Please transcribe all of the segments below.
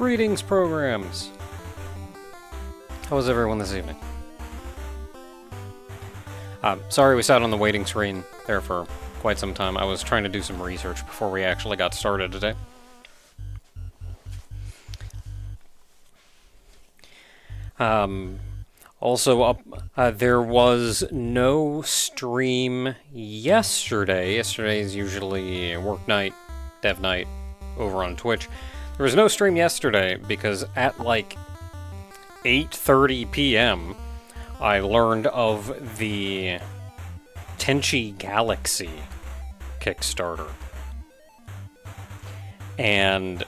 Greetings, programs! How was everyone this evening? Sorry we sat on the waiting screen there for quite some time. I was trying to do some research before we actually got started today. Also, there was no stream yesterday. Yesterday is usually work night, dev night, over on Twitch. There was no stream yesterday because at like 8:30 p.m. I learned of the Tenchi Galaxy Kickstarter. And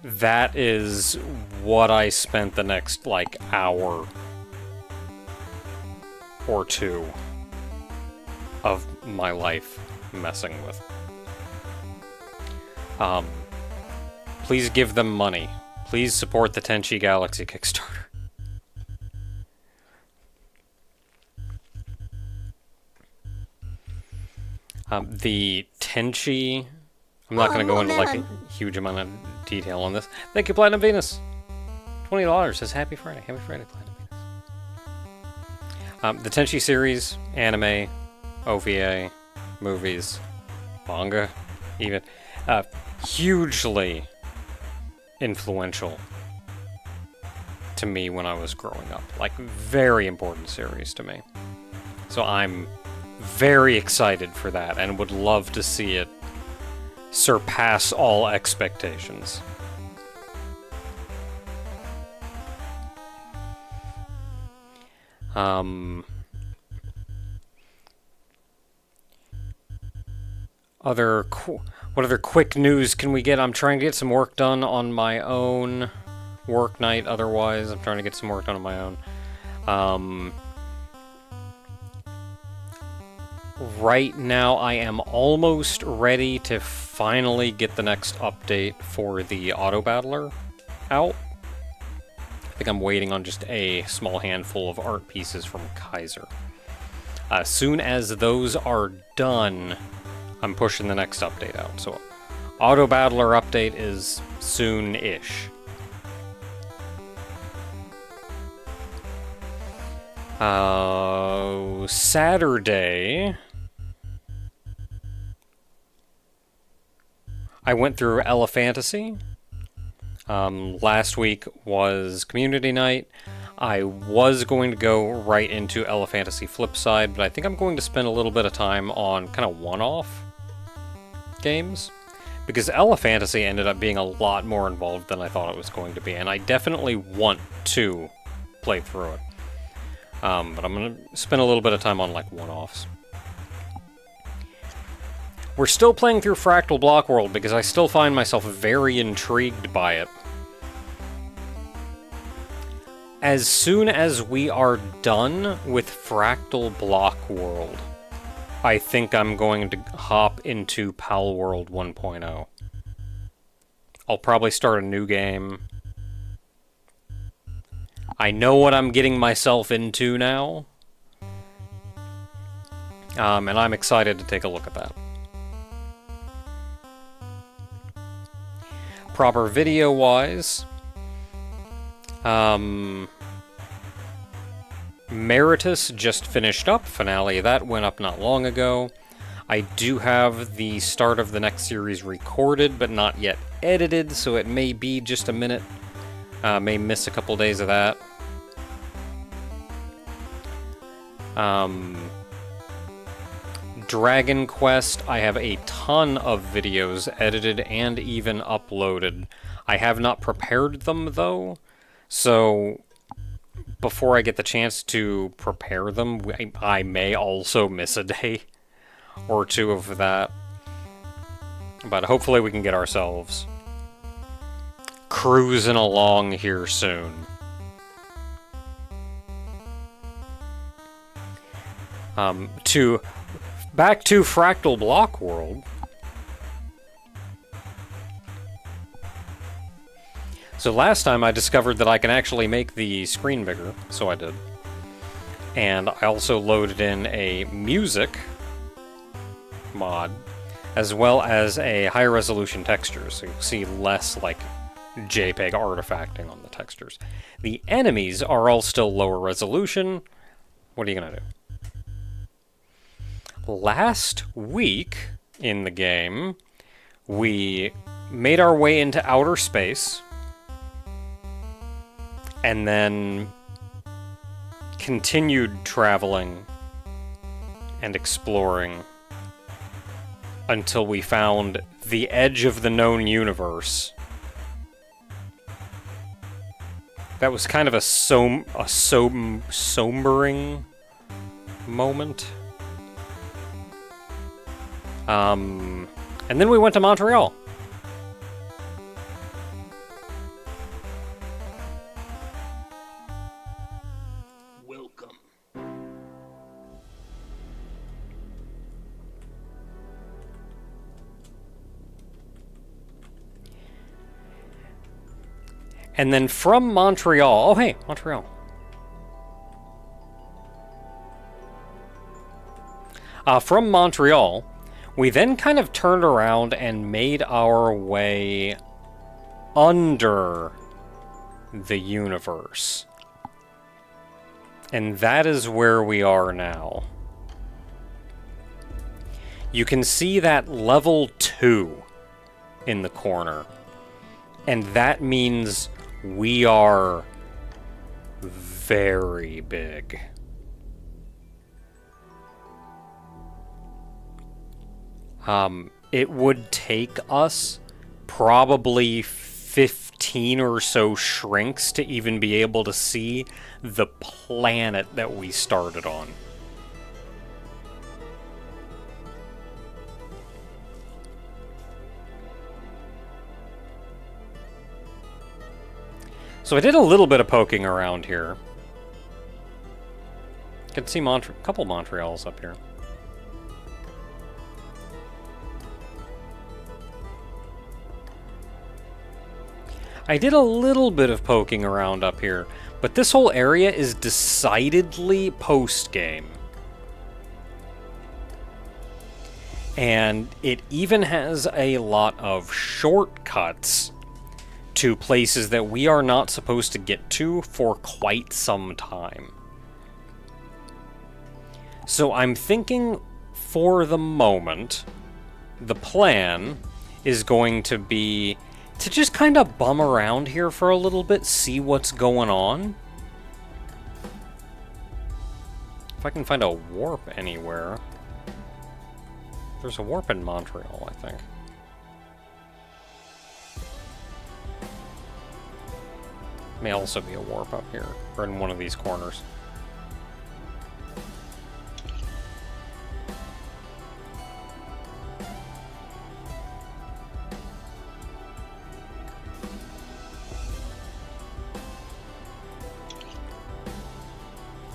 that is what I spent the next, like, hour or two of my life messing with. Please give them money. Please support the Tenchi Galaxy Kickstarter. The Tenchi... I'm not going to go into, like, a huge amount of detail on this. Thank you, Platinum Venus! $20 says Happy Friday. Happy Friday, Platinum Venus. The Tenchi series, anime, OVA, movies, manga, even, hugely influential to me when I was growing up. Like, very important series to me. So I'm very excited for that and would love to see it surpass all expectations. What other quick news can we get? I'm trying to get some work done on my own work night, otherwise. I'm trying to get some work done on my own. Right now, I am almost ready to finally get the next update for the Auto Battler out. I think I'm waiting on just a small handful of art pieces from Kaiser. As soon as those are done, I'm pushing the next update out. So, Auto Battler update is soon-ish. Saturday, I went through Elephantasy. Last week was community night. I was going to go right into Elephantasy Flipside, but I think I'm going to spend a little bit of time on kind of one-off games, because Elephantasy ended up being a lot more involved than I thought it was going to be, and I definitely want to play through it. But I'm going to spend a little bit of time on, like, one-offs. We're still playing through Fractal Block World because I still find myself very intrigued by it. As soon as we are done with Fractal Block World, I think I'm going to hop into Pal World 1.0. I'll probably start a new game. I know what I'm getting myself into now. And I'm excited to take a look at that. Proper video-wise, Meritus just finished up. Finale of that went up not long ago. I do have the start of the next series recorded, but not yet edited, so it may be just a minute. May miss a couple days of that. Dragon Quest, I have a ton of videos edited and even uploaded. I have not prepared them, though, so before I get the chance to prepare them, I may also miss a day or two of that. But hopefully we can get ourselves cruising along here soon. Back to Fractal Block World. So last time I discovered that I can actually make the screen bigger, so I did. And I also loaded in a music mod, as well as a high resolution texture, so you'll see less, like, JPEG artifacting on the textures. The enemies are all still lower resolution. What are you going to do? Last week in the game, we made our way into outer space, and then continued traveling and exploring until we found the edge of the known universe. That was kind of a sombering moment. And then we went to Montreal. Welcome. And then from Montreal... Oh, hey, Montreal. From Montreal, we then kind of turned around and made our way under the universe. And that is where we are now. You can see that level 2 in the corner. And that means we are very big. It would take us probably 15 or so shrinks to even be able to see the planet that we started on. So I did a little bit of poking around here. You can see a couple Montreals up here. I did a little bit of poking around up here, but this whole area is decidedly post-game. And it even has a lot of shortcuts to places that we are not supposed to get to for quite some time. So I'm thinking, for the moment, the plan is going to be to just kind of bum around here for a little bit, see what's going on. If I can find a warp anywhere. There's a warp in Montreal, I think. May also be a warp up here, or in one of these corners.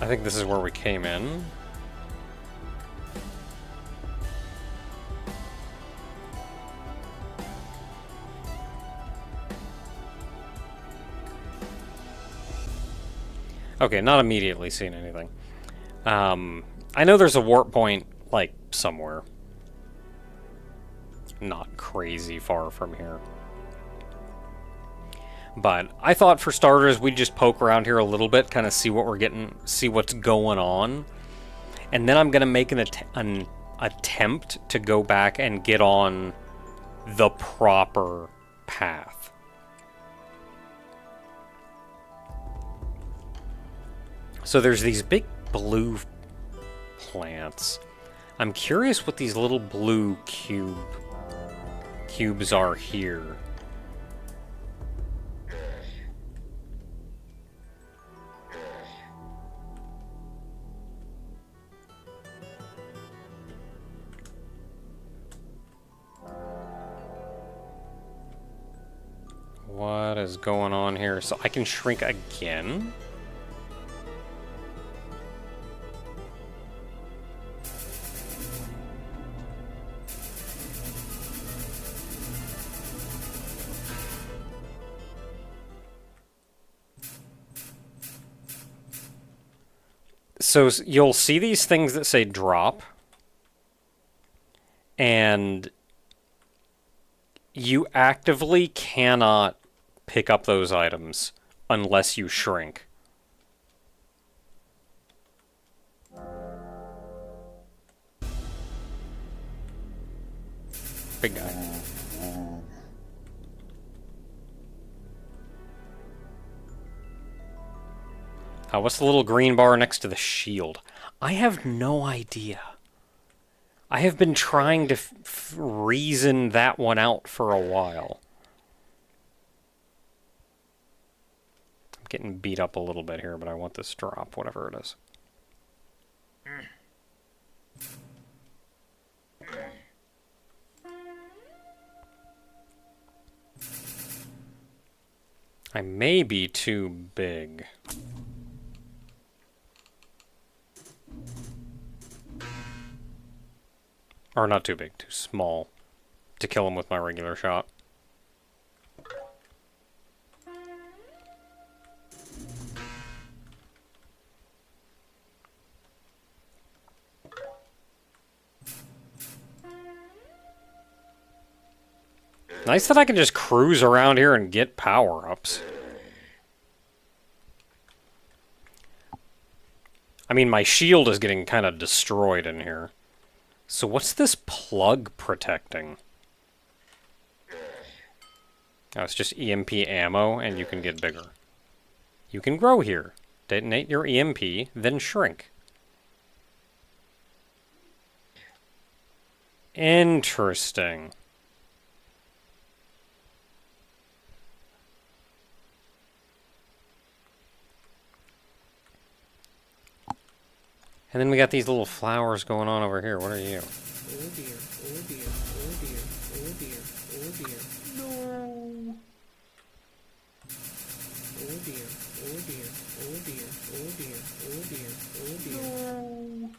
I think this is where we came in. Okay, not immediately seeing anything. I know there's a warp point, like, somewhere. Not crazy far from here. But I thought, for starters, we'd just poke around here a little bit, kind of see what we're getting, see what's going on. And then I'm going to make an attempt to go back and get on the proper path. So there's these big blue plants. I'm curious what these little blue cubes are here. What is going on here? So I can shrink again? So you'll see these things that say drop, and you actively cannot pick up those items unless you shrink. Big guy. What's the little green bar next to the shield? I have no idea. I have been trying to reason that one out for a while. I'm getting beat up a little bit here, but I want this drop, whatever it is. I may be too big. Or not too big, too small to kill him with my regular shot. Nice that I can just cruise around here and get power-ups. I mean, my shield is getting kind of destroyed in here. So what's this plug protecting? Oh, it's just EMP ammo, and you can get bigger. You can grow here. Detonate your EMP, then shrink. Interesting. And then we got these little flowers going on over here. What are you? Oh dear, oh dear, oh dear, oh dear, oh dear. No. Oh dear, oh dear, oh dear, oh dear, oh dear, oh dear. No.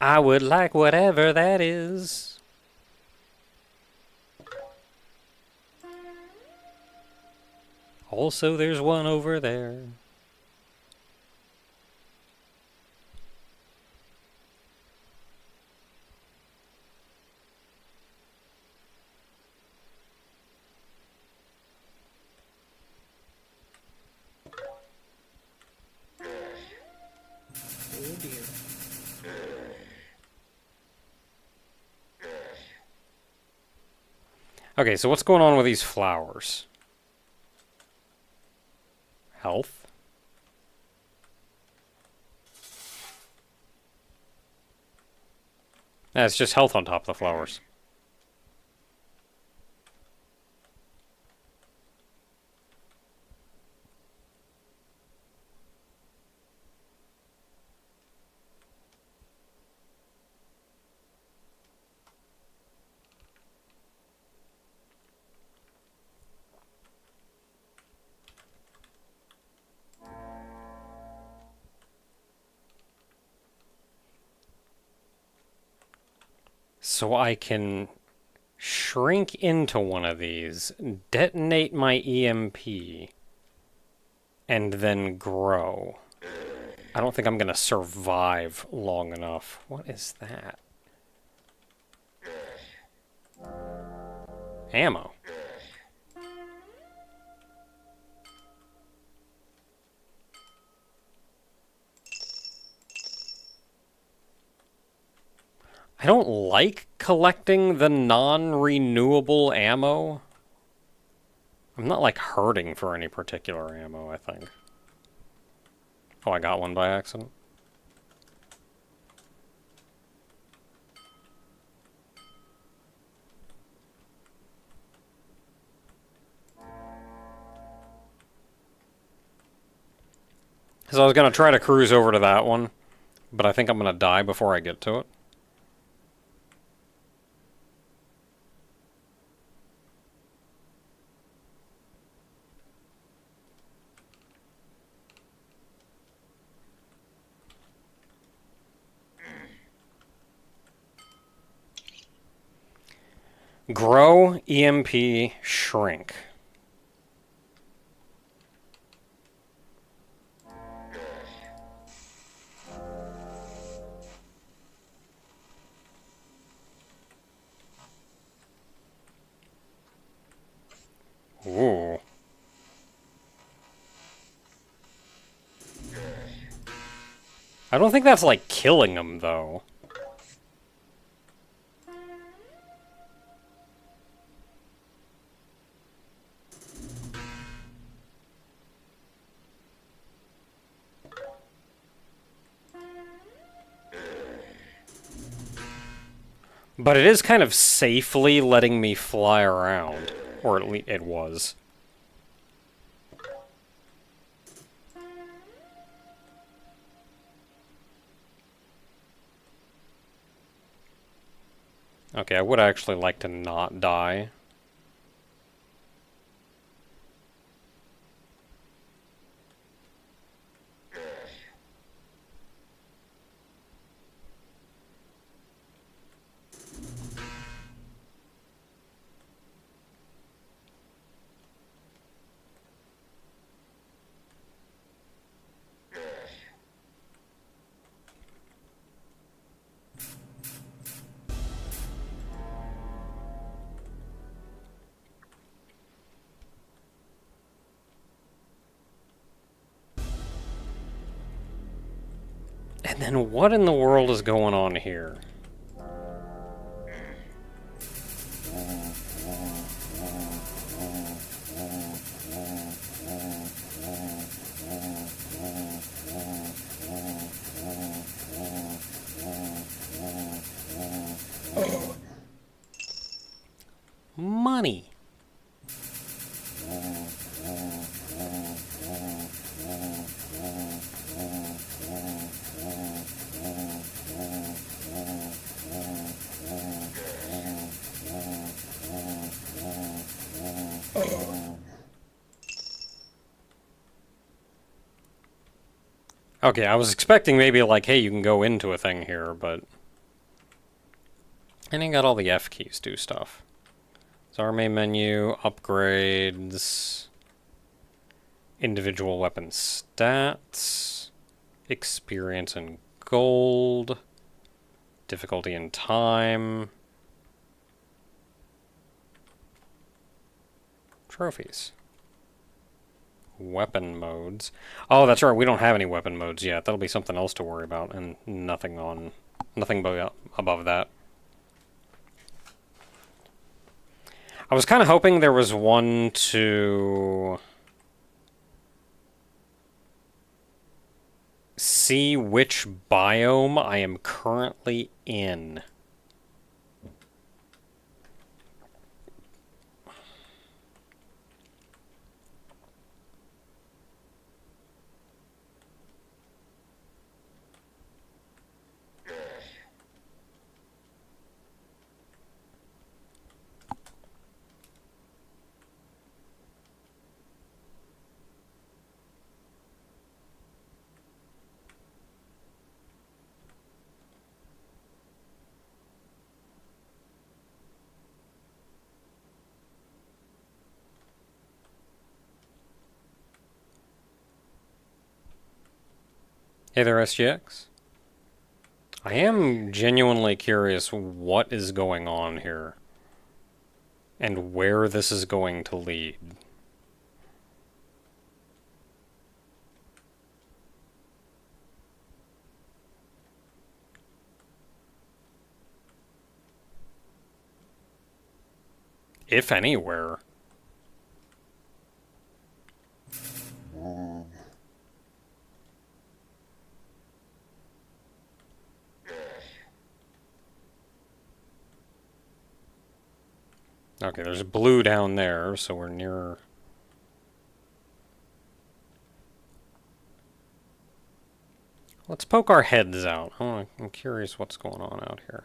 I would like whatever that is. Also, there's one over there. Oh dear. Okay, so what's going on with these flowers? Health? It's just health on top of the flowers. So I can shrink into one of these, detonate my EMP, and then grow. I don't think I'm going to survive long enough. What is that? Ammo. I don't like collecting the non-renewable ammo. I'm not, like, hurting for any particular ammo, I think. Oh, I got one by accident. So I was going to try to cruise over to that one, but I think I'm going to die before I get to it. Grow, EMP, shrink. I don't think that's like killing them, though. But it is kind of safely letting me fly around. Or at least it was. Okay, I would actually like to not die. And then what in the world is going on here? Money. Okay, I was expecting maybe like, hey, you can go into a thing here, but... And you got all the F keys do stuff. So our main menu, upgrades, individual weapon stats, experience and gold, difficulty and time, trophies. Weapon modes. Oh, that's right, we don't have any weapon modes yet. That'll be something else to worry about, and nothing above that. I was kind of hoping there was one to see which biome I am currently in. Hey there, SGX. I am genuinely curious what is going on here and where this is going to lead. If anywhere. Okay, there's blue down there, so we're near... Let's poke our heads out. Oh, I'm curious what's going on out here.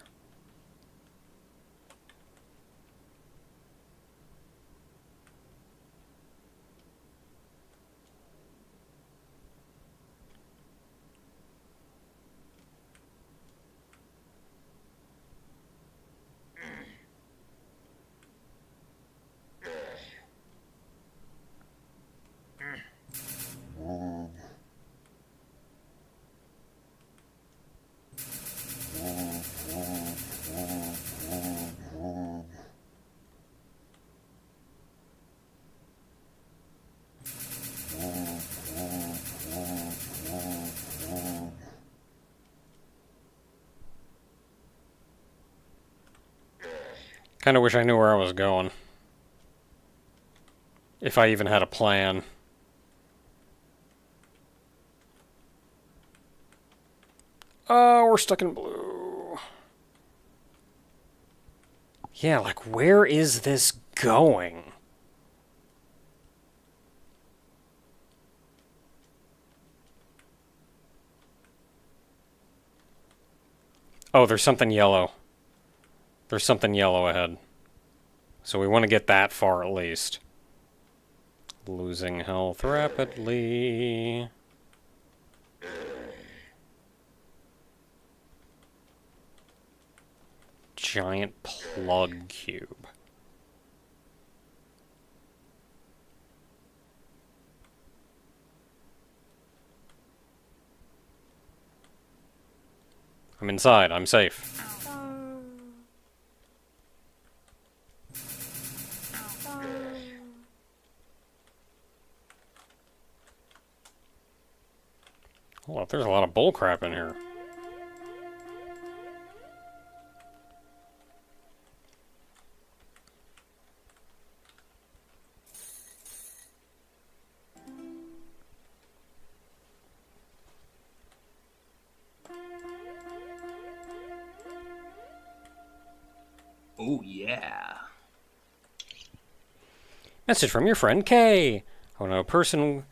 Kinda wish I knew where I was going. If I even had a plan. Oh, we're stuck in blue. Yeah, like, where is this going? Oh, there's something yellow. There's something yellow ahead. So we want to get that far at least. Losing health rapidly. Giant plug cube. I'm inside. I'm safe. Oh, there's a lot of bullcrap in here. Oh, yeah. Message from your friend Kay. I want to know a person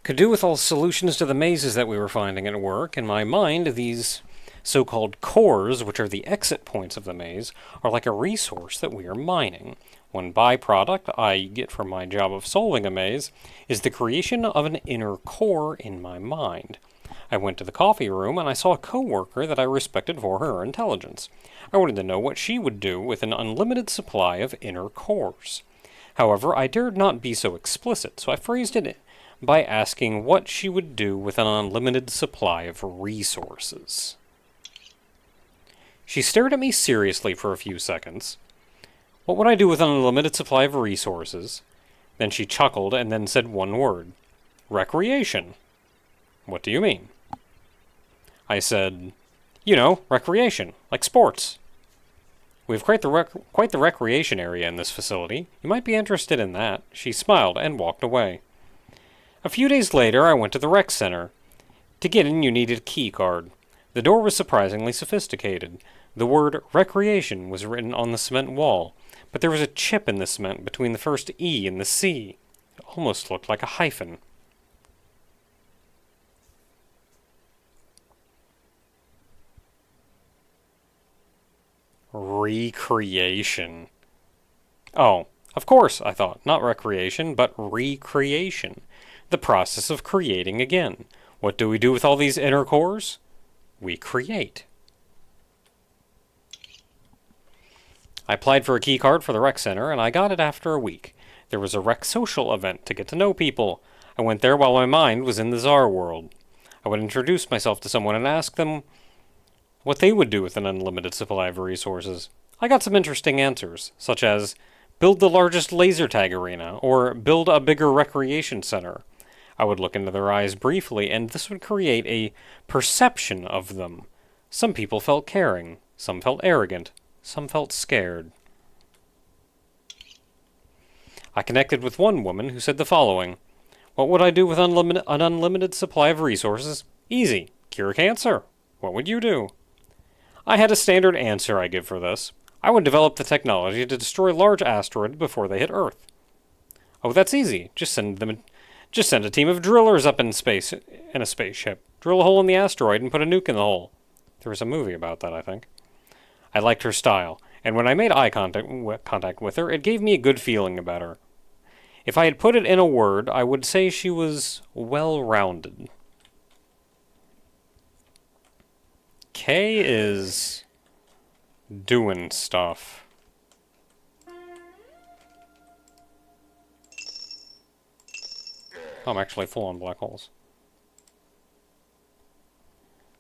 could do with all solutions to the mazes that we were finding at work. In my mind, these so-called cores, which are the exit points of the maze, are like a resource that we are mining. One byproduct I get from my job of solving a maze is the creation of an inner core in my mind. I went to the coffee room and I saw a coworker that I respected for her intelligence. I wanted to know what she would do with an unlimited supply of inner cores. However, I dared not be so explicit, so I phrased it by asking what she would do with an unlimited supply of resources. She stared at me seriously for a few seconds. What would I do with an unlimited supply of resources? Then she chuckled and then said one word. Recreation. What do you mean? I said, you know, recreation, like sports. We have quite the recreation area in this facility. You might be interested in that. She smiled and walked away. A few days later, I went to the rec center. To get in, you needed a key card. The door was surprisingly sophisticated. The word recreation was written on the cement wall, but there was a chip in the cement between the first E and the C. It almost looked like a hyphen. Recreation. Oh, of course, I thought. Not recreation, but recreation. The process of creating again. What do we do with all these inner cores? We create. I applied for a key card for the rec center, and I got it after a week. There was a rec social event to get to know people. I went there while my mind was in the Czar world. I would introduce myself to someone and ask them what they would do with an unlimited supply of resources. I got some interesting answers, such as, build the largest laser tag arena, or build a bigger recreation center. I would look into their eyes briefly, and this would create a perception of them. Some people felt caring, some felt arrogant, some felt scared. I connected with one woman who said the following. What would I do with an unlimited supply of resources? Easy. Cure cancer. What would you do? I had a standard answer I give for this. I would develop the technology to destroy large asteroids before they hit Earth. Oh, that's easy. Just send a team of drillers up in space in a spaceship. Drill a hole in the asteroid and put a nuke in the hole. There was a movie about that, I think. I liked her style, and when I made eye contact with her, it gave me a good feeling about her. If I had put it in a word, I would say she was well-rounded. Kay is doing stuff. Oh, I'm actually full on black holes.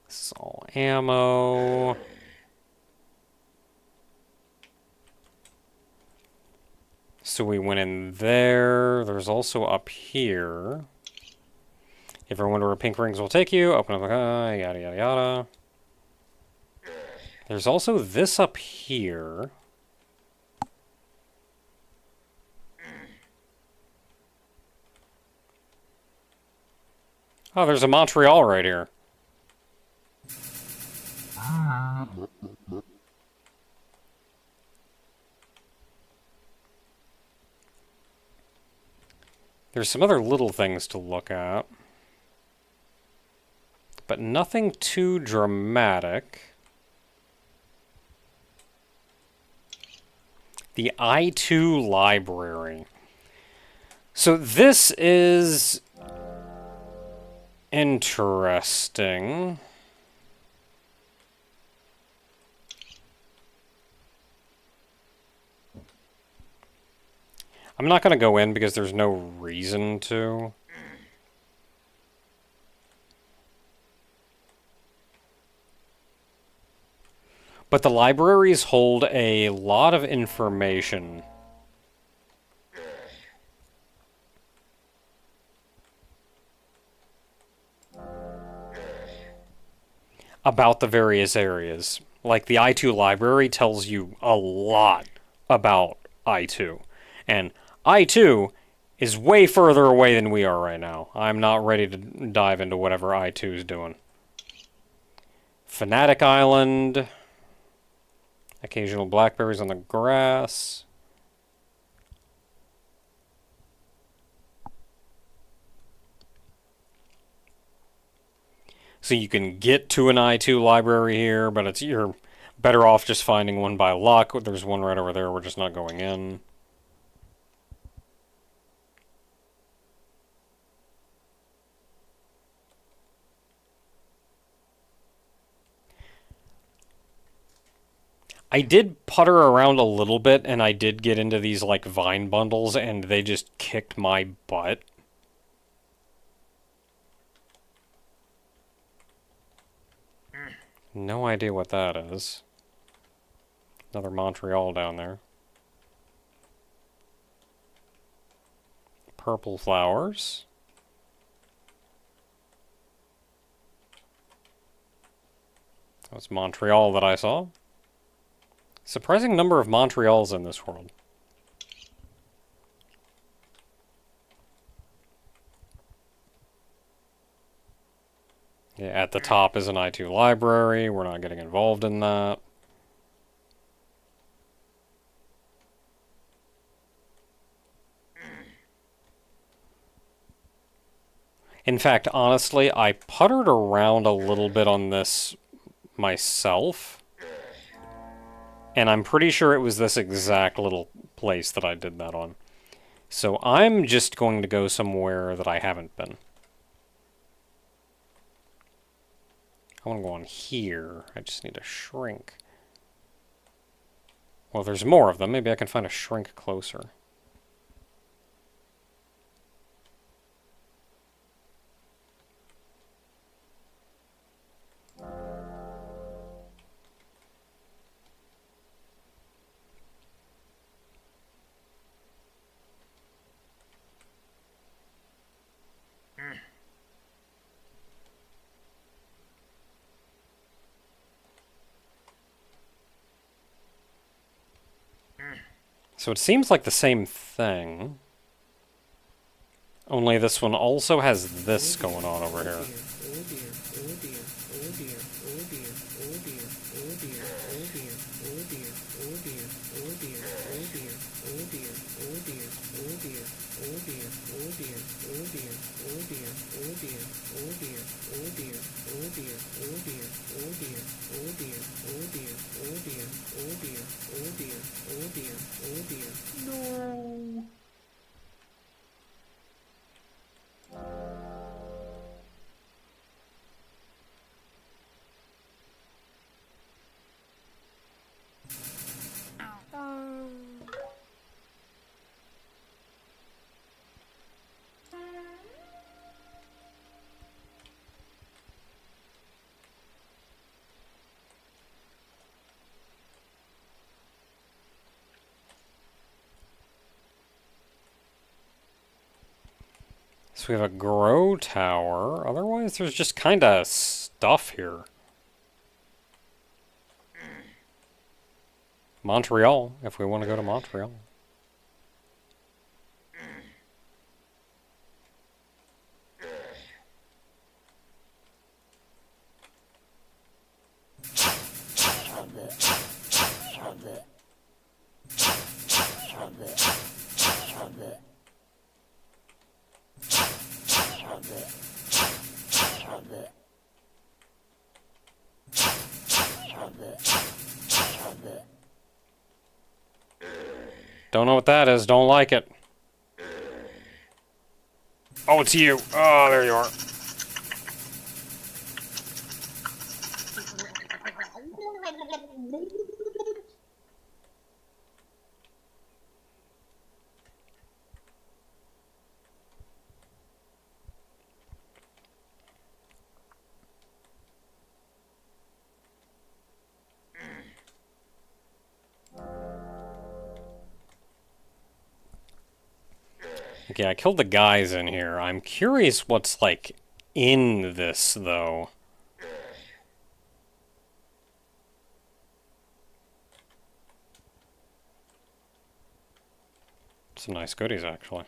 This is all ammo. So we went in there. There's also up here. If you wonder where pink rings will take you, open up the yada yada yada. There's also this up here. Oh, there's a Montreal right here. There's some other little things to look at, but nothing too dramatic. The I2 library. So this is interesting. I'm not going to go in because there's no reason to. But the libraries hold a lot of information. About the various areas. Like the I2 library tells you a lot about I2. And I2 is way further away than we are right now. I'm not ready to dive into whatever I2 is doing. Fanatic Island. Occasional blackberries on the grass. So you can get to an I2 library here, but you're better off just finding one by luck. There's one right over there, we're just not going in. I did putter around a little bit, and I did get into these, like, vine bundles, and they just kicked my butt. No idea what that is. Another Montreal down there. Purple flowers. That was Montreal that I saw. Surprising number of Montreals in this world. Yeah, at the top is an I2 library. We're not getting involved in that. In fact, honestly, I puttered around a little bit on this myself. And I'm pretty sure it was this exact little place that I did that on. So I'm just going to go somewhere that I haven't been. I want to go on here. I just need a shrink. Well, there's more of them. Maybe I can find a shrink closer. So it seems like the same thing. Only this one also has this going on over here. No. So we have a grow tower. Otherwise, there's just kind of stuff here. Montreal, if we want to go to Montreal. Don't know what that is. Don't like it. Oh, it's you. Oh, there you are. Okay, I killed the guys in here. I'm curious what's, like, in this, though. Some nice goodies, actually.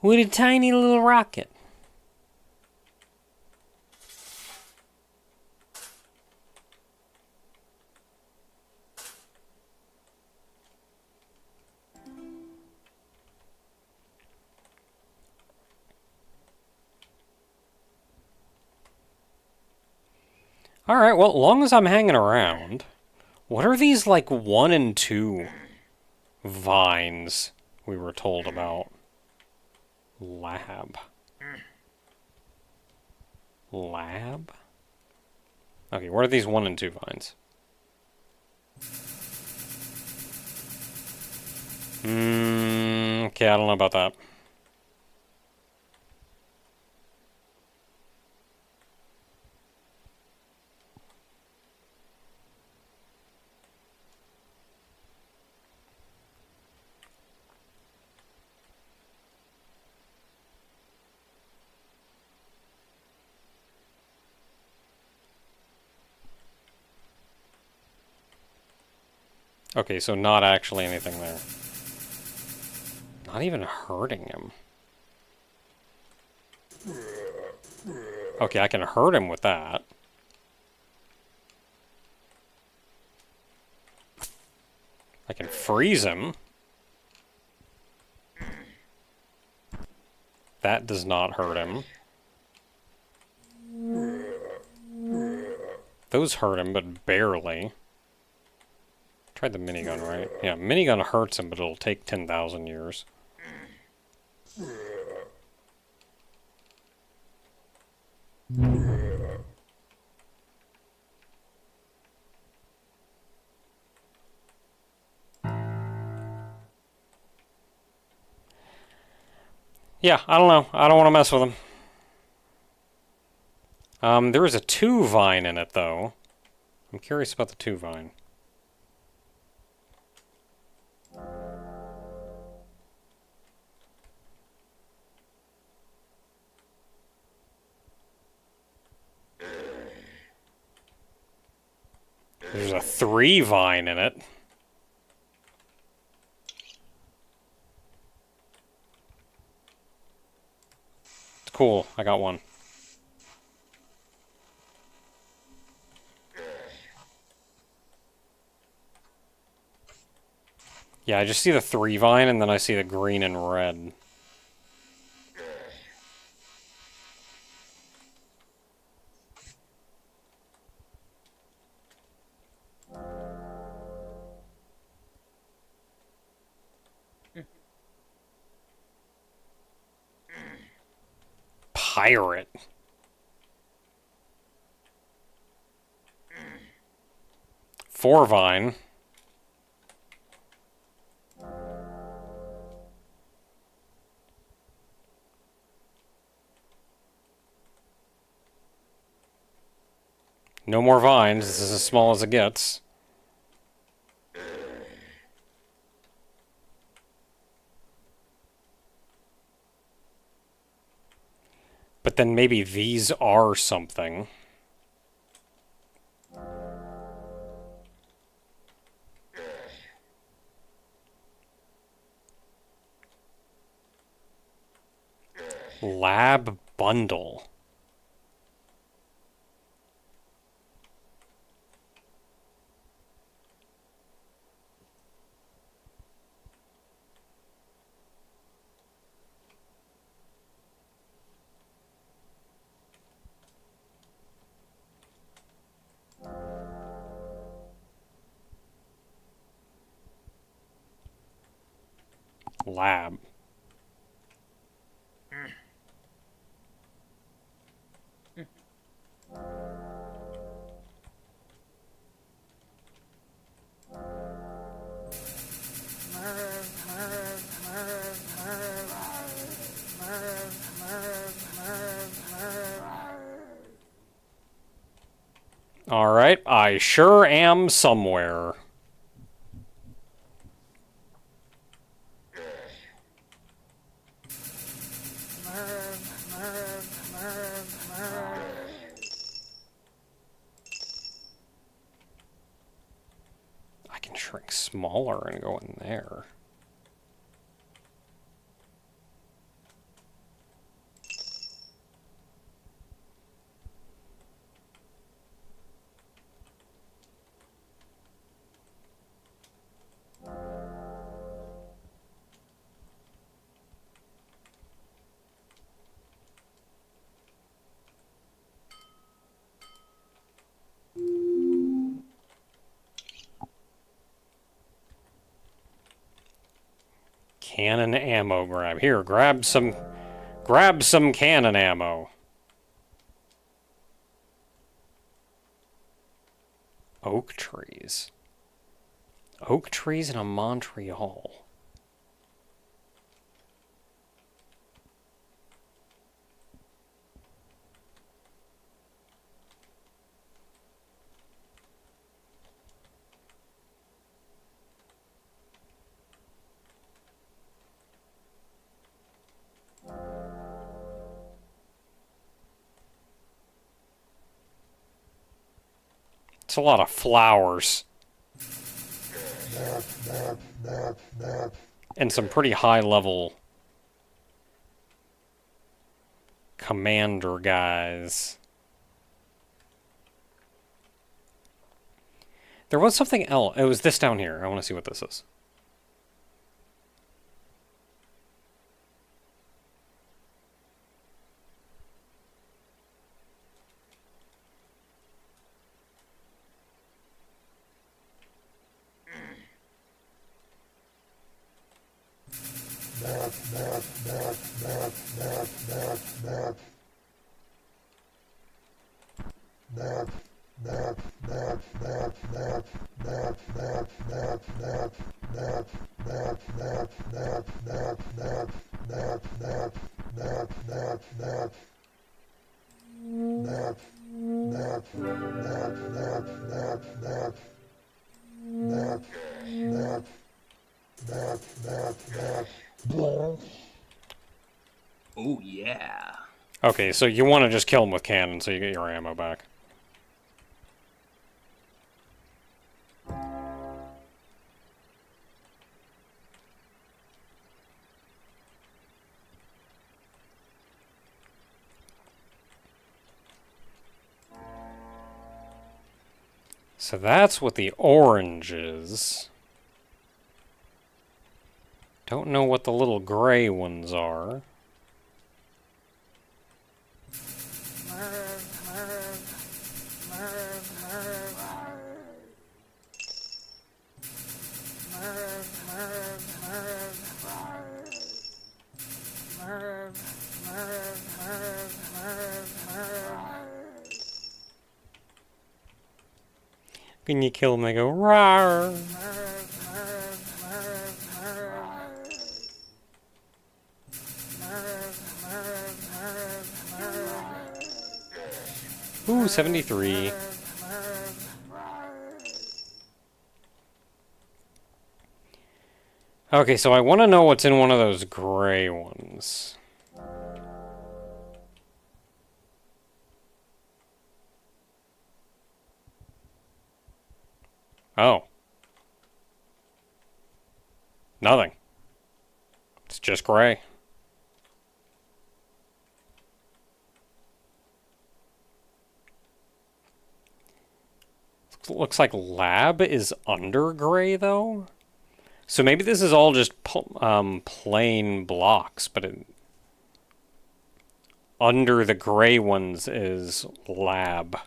With a tiny little rocket. Alright, well, as long as I'm hanging around, what are these, like, 1 and 2 vines we were told about? Lab. Lab? Okay, what are these 1 and 2 vines? Okay, I don't know about that. Okay, so not actually anything there. Not even hurting him. Okay, I can hurt him with that. I can freeze him. That does not hurt him. Those hurt him, but barely. Tried the minigun, right? Yeah, minigun hurts him, but it'll take 10,000 years. Yeah, I don't know. I don't want to mess with him. There is a 2 vine in it, though. I'm curious about the 2 vine. There's a 3 vine in it. It's cool. I got one. Yeah, I just see the 3 vine, and then I see the green and red. Pirate. Four vine. No more vines. This is as small as it gets. But then maybe these are something. Lab bundle. Lab. Alright, I sure am somewhere. I can shrink smaller and go in there. Cannon ammo grab. Here, grab some cannon ammo. Oak trees. Oak trees in a Montreal. It's a lot of flowers. And some pretty high level commander guys. There was something else. It was this down here. I want to see what this is. Oh, yeah. Okay, so you want to just kill them with cannon so you get your ammo back. So that's what the orange is. Don't know what the little gray ones are. When you kill them, they go rawr. Ooh, 73. Okay, so I want to know what's in one of those gray ones. Oh. Nothing. It's just gray. looks like lab is under gray, though. So maybe this is all just plain blocks, but under the gray ones is lab.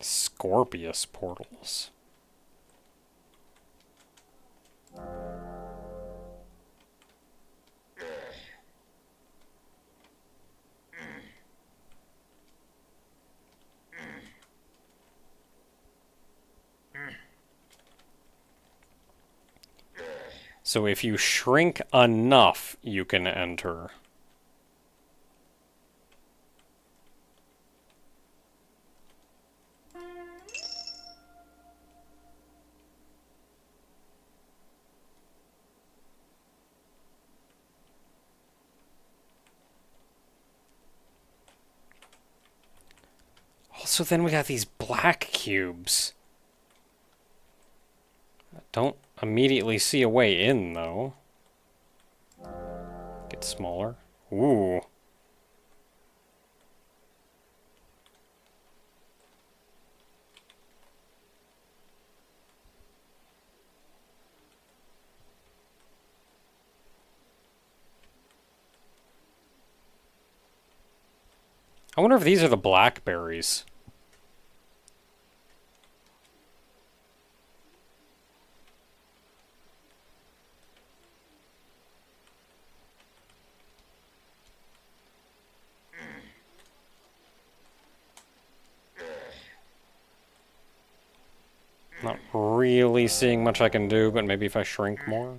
Scorpius portals. So if you shrink enough, you can enter. Also, then we got these black cubes. I don't immediately see a way in, though. Get smaller. Ooh. I wonder if these are the blackberries. Not really seeing much I can do, but maybe if I shrink more.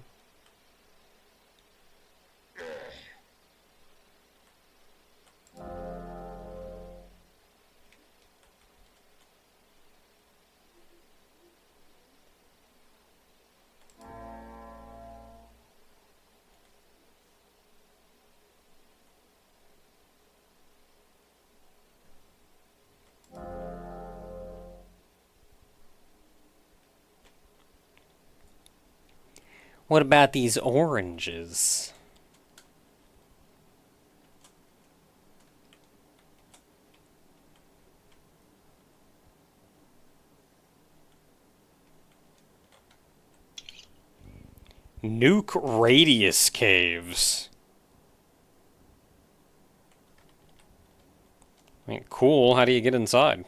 What about these oranges? Nuke Radius Caves. I mean, cool. How do you get inside?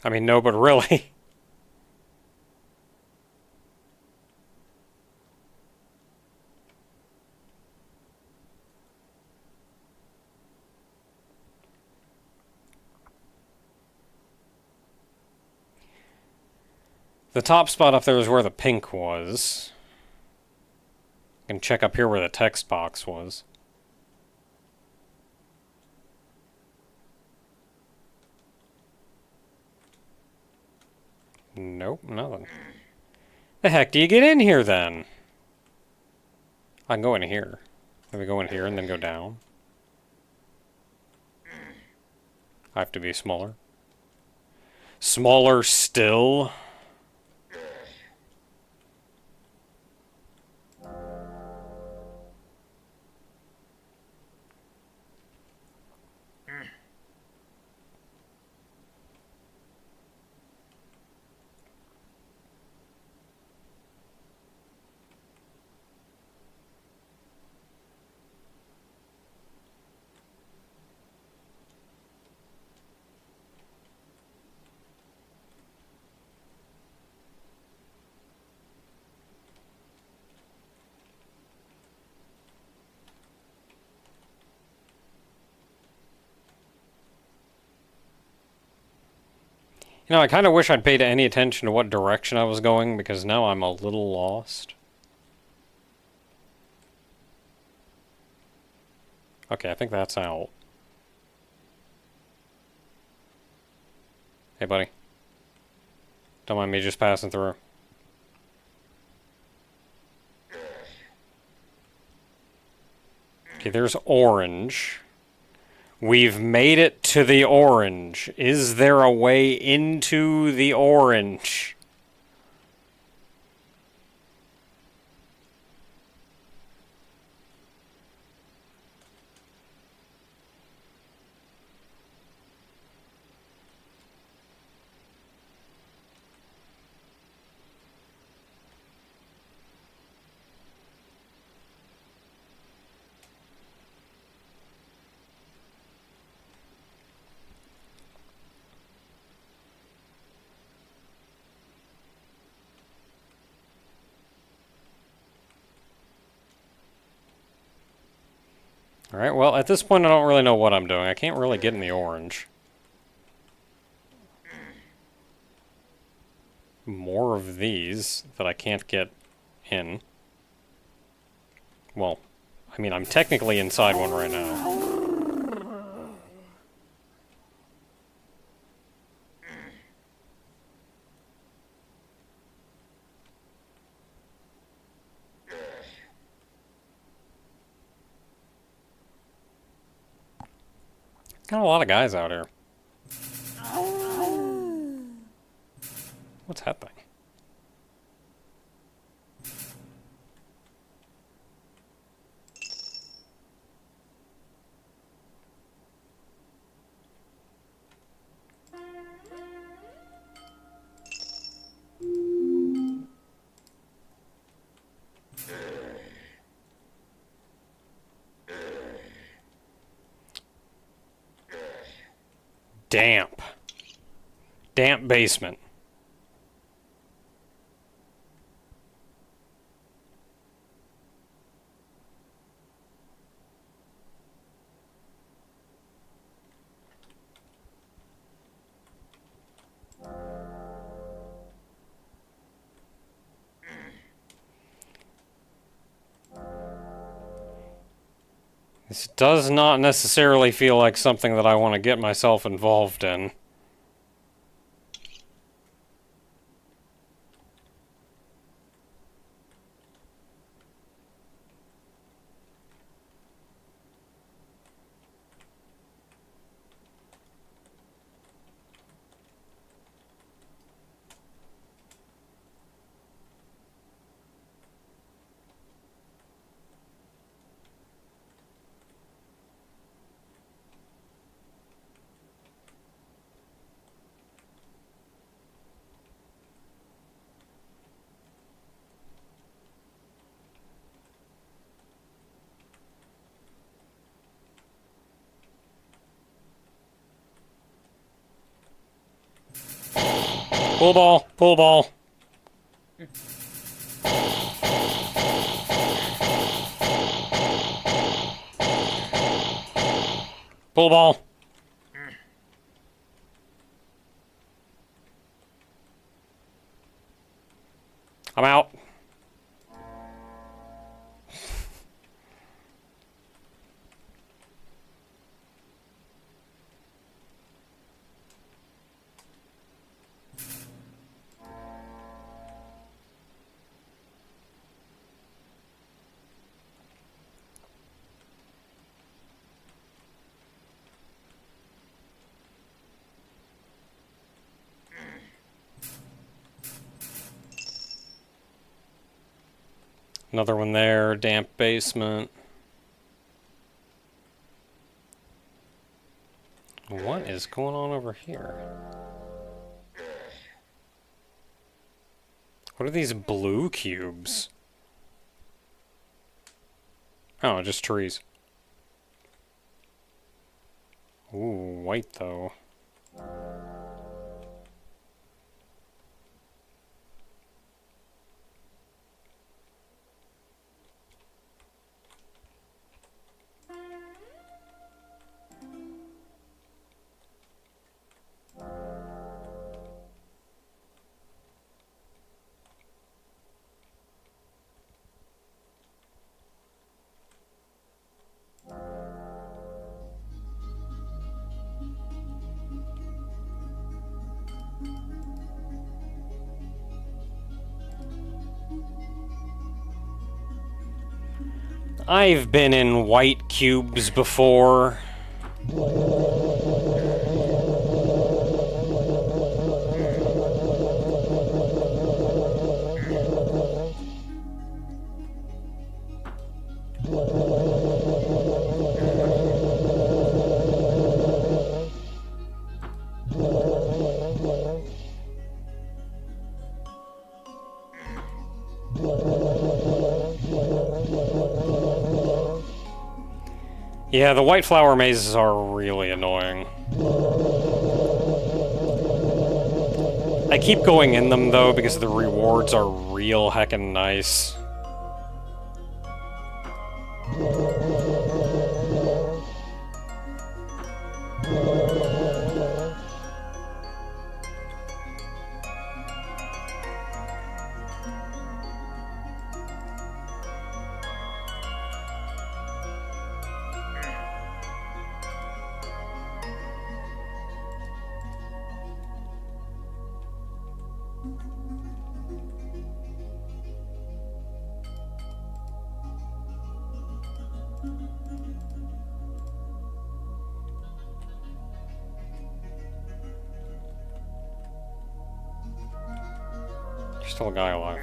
I mean, no, but really. The top spot up there is where the pink was. I can check up here where the text box was. Nope, nothing. The heck do you get in here then? I can go in here. Maybe go in here and then go down. I have to be smaller. Smaller still? You know, I kind of wish I'd paid any attention to what direction I was going, because now I'm a little lost. Okay, I think that's out. Hey, buddy. Don't mind me just passing through. Okay, there's orange. We've made it to the orange. Is there a way into the orange? Alright, well, at this point I don't really know what I'm doing. I can't really get in the orange. More of these that I can't get in. Well, I mean, I'm technically inside one right now. Got a lot of guys out here. What's that thing? Damp. Damp basement. This does not necessarily feel like something that I want to get myself involved in. Pull ball, pull ball. Pull ball. I'm out. Another one there, damp basement. What is going on over here? What are these blue cubes? Oh, just trees. Ooh, white though. I've been in white cubes before. Yeah, the white flower mazes are really annoying. I keep going in them, though, because the rewards are real heckin' nice. There's still a guy alive.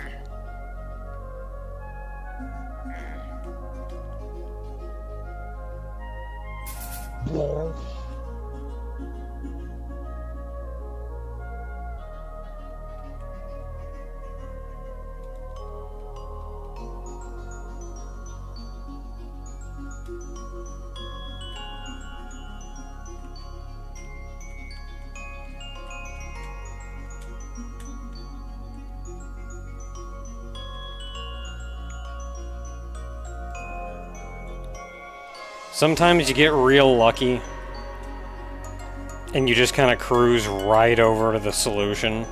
Sometimes you get real lucky, and you just kind of cruise right over to the solution.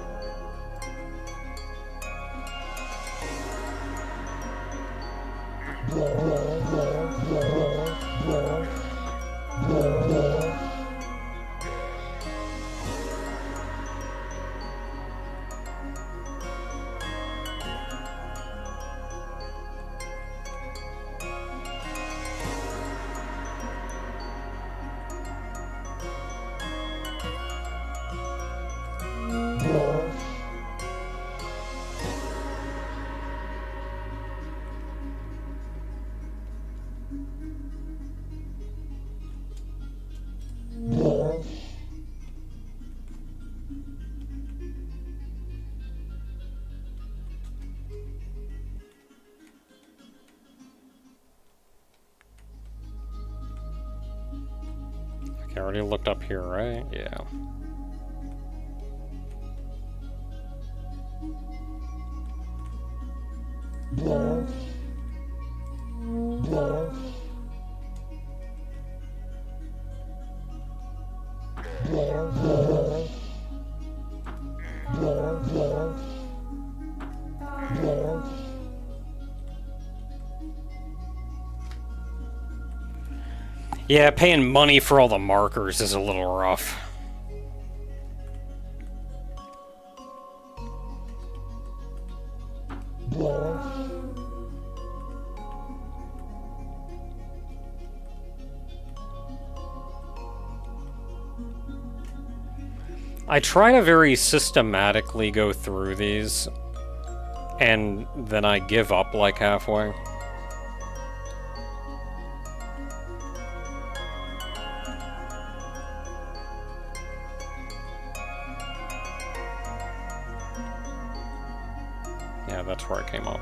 I already looked up here, right? Yeah. Yeah, paying money for all the markers is a little rough. I try to very systematically go through these, and then I give up like halfway. Yeah, that's where I came up.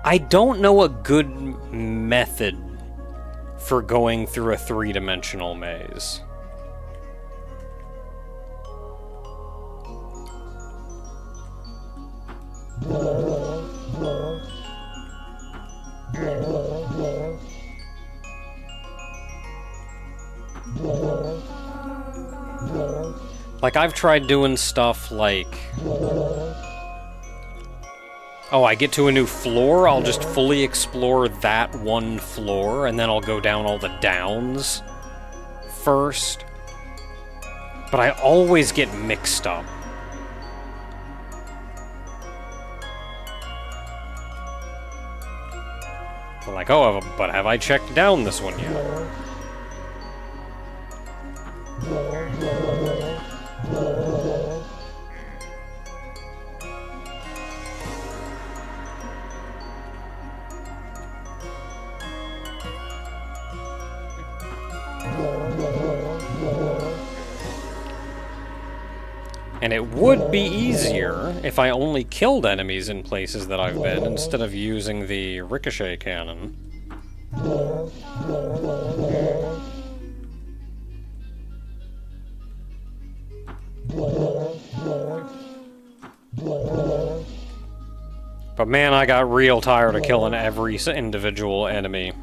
I don't know a good method for going through a three-dimensional maze. Like, I've tried doing stuff like... Oh, I get to a new floor, I'll just fully explore that one floor, and then I'll go down all the downs first. But I always get mixed up. I'm like, oh, but have I checked down this one yet? And it would be easier if I only killed enemies in places that I've been, instead of using the ricochet cannon. But man, I got real tired of killing every individual enemy.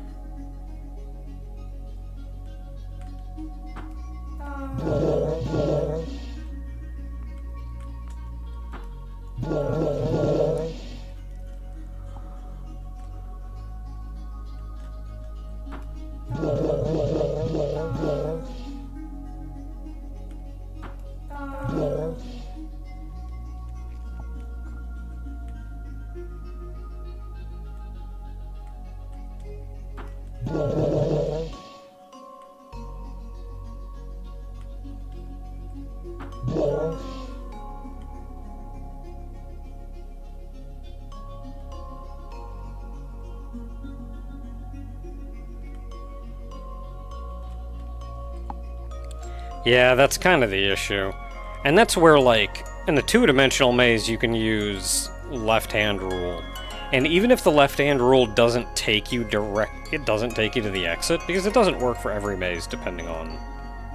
Yeah, that's kind of the issue. And that's where, like, in the two-dimensional maze, you can use left-hand rule. And even if the left-hand rule doesn't take you it doesn't take you to the exit, because it doesn't work for every maze depending on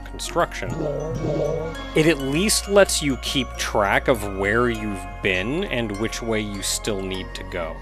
construction, it at least lets you keep track of where you've been and which way you still need to go.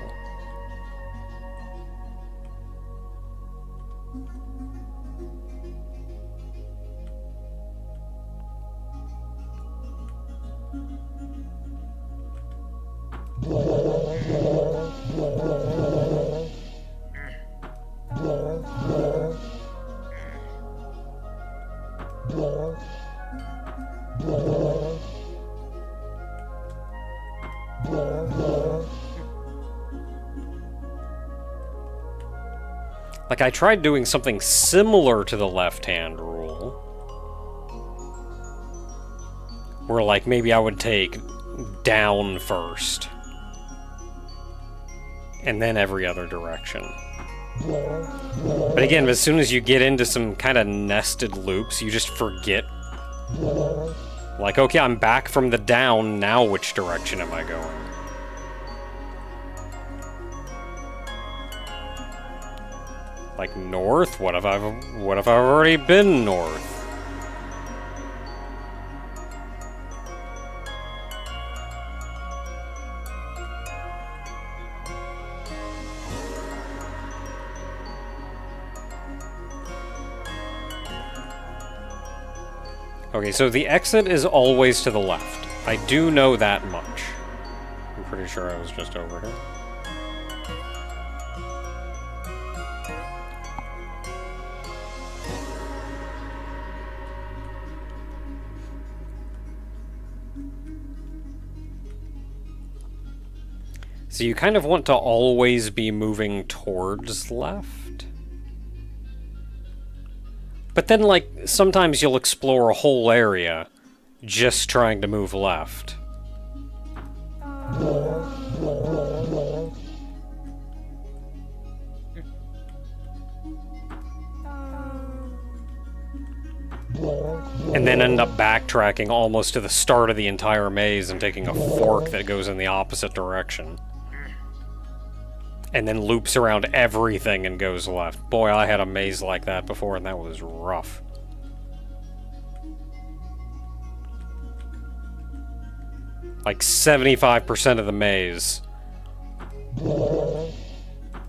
Like, I tried doing something similar to the left-hand rule, where, like, maybe I would take down first, and then every other direction. But again, as soon as you get into some kind of nested loops, you just forget. Like, okay, I'm back from the down, now which direction am I going? Like, north? What if I've already been north? Okay, so the exit is always to the left. I do know that much. I'm pretty sure I was just over here. So you kind of want to always be moving towards left. But then, like, sometimes you'll explore a whole area just trying to move left. And then end up backtracking almost to the start of the entire maze and taking a fork that goes in the opposite direction. And then loops around everything and goes left. Boy, I had a maze like that before, and that was rough. Like 75% of the maze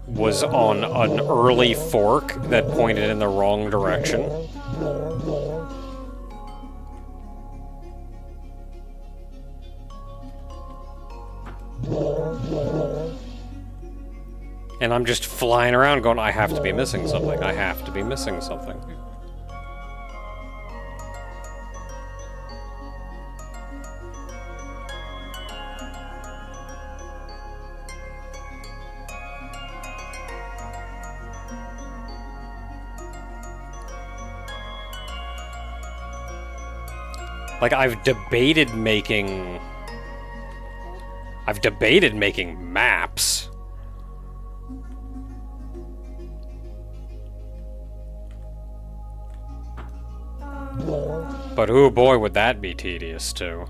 was on an early fork that pointed in the wrong direction. And I'm just flying around going, I have to be missing something. I have to be missing something. Like, I've debated making maps. But oh boy, would that be tedious too.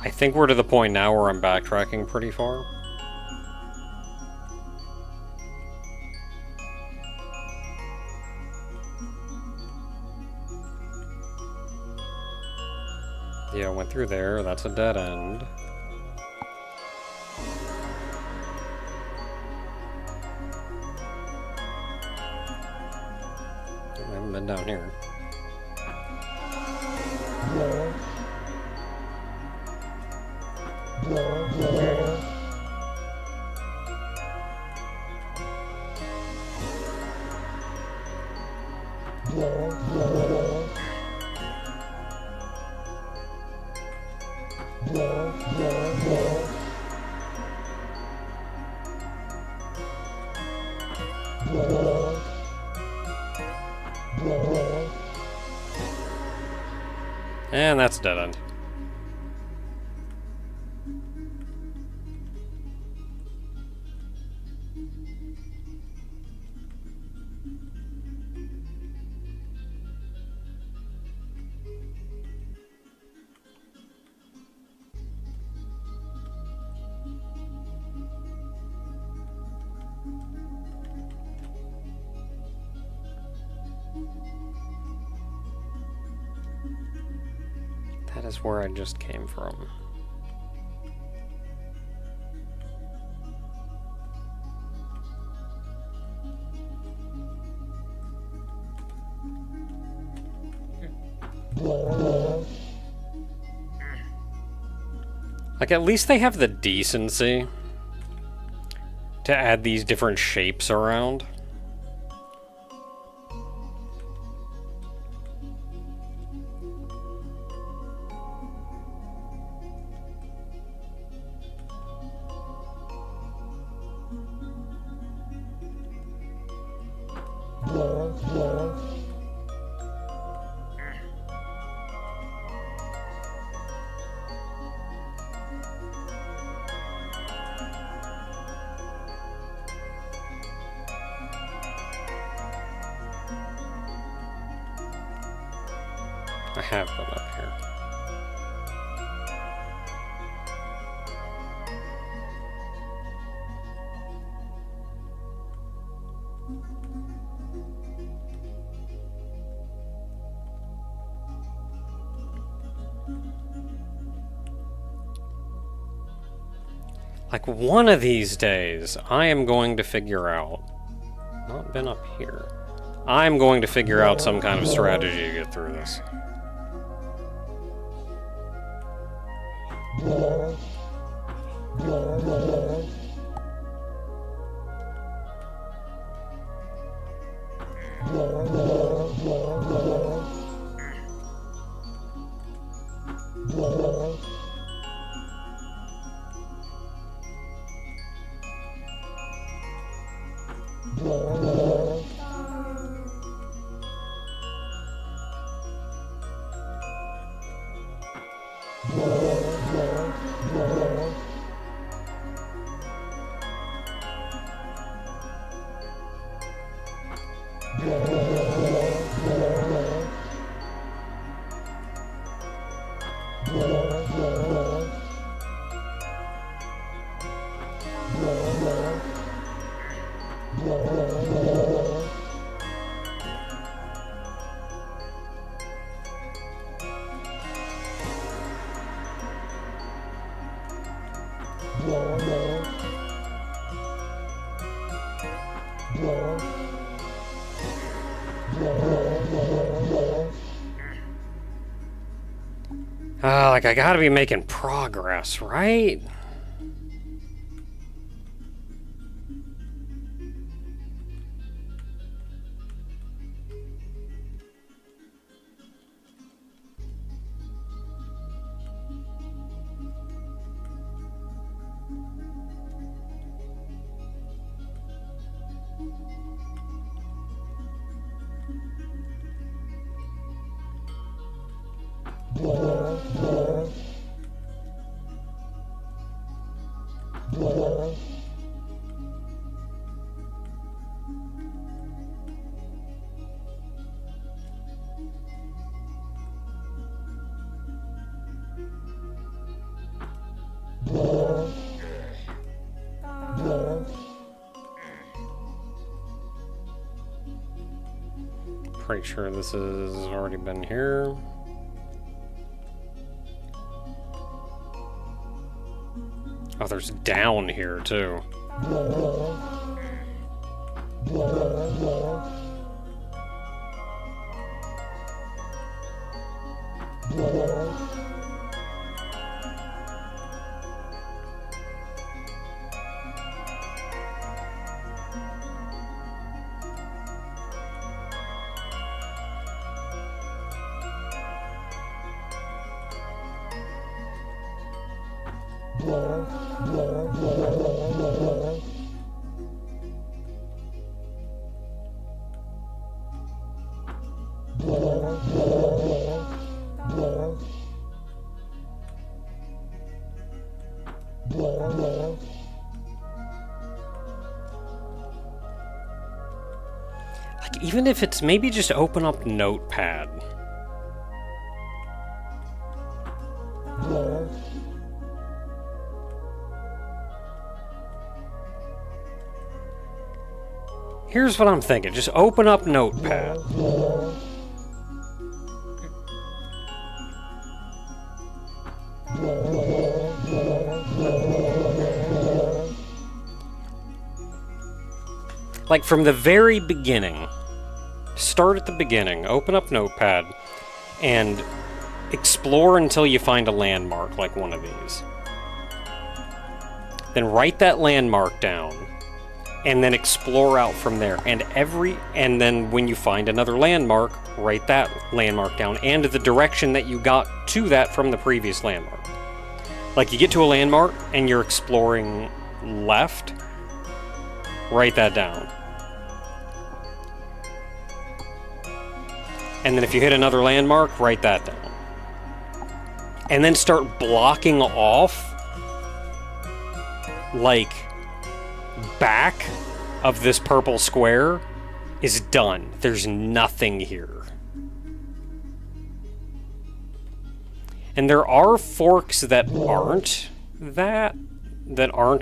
I think we're to the point now where I'm backtracking pretty far. Yeah, I went through there. That's a dead end. I haven't been down here. And that's a dead end. That is where I just came from. Like, at least they have the decency to add these different shapes around. I have them up here. Like, one of these days, I am going to figure out... Not been up here. I'm going to figure out some kind of strategy to get through this. Like, I gotta be making progress, right? Pretty sure this has already been here. Oh, there's down here, too. Like, even if it's maybe just open up Notepad. Here's what I'm thinking. Just open up Notepad. Like, from the very beginning. Start at the beginning. Open up Notepad. And explore until you find a landmark, like one of these. Then write that landmark down. And then explore out from there. And then when you find another landmark, write that landmark down and the direction that you got to that from the previous landmark. Like, you get to a landmark and you're exploring left, write that down. And then if you hit another landmark, write that down. And then start blocking off, like, back of this purple square is done. There's nothing here. And there are forks that aren't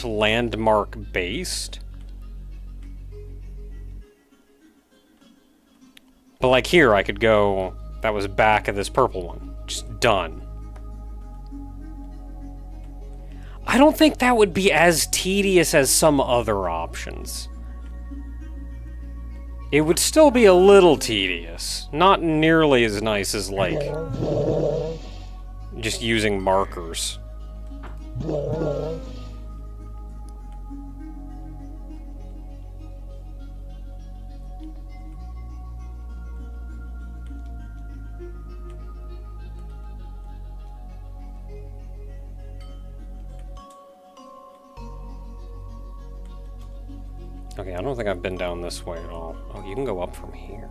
landmark based. But like here, I could go, that was back of this purple one. Just done. I don't think that would be as tedious as some other options. It would still be a little tedious. Not nearly as nice as, like, just using markers. Okay, I don't think I've been down this way at all. Oh, you can go up from here.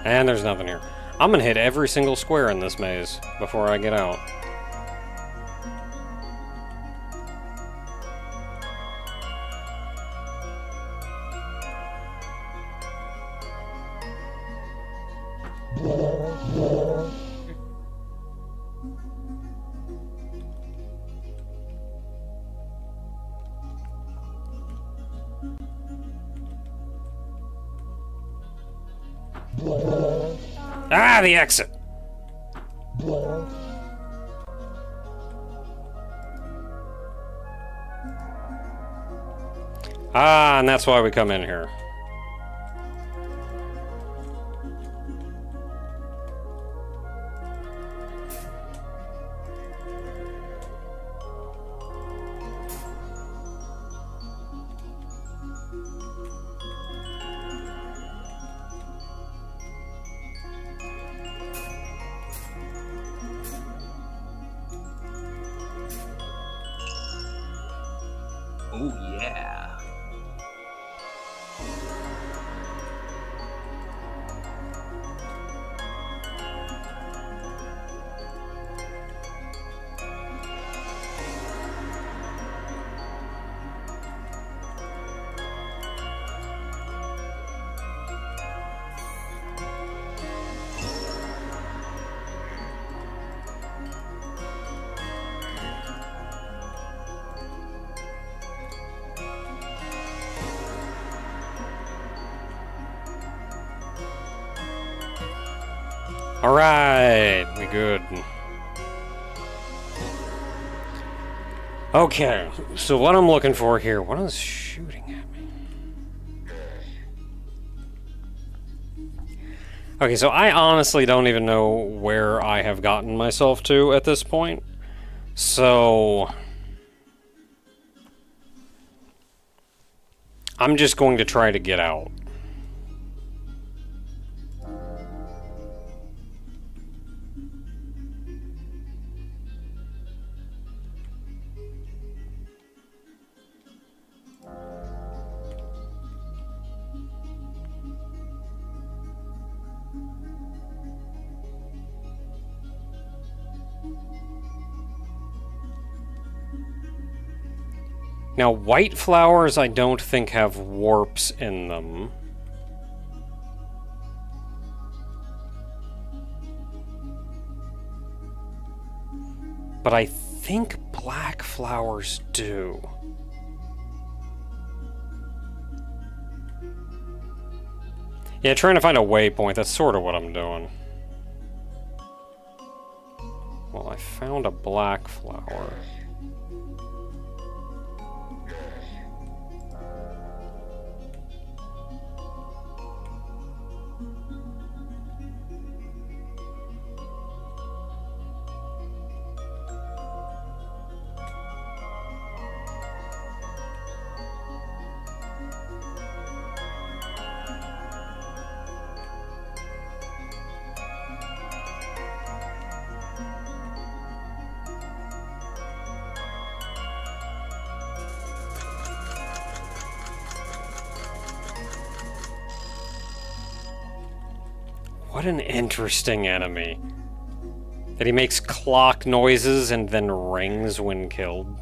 And there's nothing here. I'm gonna hit every single square in this maze before I get out. Ah, the exit! Ah, and that's why we come in here. Oh yeah. Alright, we good. Okay, so what I'm looking for here, what is shooting at me? Okay, so I honestly don't even know where I have gotten myself to at this point. So I'm just going to try to get out. Now, white flowers I don't think have warps in them. But I think black flowers do. Yeah, trying to find a waypoint, that's sort of what I'm doing. Well, I found a black flower. What an interesting enemy. That he makes clock noises and then rings when killed.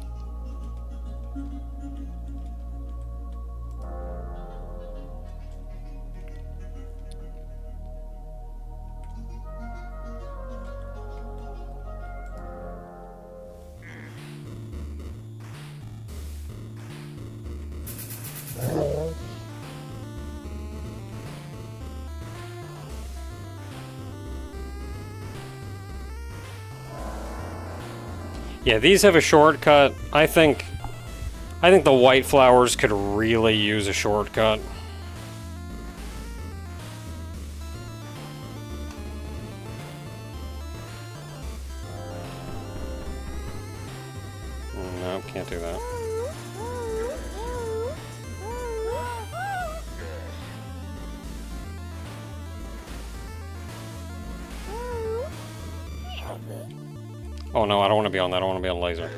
Yeah, these have a shortcut. I think the white flowers could really use a shortcut. No, can't do that. Oh no, I don't want to be on that. I want to be on laser.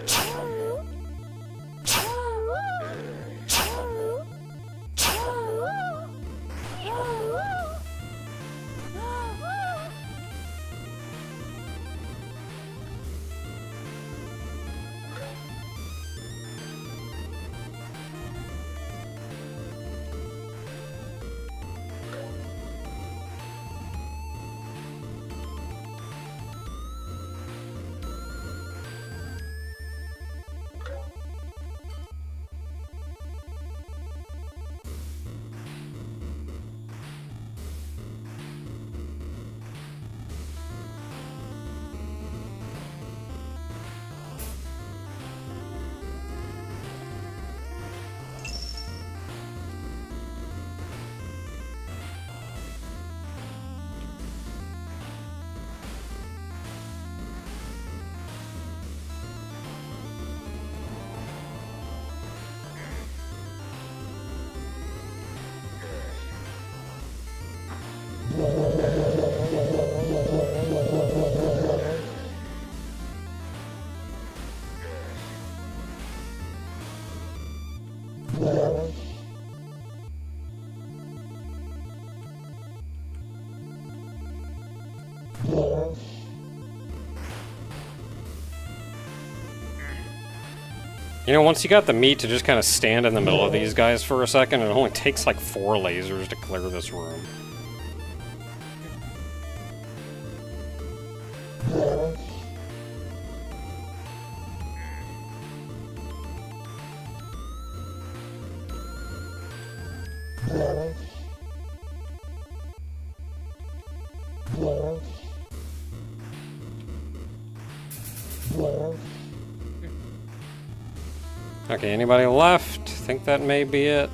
You know, once you got the meat to just kind of stand in the middle of these guys for a second, it only takes like 4 lasers to clear this room. Okay, anybody left? Think that may be it.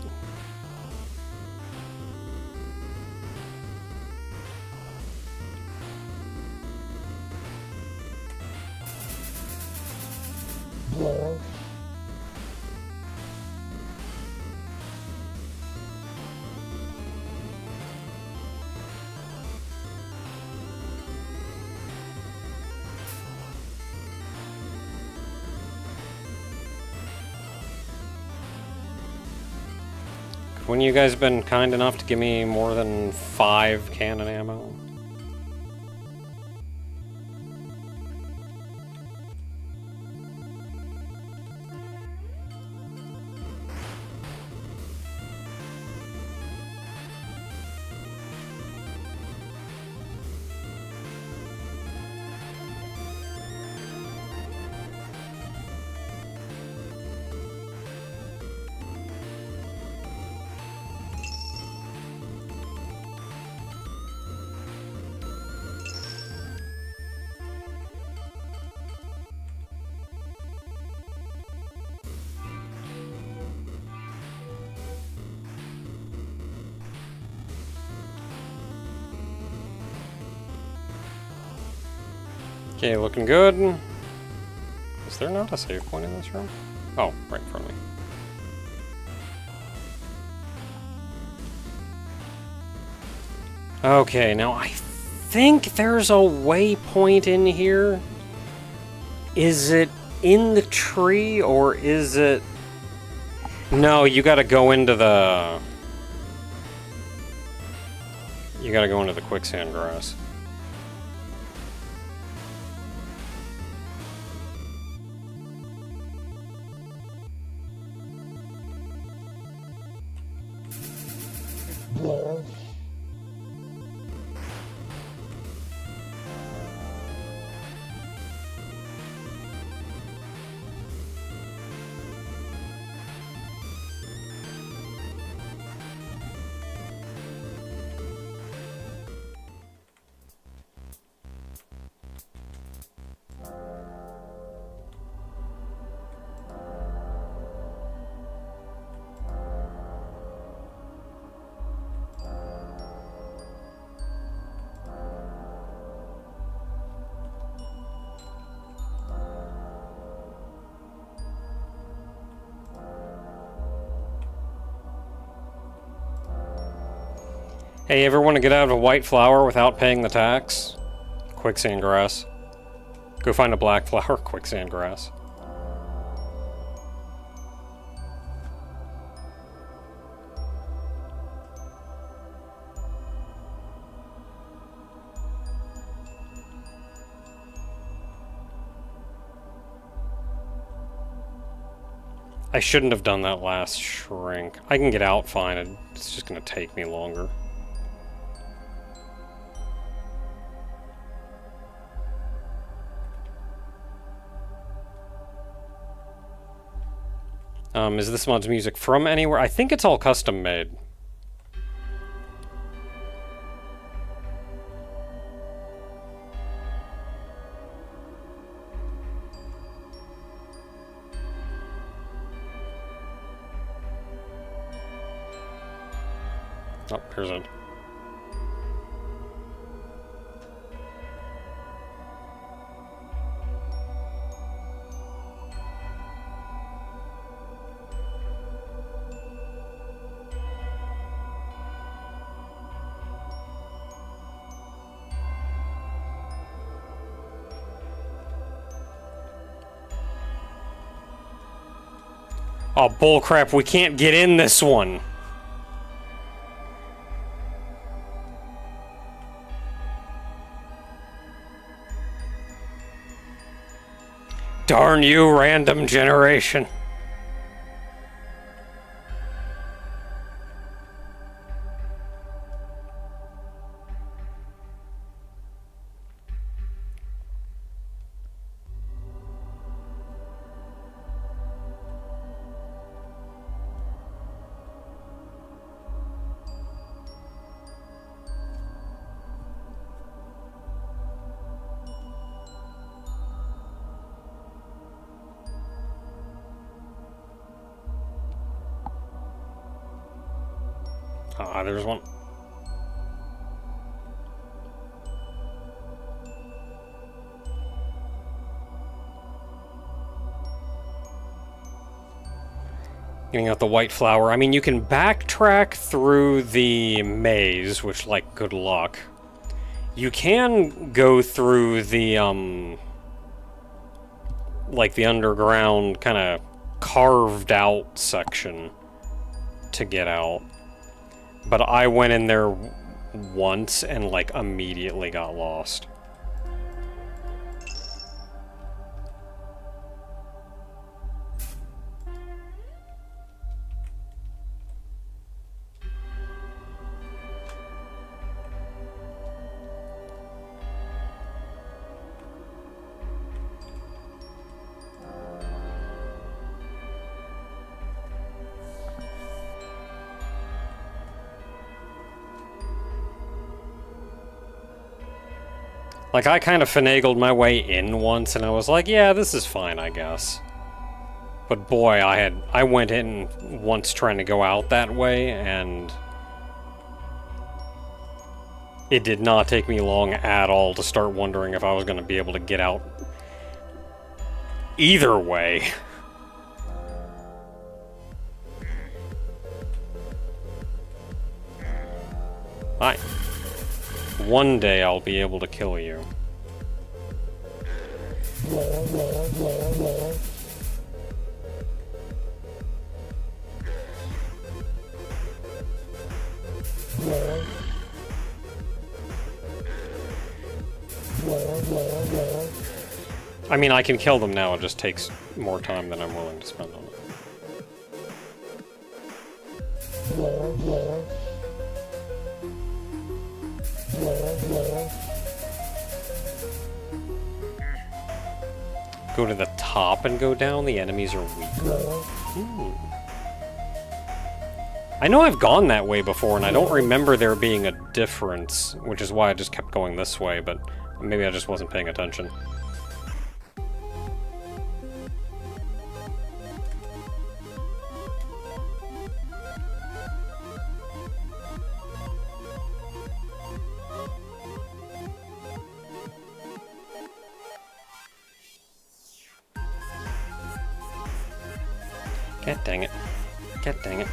When you guys been kind enough to give me more than 5 cannon ammo? Okay, looking good. Is there not a save point in this room? Oh, right in front of me. Okay, now I think there's a waypoint in here. Is it in the tree or is it... No, you gotta go into the... You gotta go into the quicksand grass. Hey, ever want to get out of a white flower without paying the tax? Quicksand grass. Go find a black flower, quicksand grass. I shouldn't have done that last shrink. I can get out fine, it's just gonna take me longer. Is this mod's music from anywhere? I think it's all custom made. Oh, here's it. Oh, bullcrap, we can't get in this one. Darn you, random generation. Ah, there's one. Getting out the white flower. I mean, you can backtrack through the maze, which, like, good luck. You can go through the, like, the underground kind of carved out section to get out. But I went in there once and, like, immediately got lost. Like, I kind of finagled my way in once, and I was like, yeah, this is fine, I guess. But boy, I went in once trying to go out that way, and it did not take me long at all to start wondering if I was going to be able to get out either way. One day I'll be able to kill you. I mean, I can kill them now, it just takes more time than I'm willing to spend on it. Go to the top and go down, the enemies are weaker. I know I've gone that way before, and I don't remember there being a difference, which is why I just kept going this way, but maybe I just wasn't paying attention. God dang it. God dang it.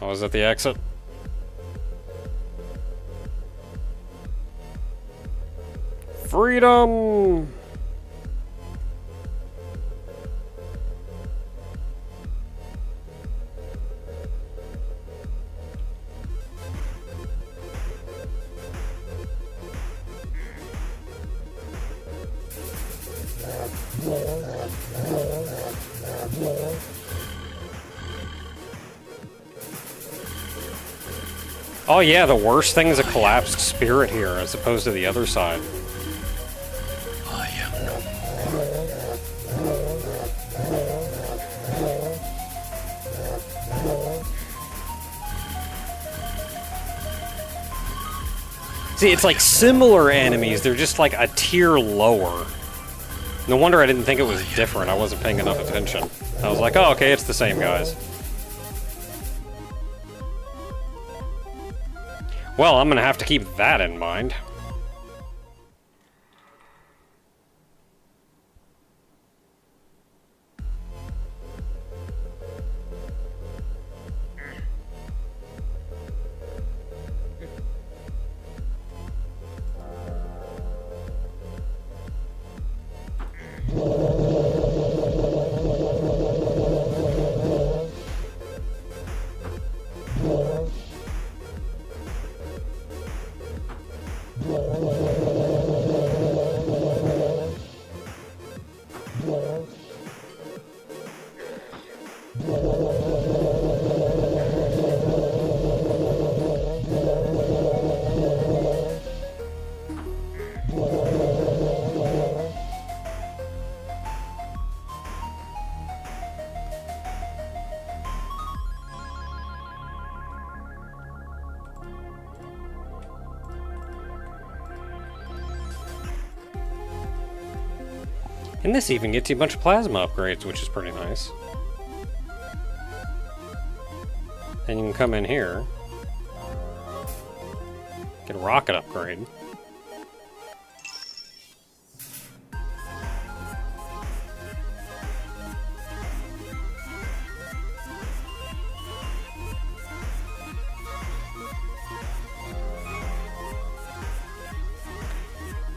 Oh, was that the exit? Freedom! Oh yeah, the worst thing is a collapsed spirit here, as opposed to the other side. I am no See, it's like similar enemies, they're just like a tier lower. No wonder I didn't think it was different, I wasn't paying enough attention. I was like, oh, okay, it's the same guys. Well, I'm gonna have to keep that in mind. And this even gets you a bunch of plasma upgrades, which is pretty nice. And you can come in here, get a rocket upgrade.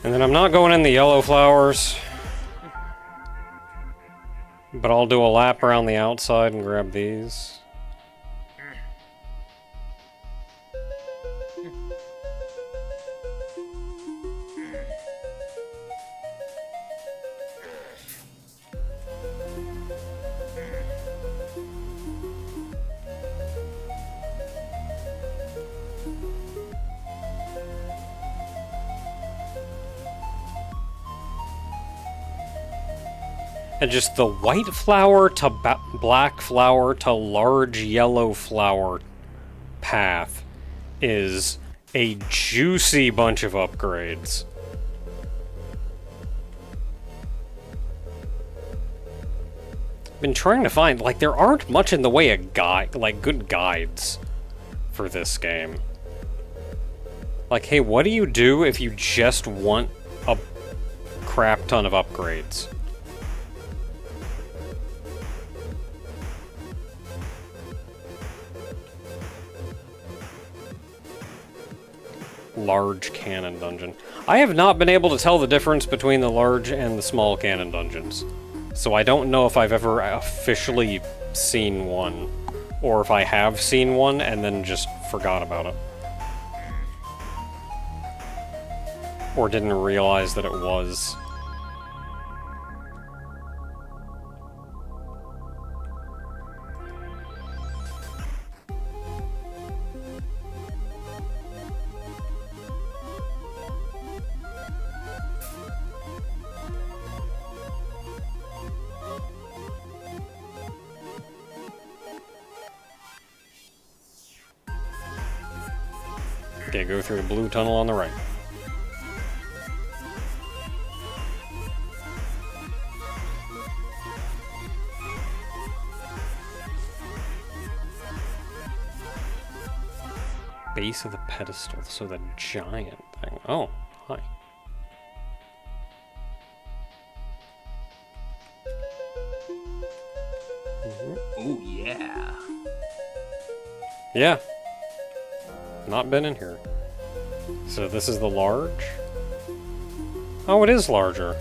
And then I'm not going in the yellow flowers. But I'll do a lap around the outside and grab these. And just the white flower to black flower to large yellow flower path is a juicy bunch of upgrades. Been trying to find, like, there aren't much in the way of good guides for this game. Like, hey, what do you do if you just want a crap ton of upgrades? Large cannon dungeon. I have not been able to tell the difference between the large and the small cannon dungeons. So I don't know if I've ever officially seen one, or if I have seen one and then just forgot about it. Or didn't realize that it was. Okay, go through the blue tunnel on the right. Base of the pedestal, so the giant thing. Oh, hi. Oh, yeah. Yeah. Not been in here. So this is the large? Oh, it is larger.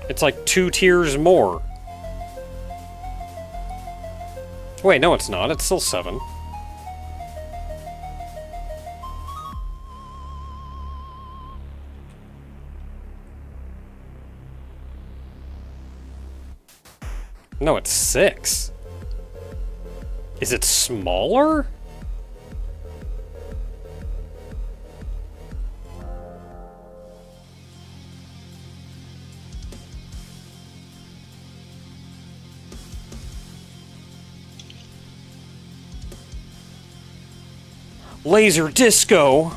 It's like 2 tiers more. Wait, no it's not. It's still 7. No, it's 6. Is it smaller? Laser disco.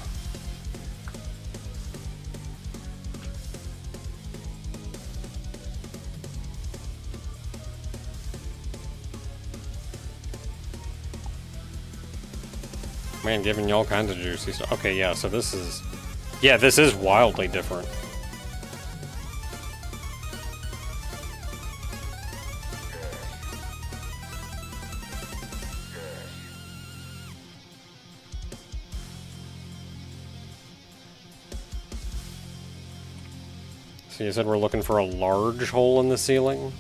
Man, giving you all kinds of juicy stuff. Okay, yeah, so this is... Yeah, this is wildly different. So you said we're looking for a large hole in the ceiling?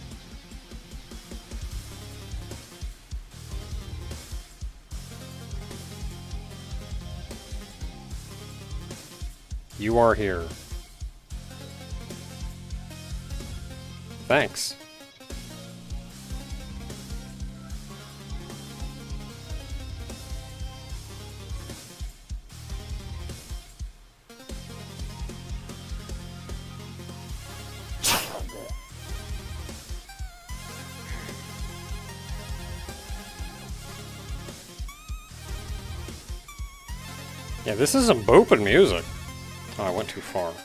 You are here. Thanks. Yeah, this is some booping music. Oh, I went too far. Okay,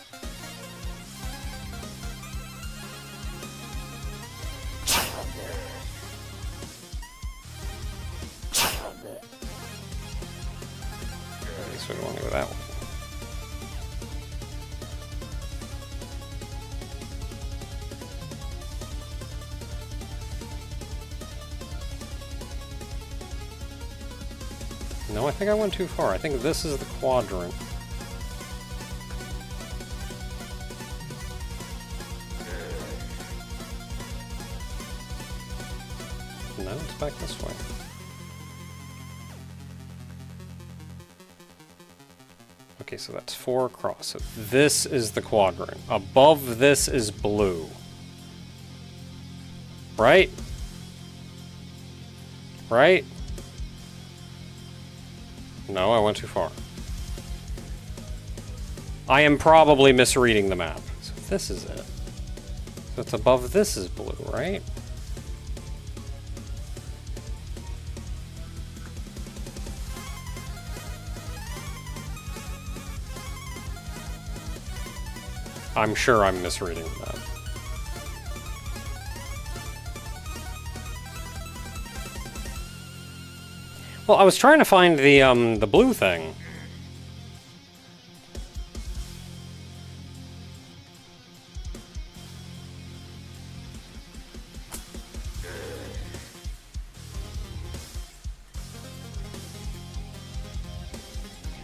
so we want to go that one. No, I think I went too far. I think this is the quadrant. No, it's back this way. Okay, so that's 4 across. So this is the quadrant. Above this is blue. Right? Right? No, I went too far. I am probably misreading the map. So this is it. So it's above this is blue, right? I'm sure I'm misreading that. Well, I was trying to find the blue thing.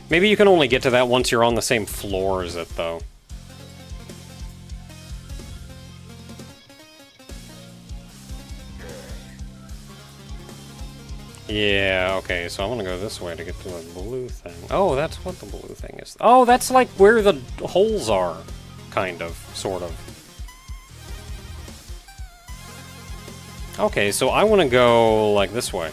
Maybe you can only get to that once you're on the same floor as it, though. Yeah, okay, so I'm gonna go this way to get to the blue thing. Oh, that's what the blue thing is. Oh, that's like where the holes are. Kind of, sort of. Okay, so I want to go, like, this way.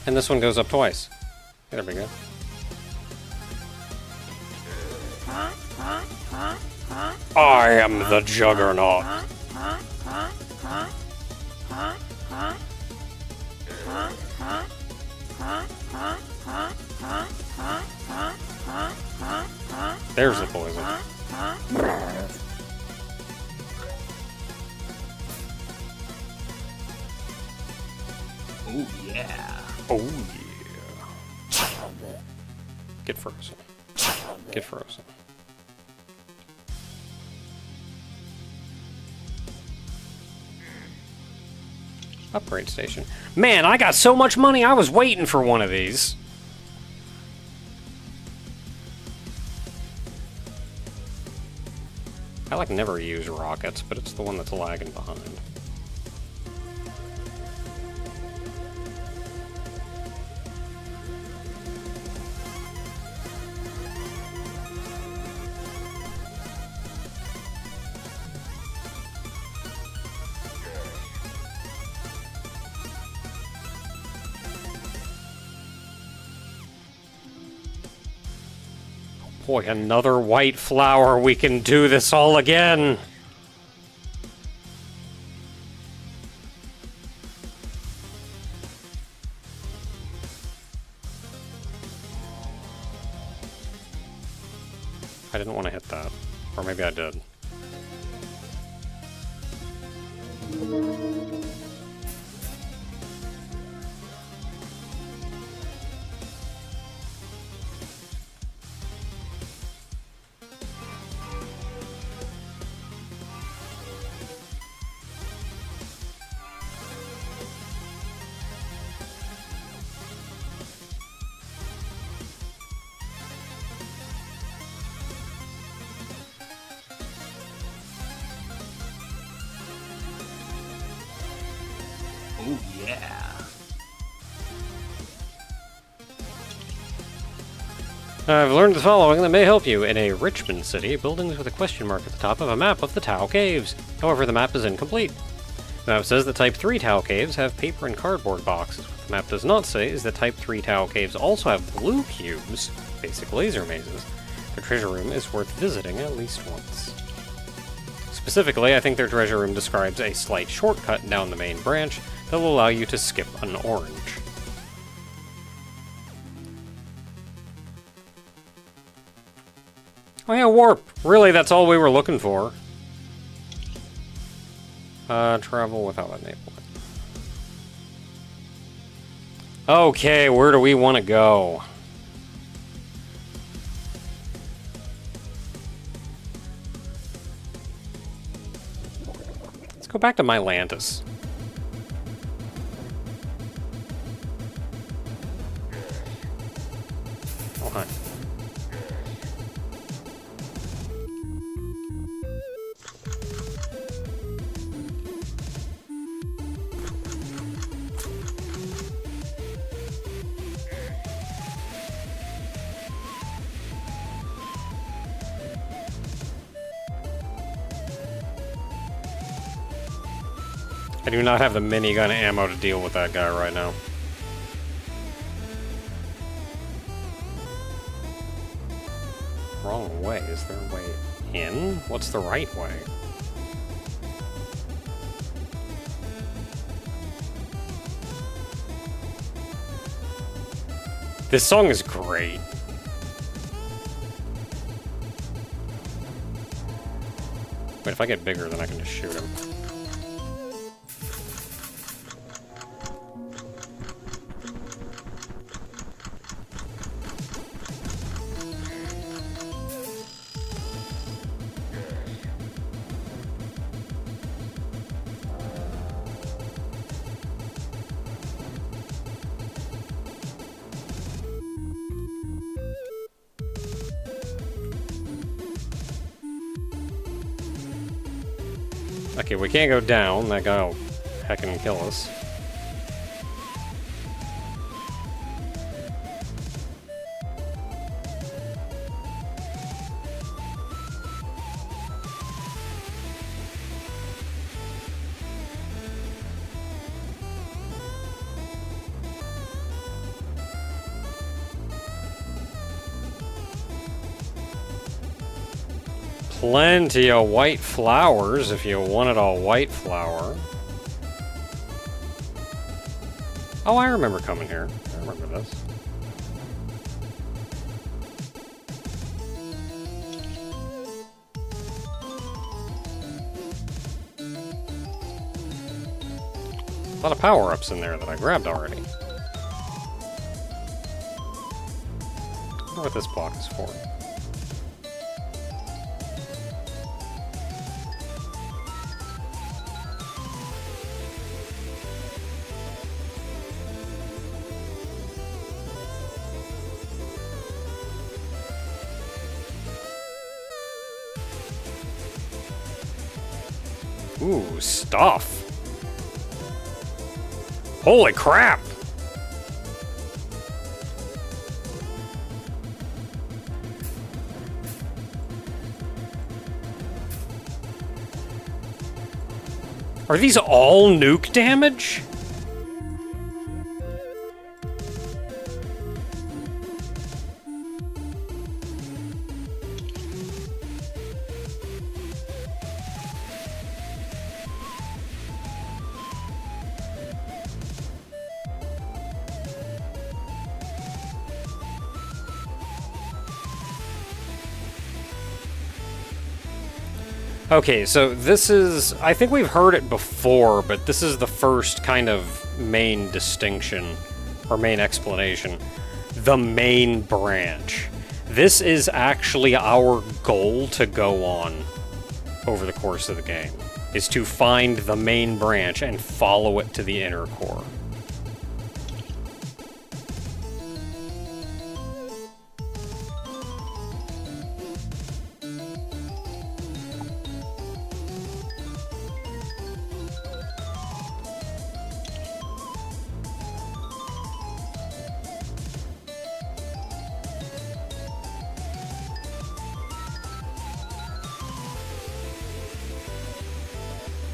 And this one goes up twice. There we go. I am the Juggernaut. There's the poison. Oh yeah. Oh yeah. Get frozen. Get frozen. Upgrade station. Man, I got so much money, I was waiting for one of these. I like never use rockets, but it's the one that's lagging behind. Boy, another white flower. We can do this all again. I didn't want to hit that. Or maybe I did. Oh yeah. I've learned the following that may help you. In a Richmond city, buildings with a question mark at the top of a map of the Tau Caves. However, the map is incomplete. The map says that Type 3 Tau Caves have paper and cardboard boxes. What the map does not say is that Type 3 Tau Caves also have blue cubes, basic laser mazes. Their treasure room is worth visiting at least once. Specifically, I think their treasure room describes a slight shortcut down the main branch that will allow you to skip an orange. Oh yeah, warp! Really, that's all we were looking for. Travel without enabling. Okay, where do we want to go? Let's go back to Mylantis. Oh, hi. I do not have the minigun ammo to deal with that guy right now. Wrong way. Is there a way in? What's the right way? This song is great. Wait, if I get bigger, then I can just shoot him. Okay, we can't go down. That guy will heckin' kill us. Plenty of white flowers if you wanted a white flower. Oh, I remember coming here. I remember this. A lot of power-ups in there that I grabbed already. I wonder what this block is for. Ooh, stuff. Holy crap! Are these all nuke damage? Okay, so this is... I think we've heard it before, but this is the first kind of main distinction, or main explanation. The main branch. This is actually our goal to go on over the course of the game, is to find the main branch and follow it to the inner core.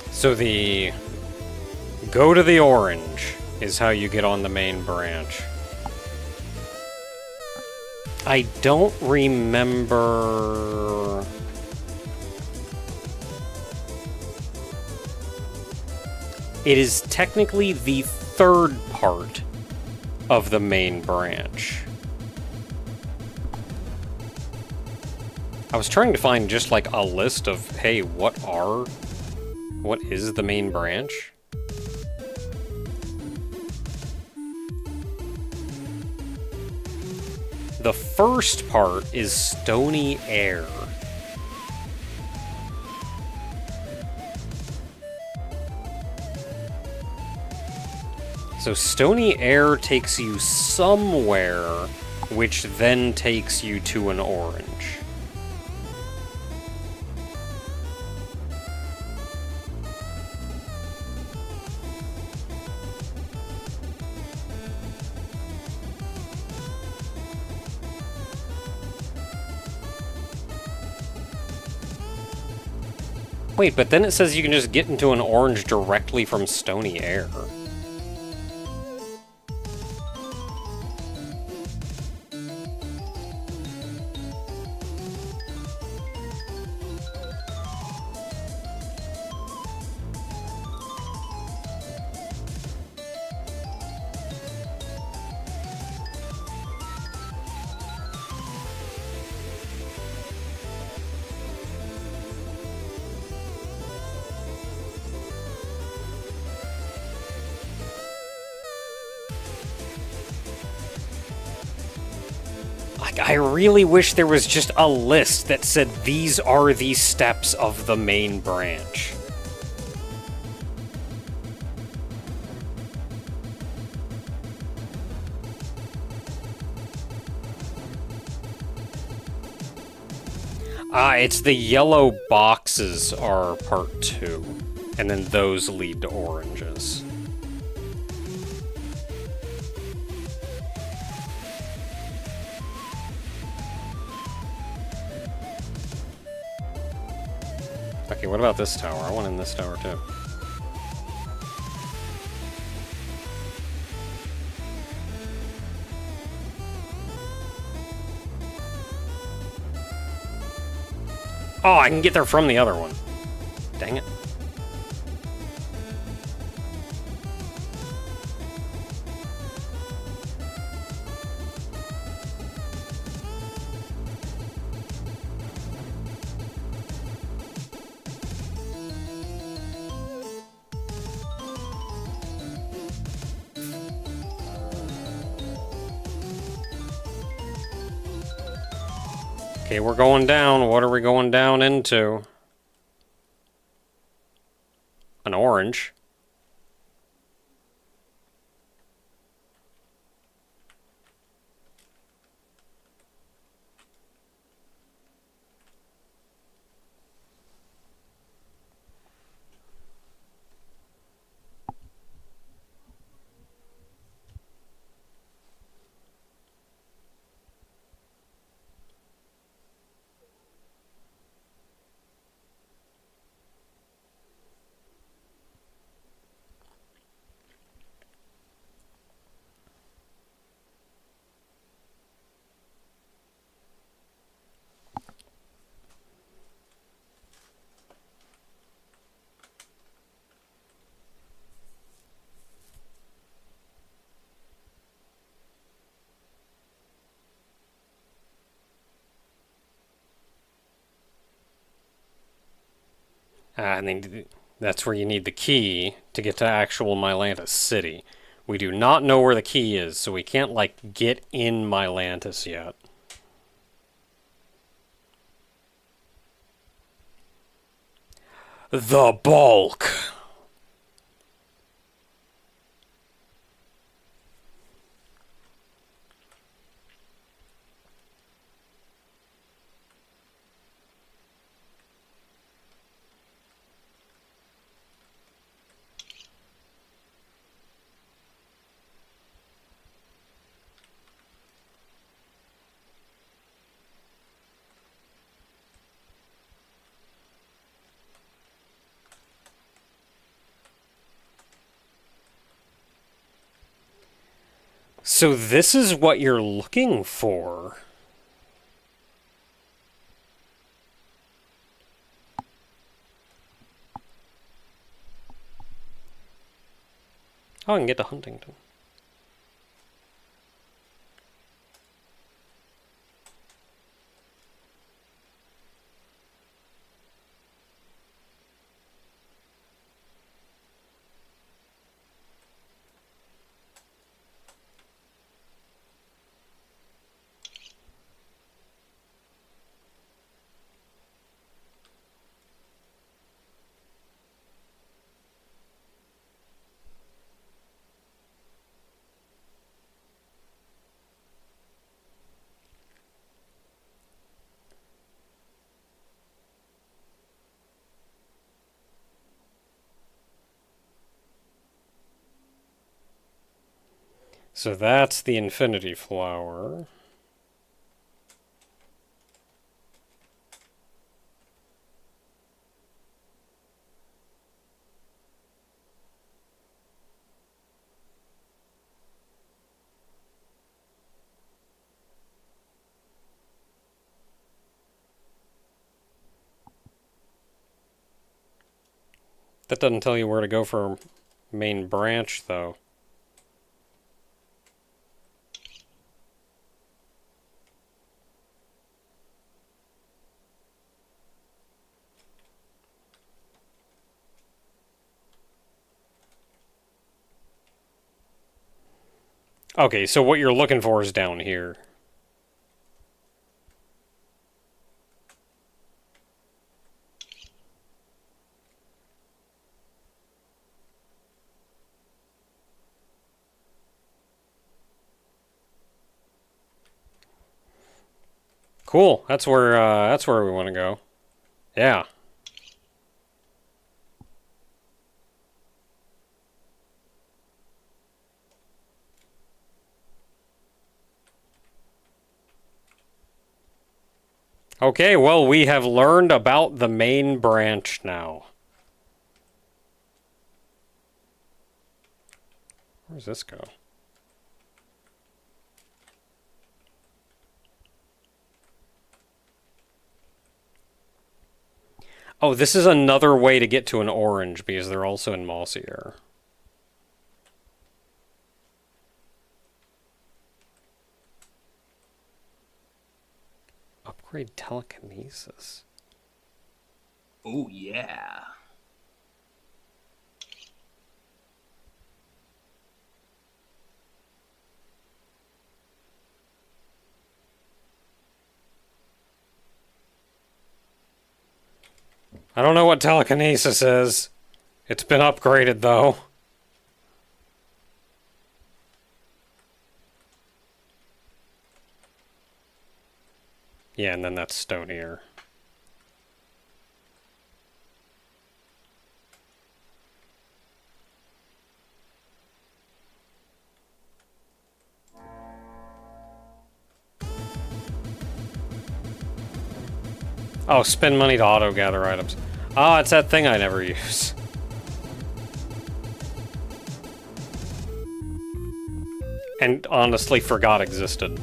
So the go to the orange is how you get on the main branch. I don't remember... It is technically the third part of the main branch. I was trying to find just like a list of, hey, what is the main branch? The first part is Stony Air. So Stony Air takes you somewhere, which then takes you to an orange. Wait, but then it says you can just get into an orange directly from Stony Air. I really wish there was just a list that said these are the steps of the main branch. It's the yellow boxes are part 2, and then those lead to oranges. Okay, what about this tower? I want in this tower too. Oh, I can get there from the other one. Dang it. Okay, we're going down. What are we going down into? An orange. And then that's where you need the key to get to actual Mylantis City. We do not know where the key is, so we can't, like, get in Mylantis yet. The bulk! So this is what you're looking for. Oh, I can get to Huntington. So that's the Infinity Flower. That doesn't tell you where to go for main branch, though. Okay, so what you're looking for is down here. Cool. That's where we want to go. Yeah. Okay, well, we have learned about the main branch now. Where does this go? Oh, this is another way to get to an orange, because they're also in Mossier. Upgrade telekinesis. Oh, yeah. I don't know what telekinesis is. It's been upgraded, though. Yeah, and then that's Stonier. Oh, spend money to auto-gather items. Oh, it's that thing I never use. And honestly forgot existed.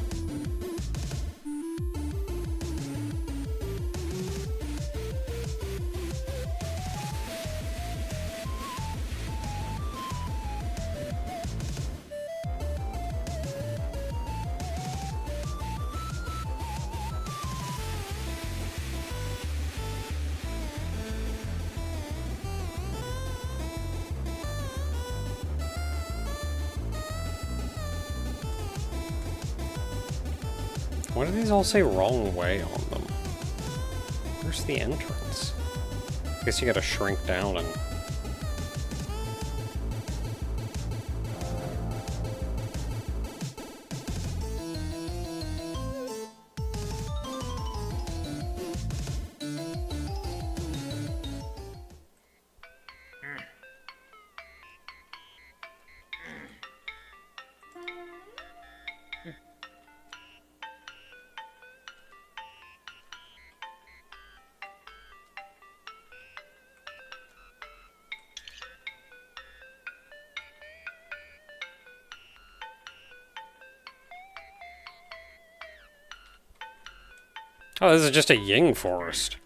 Why do these all say wrong way on them? Where's the entrance? I guess you gotta shrink down and... Oh, this is just a Ying forest.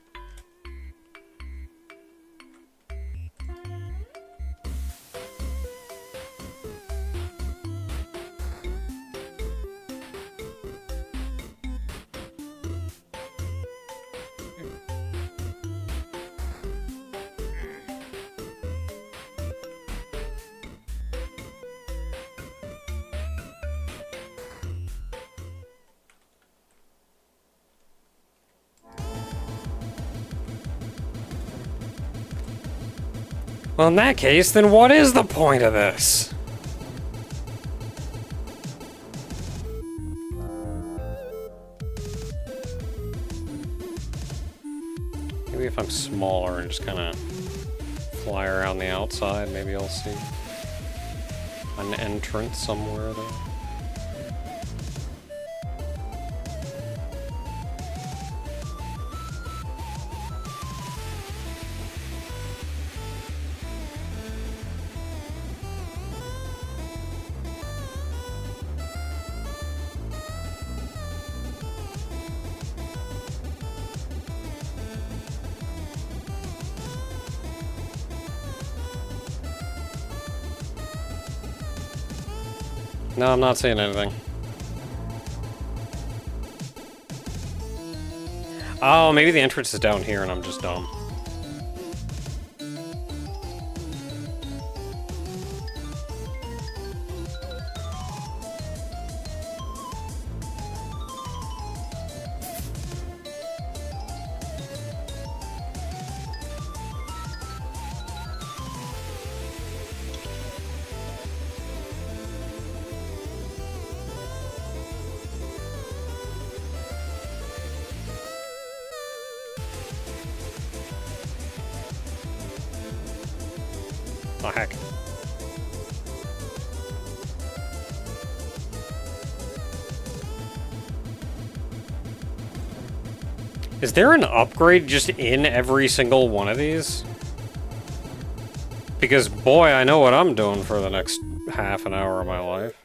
Well, in that case, then what is the point of this? Maybe if I'm smaller and just kind of fly around the outside, maybe I'll see an entrance somewhere there. No, I'm not seeing anything. Oh, maybe the entrance is down here and I'm just dumb. Oh, heck. Is there an upgrade just in every single one of these? Because, boy, I know what I'm doing for the next half an hour of my life.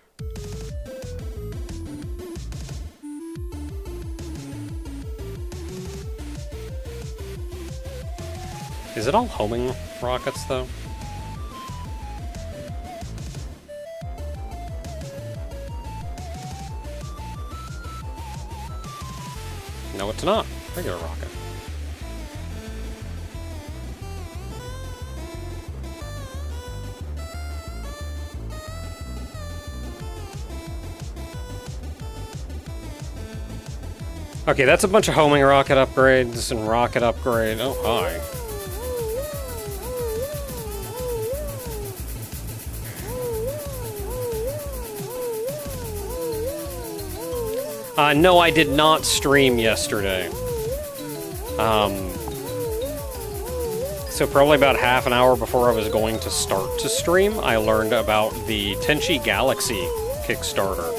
Is it all homing rockets, though? No, it's not. Regular rocket. Okay, that's a bunch of homing rocket upgrades and rocket upgrade. Oh, hi. No, I did not stream yesterday. So probably about half an hour before I was going to start to stream, I learned about the Tenchi Galaxy Kickstarter.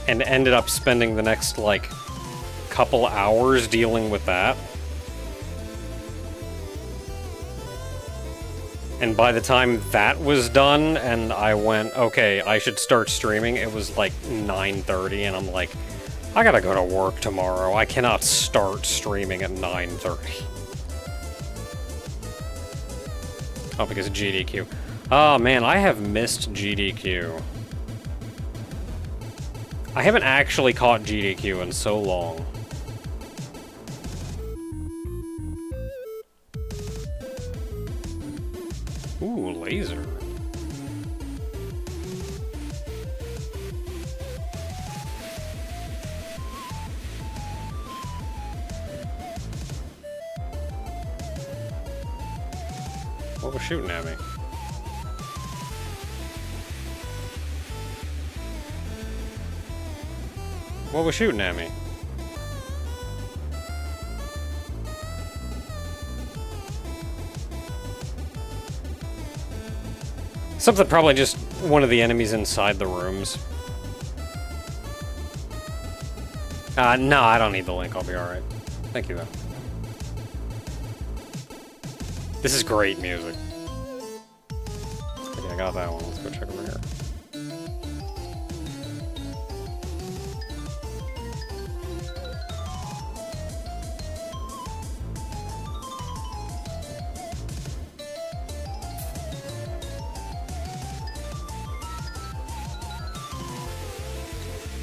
And ended up spending the next, like, couple hours dealing with that. And by the time that was done, and I went, okay, I should start streaming, it was like 9:30, and I'm like, I gotta go to work tomorrow. I cannot start streaming at 9:30. Oh, because of GDQ. Oh man, I have missed GDQ. I haven't actually caught GDQ in so long. Ooh, laser. shooting at me? What was shooting at me? Something probably just one of the enemies inside the rooms. No, I don't need the link. I'll be alright. Thank you, though. This is great music. Okay, I got that one. Let's go check over here.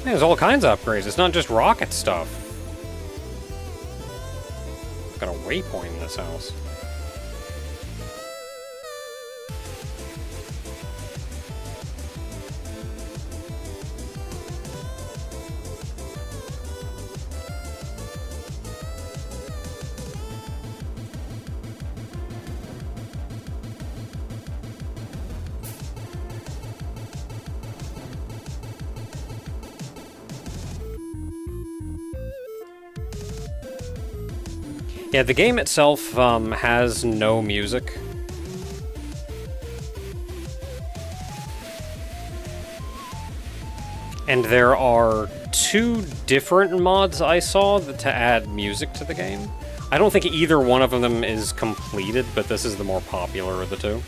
There's all kinds of upgrades. It's not just rocket stuff. Got a waypoint in this house. Yeah, the game itself has no music. And there are 2 different mods I saw to add music to the game. I don't think either one of them is completed, but this is the more popular of the 2.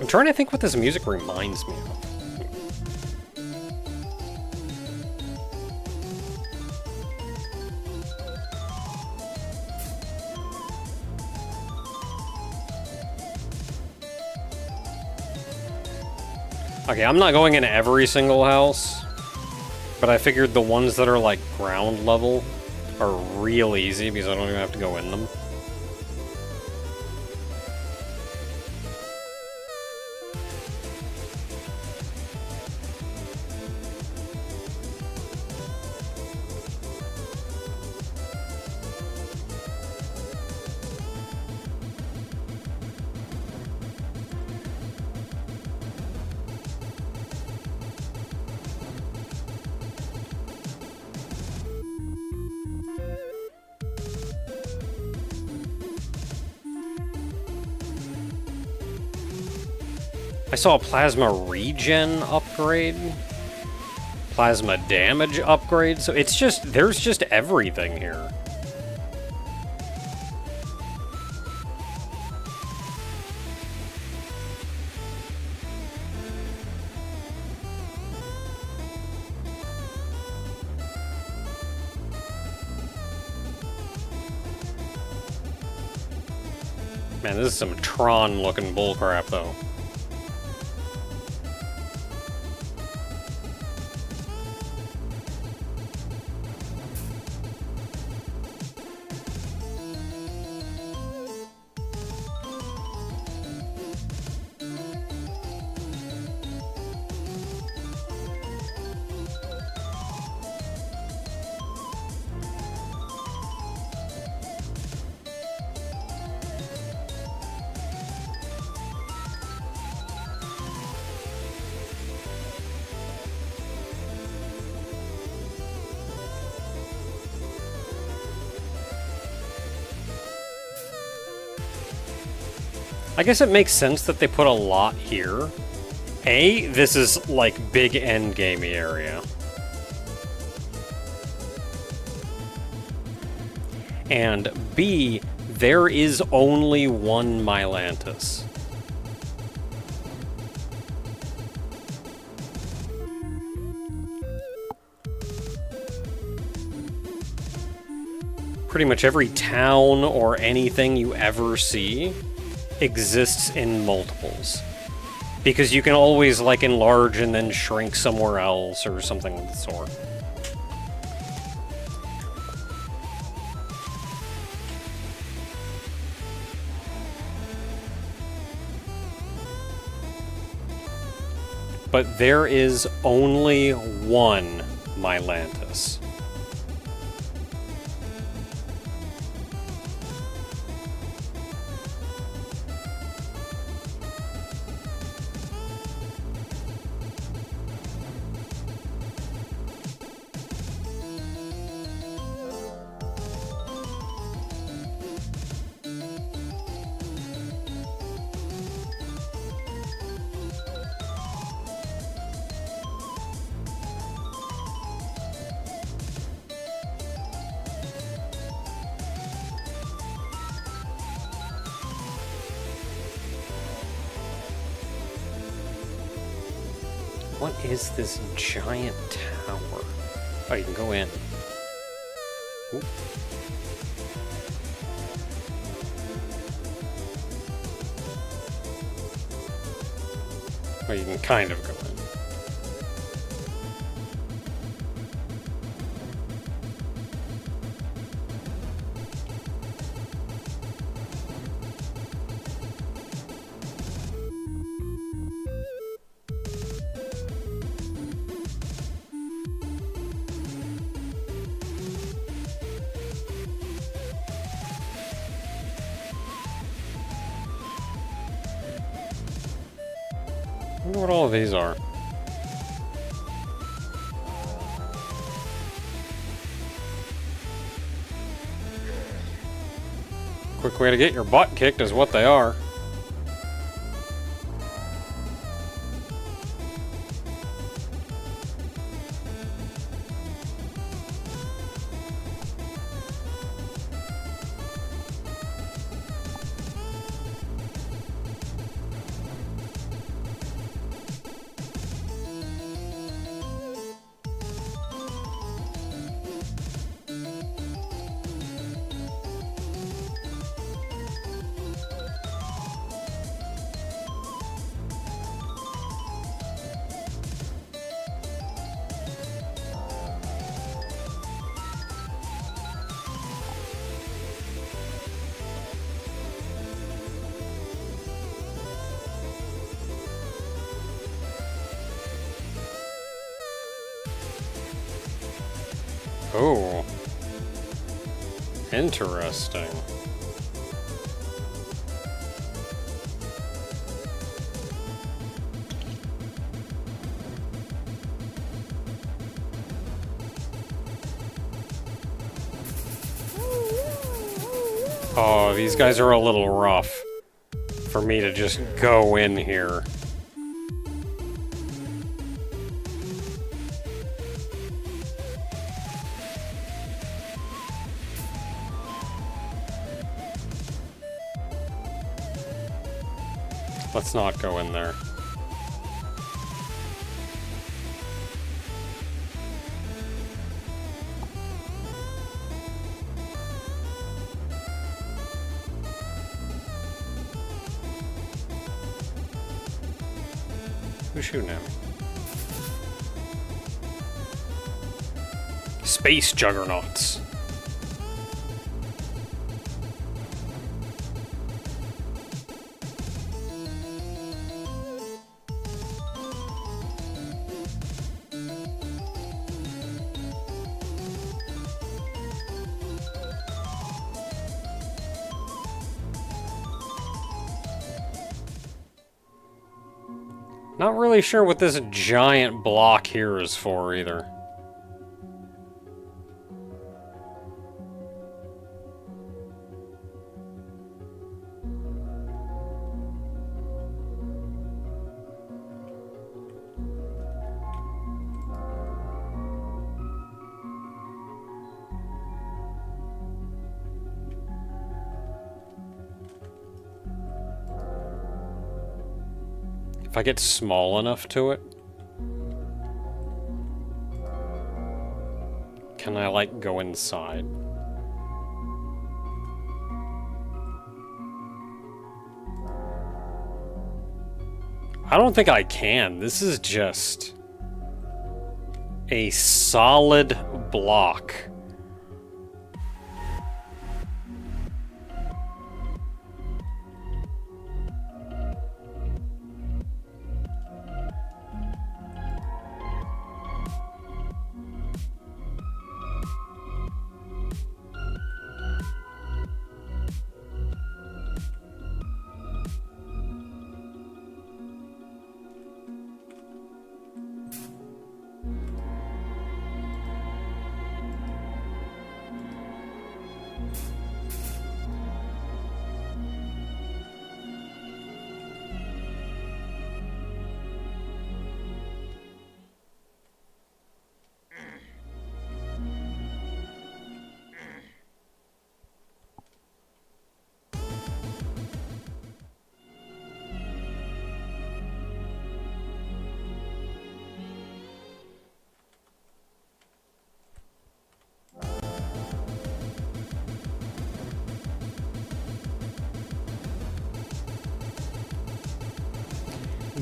I'm trying to think what this music reminds me of. Okay, I'm not going in every single house, but I figured the ones that are like ground level are real easy because I don't even have to go in them. I saw a plasma regen upgrade, plasma damage upgrade, so it's just, there's just everything here. Man, this is some Tron-looking bullcrap, though. I guess it makes sense that they put a lot here. A, this is like big endgamey area. And B, there is only one Mylantis. Pretty much every town or anything you ever see exists in multiples. Because you can always, like, enlarge and then shrink somewhere else or something of the sort. But there is only one Mylantis. What is this giant tower? Oh, you can go in. Oop. Well, you can kind of go in. I wonder what all of these are. Quick way to get your butt kicked is what they are. Oh. Interesting. Oh, these guys are a little rough for me to just go in here. Let's not go in there. Who's shooting at me? Space juggernauts. Not really sure what this giant block here is for either. If I get small enough to it, can I, like, go inside? I don't think I can. This is just a solid block.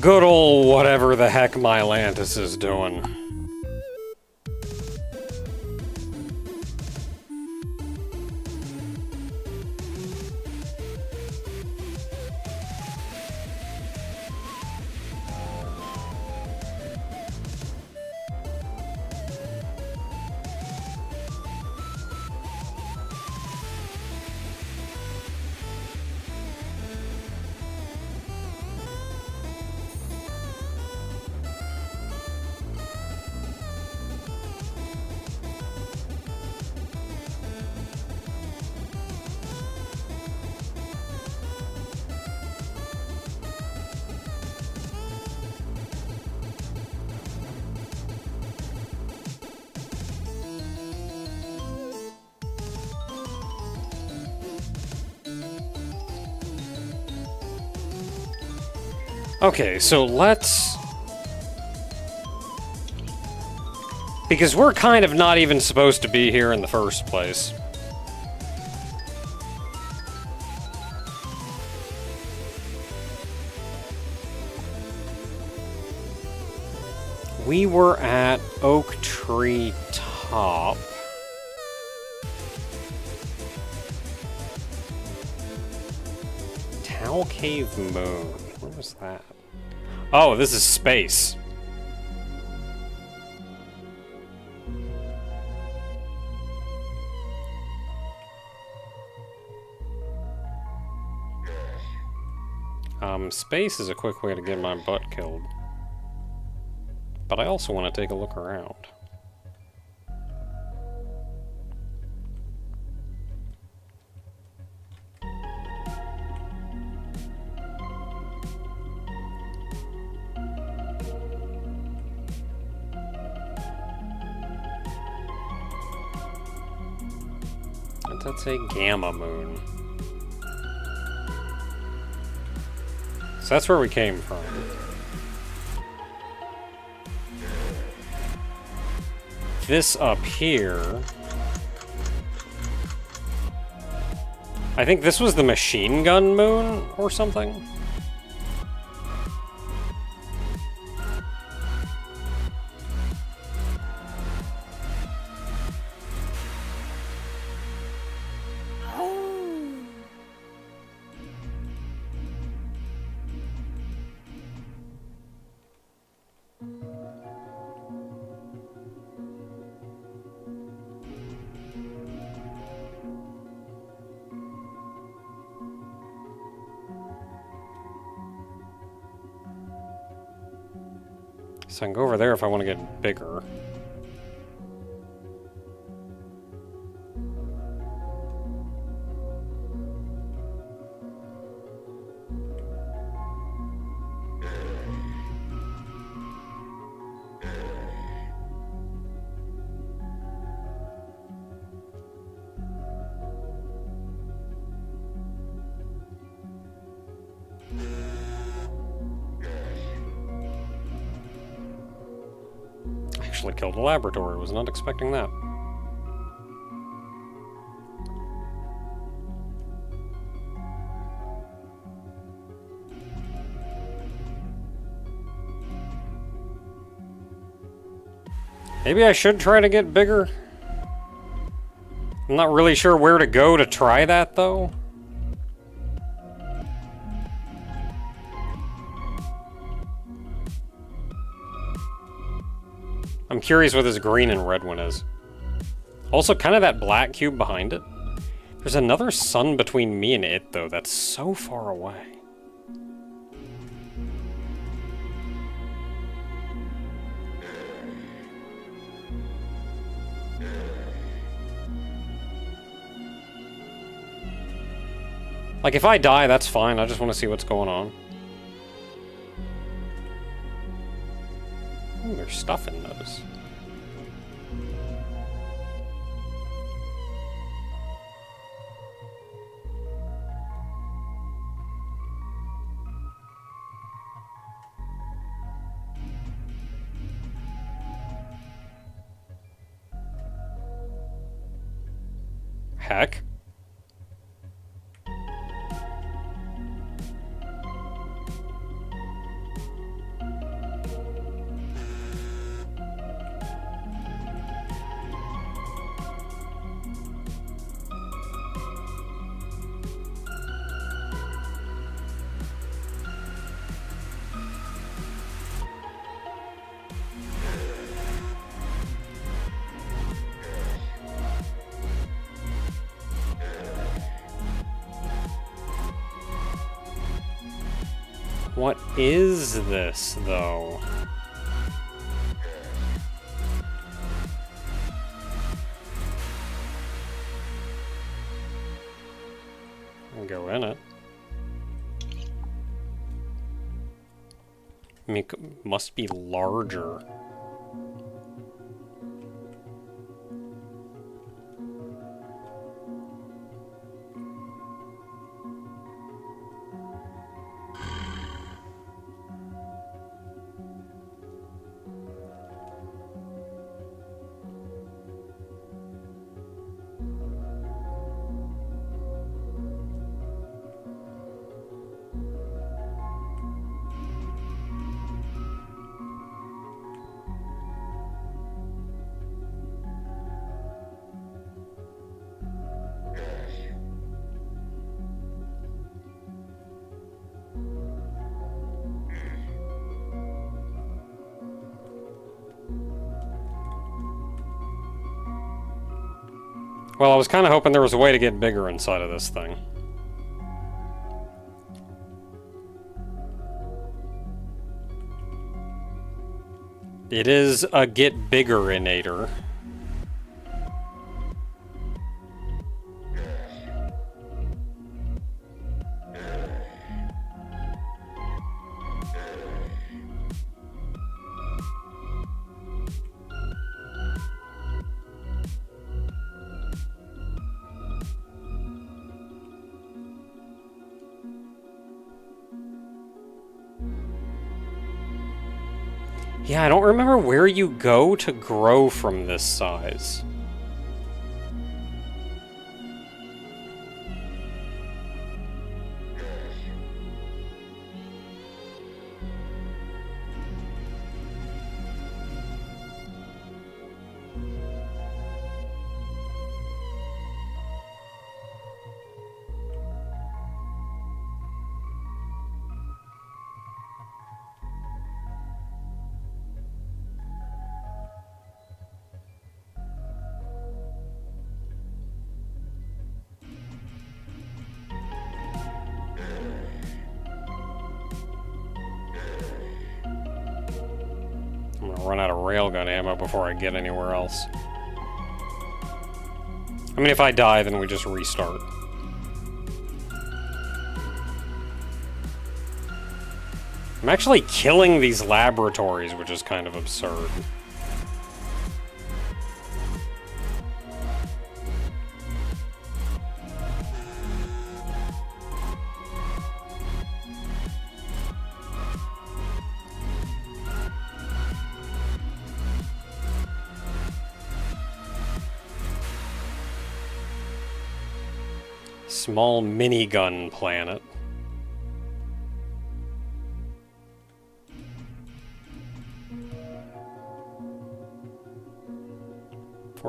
Good ol' whatever the heck Mylantis is doing. Okay, so let's... Because we're kind of not even supposed to be here in the first place. We were at Oak Tree Top. Towel Cave Moon. Where was that? Oh, this is space. Space is a quick way to get my butt killed. But I also want to take a look around. That's a gamma moon. So that's where we came from. This up here... I think this was the machine gun moon or something? So I can go over there if I want to get bigger. Actually killed a laboratory. Was not expecting that. Maybe I should try to get bigger. I'm not really sure where to go to try that, though. I'm curious what this green and red one is. Also, kind of that black cube behind it. There's another sun between me and it, though. That's so far away. Like, if I die, that's fine. I just want to see what's going on. Ooh, there's stuff in those. Heck. What is this, though? I'll go in it. I mean, it must be larger. Well, I was kind of hoping there was a way to get bigger inside of this thing. It is a get bigger-inator. Yeah, I don't remember where you go to grow from this size. I'm gonna run out of railgun ammo before I get anywhere else. I mean, if I die, then we just restart. I'm actually killing these laboratories, which is kind of absurd. Small minigun planet.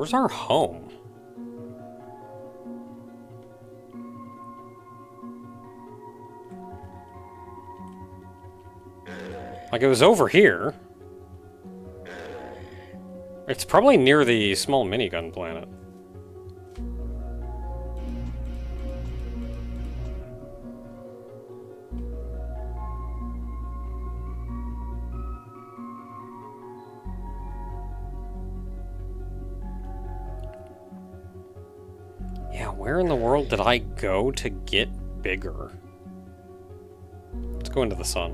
Where's our home? Like, it was over here. It's probably near the small minigun planet. Yeah, where in the world did I go to get bigger? Let's go into the sun.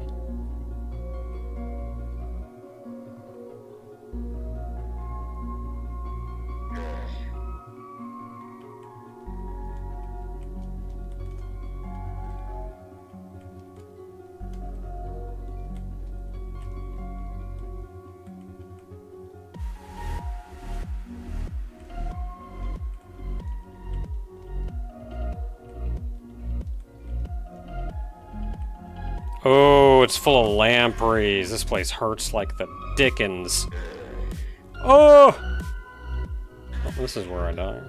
Oh, it's full of lampreys. This place hurts like the dickens. Oh! Oh, this is where I die.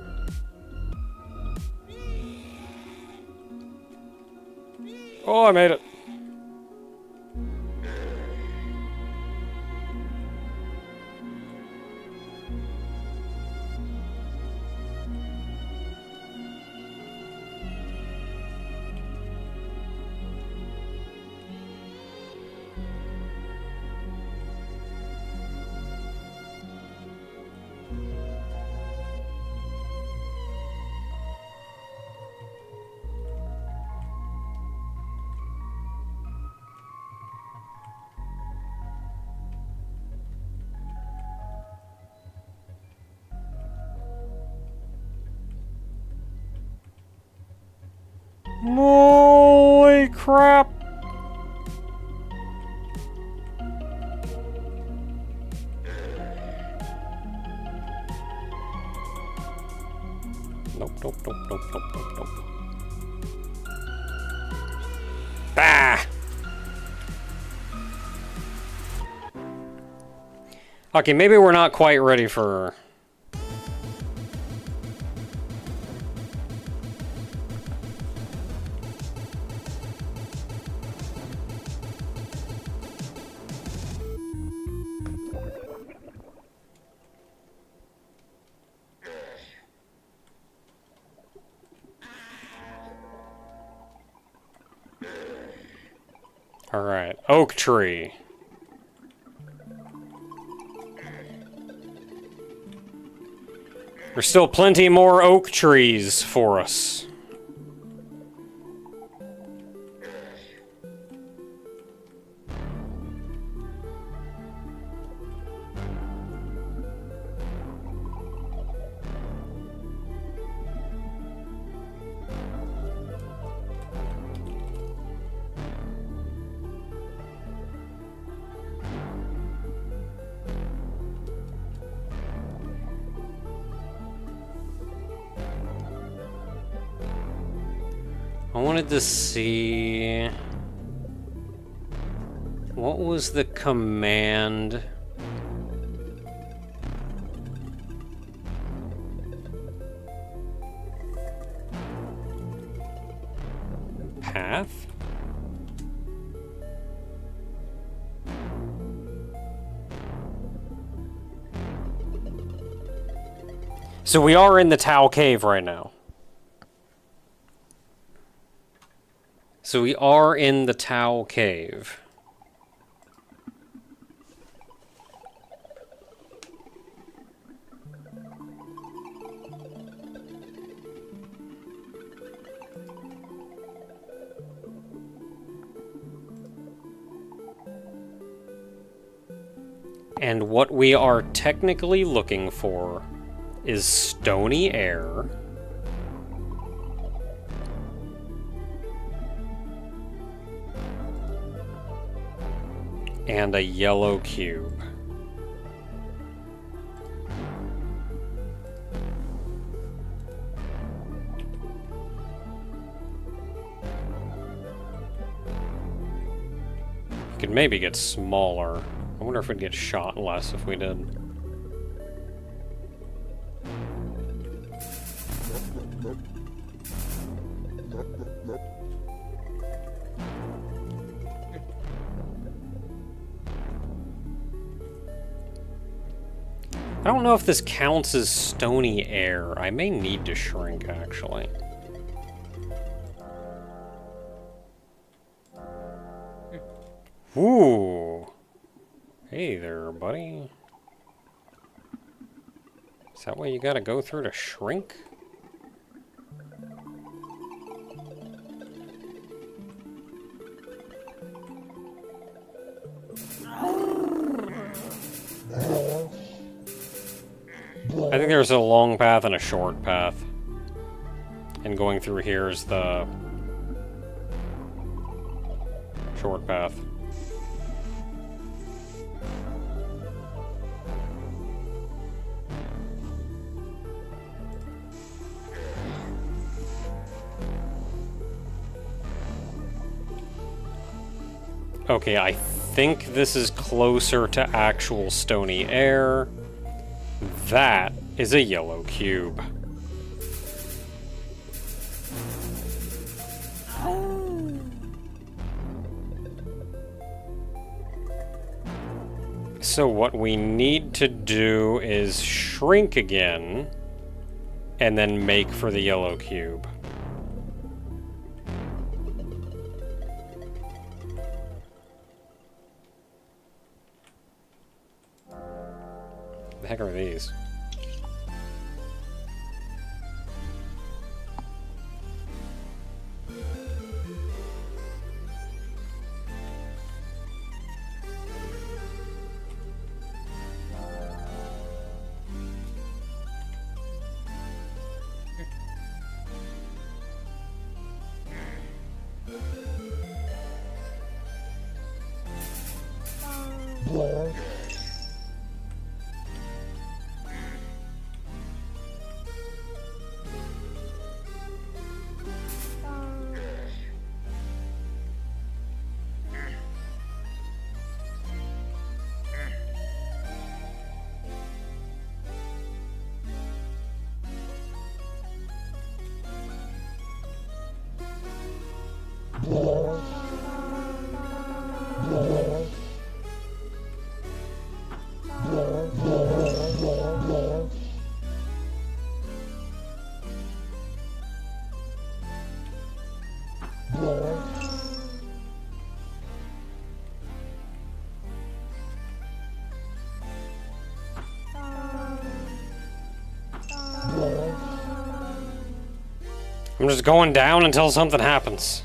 Oh, I made it. Holy crap! Nope, nope, nope, nope, nope, nope, nope. Bah! Okay, maybe we're not quite ready for... Alright, oak tree. There's still plenty more oak trees for us. I wanted to see... what was the command? Path? So we are in the Tau Cave right now. So we are in the Tau Cave. And what we are technically looking for is stony air. And a yellow cube. You could maybe get smaller. I wonder if we'd get shot less if we did. I don't know if this counts as stony air. I may need to shrink, actually. Ooh. Hey there, buddy. Is that what you gotta go through to shrink? I think there's a long path and a short path. And going through here is the short path. Okay, I think this is closer to actual stony air. That is a yellow cube. So what we need to do is shrink again, and then make for the yellow cube. The heck are these? I'm just going down until something happens.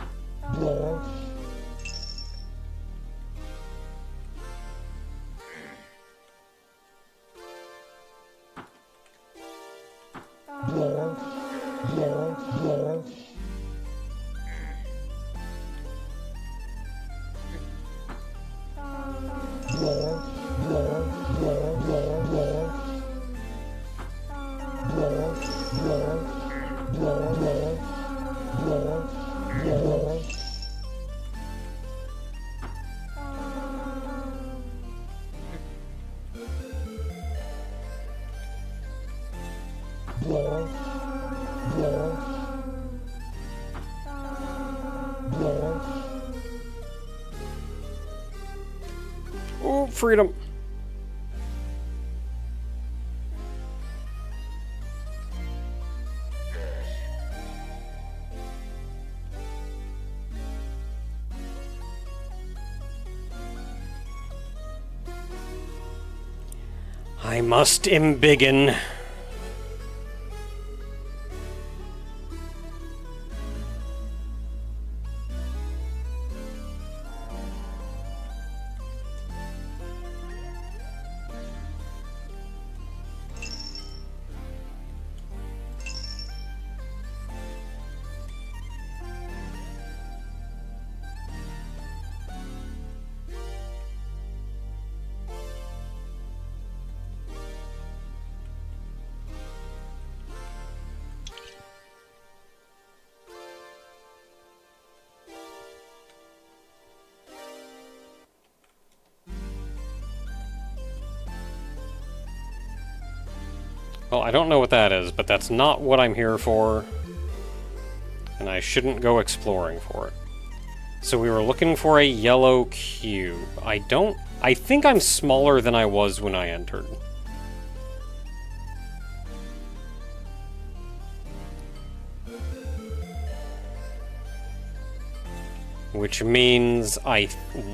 Oh, freedom. I must embiggen. Well, I don't know what that is, but that's not what I'm here for. And I shouldn't go exploring for it. So we were looking for a yellow cube. I think I'm smaller than I was when I entered. Which means I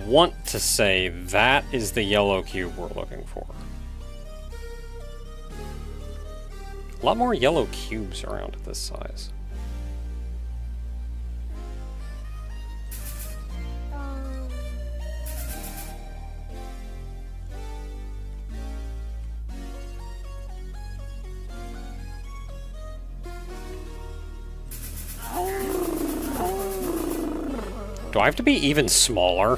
want to say that is the yellow cube we're looking for. A lot more yellow cubes around at this size. Do I have to be even smaller?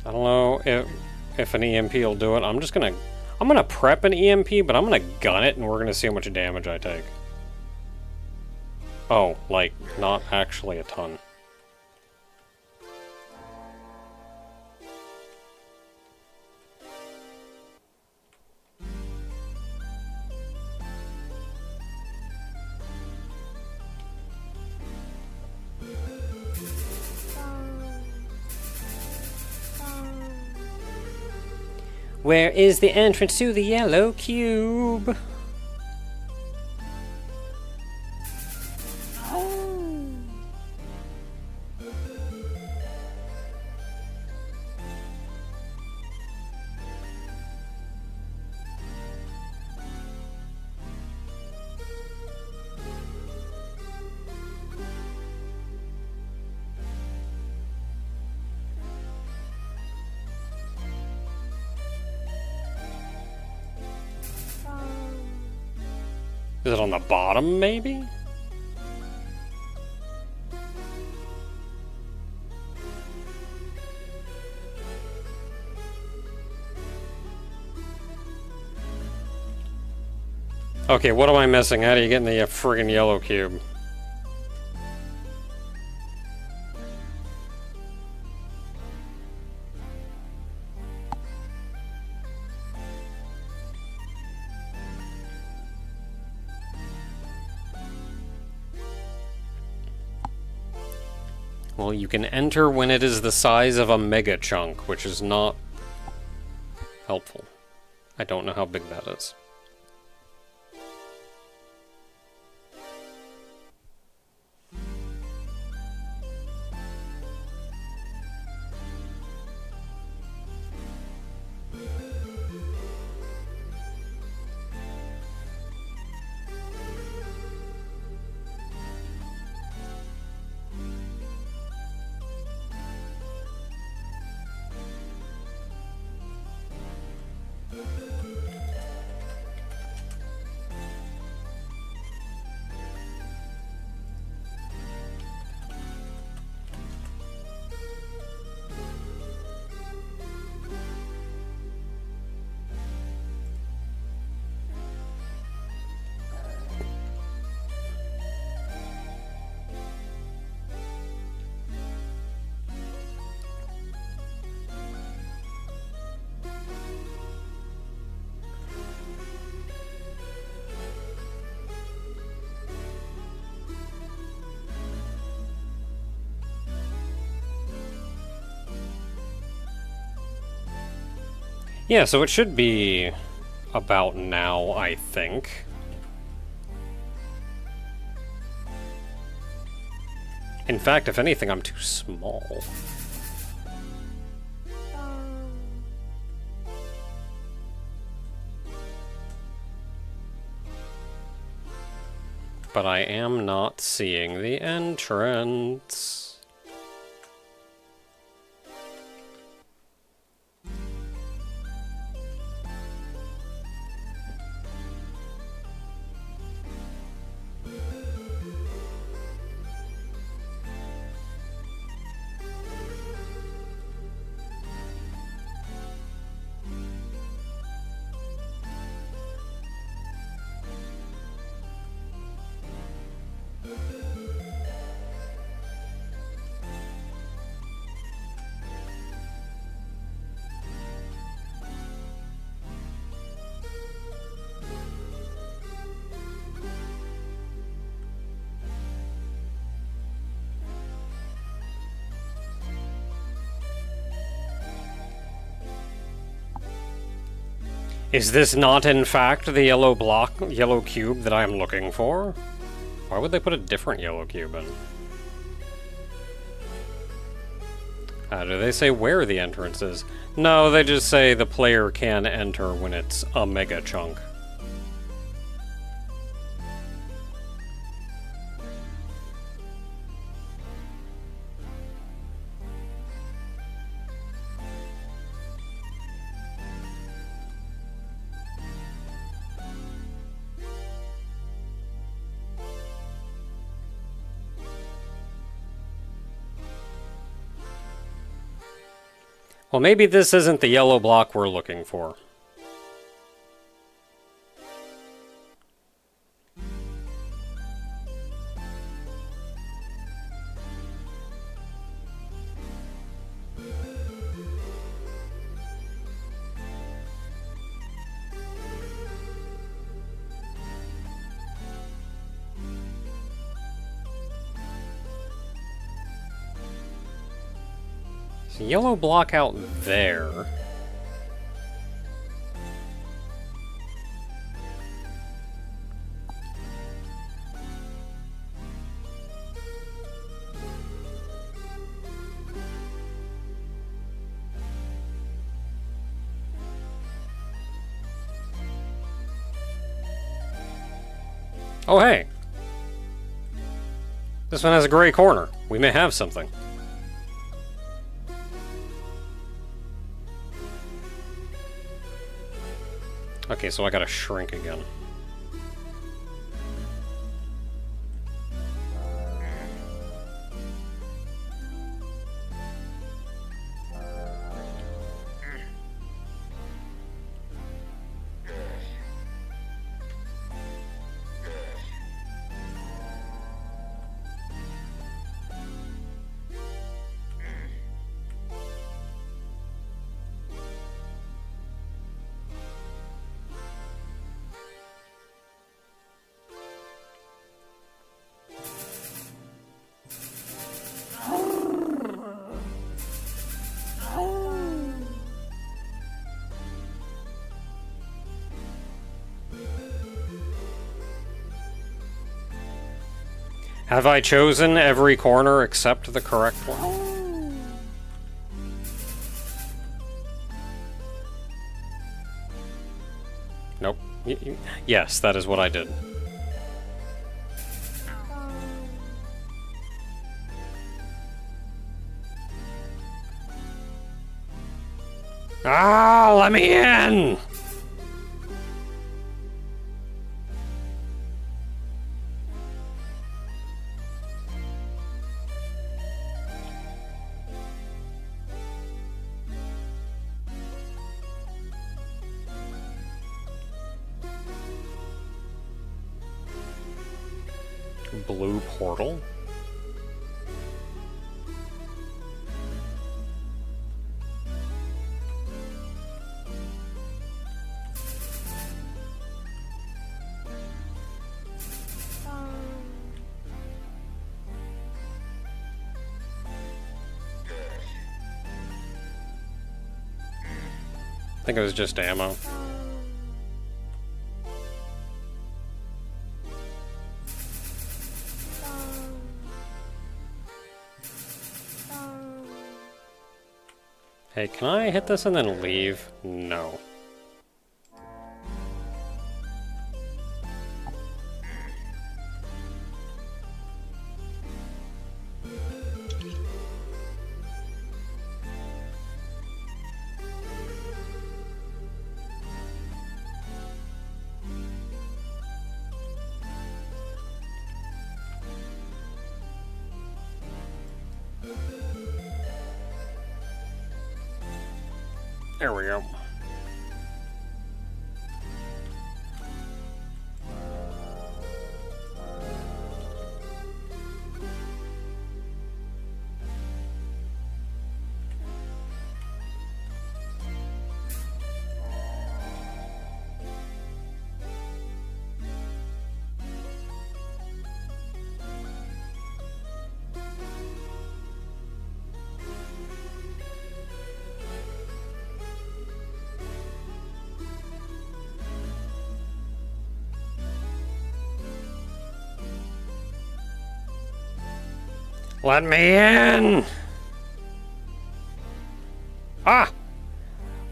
I don't know if an EMP will do it. I'm gonna prep an EMP, but I'm gonna gun it and we're gonna see how much damage I take. Oh, like, not actually a ton. Where is the entrance to the yellow cube? Is it on the bottom, maybe? Okay, what am I missing? How do you get in the friggin' yellow cube? Well, you can enter when it is the size of a mega chunk, which is not helpful. I don't know how big that is. Yeah, so it should be about now, I think. In fact, if anything, I'm too small. But I am not seeing the entrance. Is this not, in fact, the yellow cube that I am looking for? Why would they put a different yellow cube in? Do they say where the entrance is? No, they just say the player can enter when it's a mega chunk. Well, maybe this isn't the yellow block we're looking for. Yellow block out there. Oh, hey. This one has a gray corner. We may have something. Okay, so I gotta shrink again. Have I chosen every corner except the correct one? Nope. Yes, that is what I did. Ah, let me in! Blue portal? I think it was just ammo. Hey, can I hit this and then leave? No. There we go. Let me in! Ah!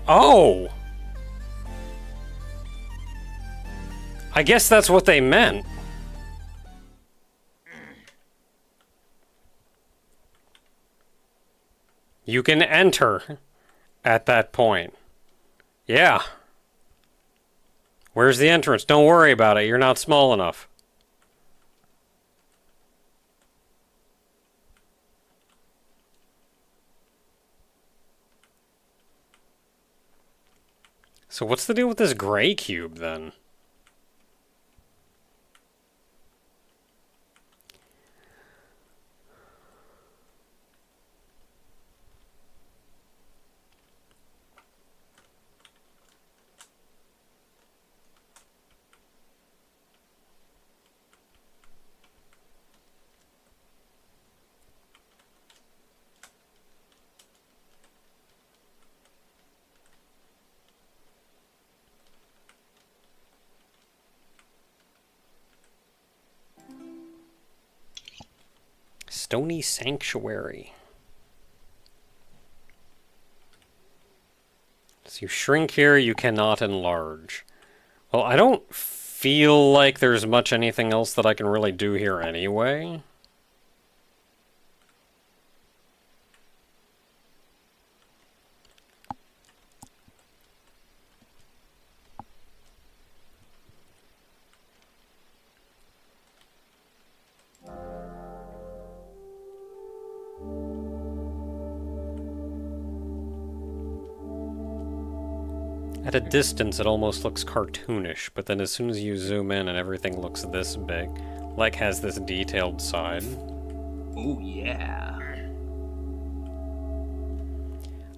Oh! I guess that's what they meant. You can enter at that point. Yeah. Where's the entrance? Don't worry about it. You're not small enough. So what's the deal with this gray cube, then? Stony Sanctuary. So you shrink here, you cannot enlarge. Well, I don't feel like there's much anything else that I can really do here anyway. At a distance, it almost looks cartoonish, but then as soon as you zoom in and everything looks this big, like has this detailed side. Oh, yeah.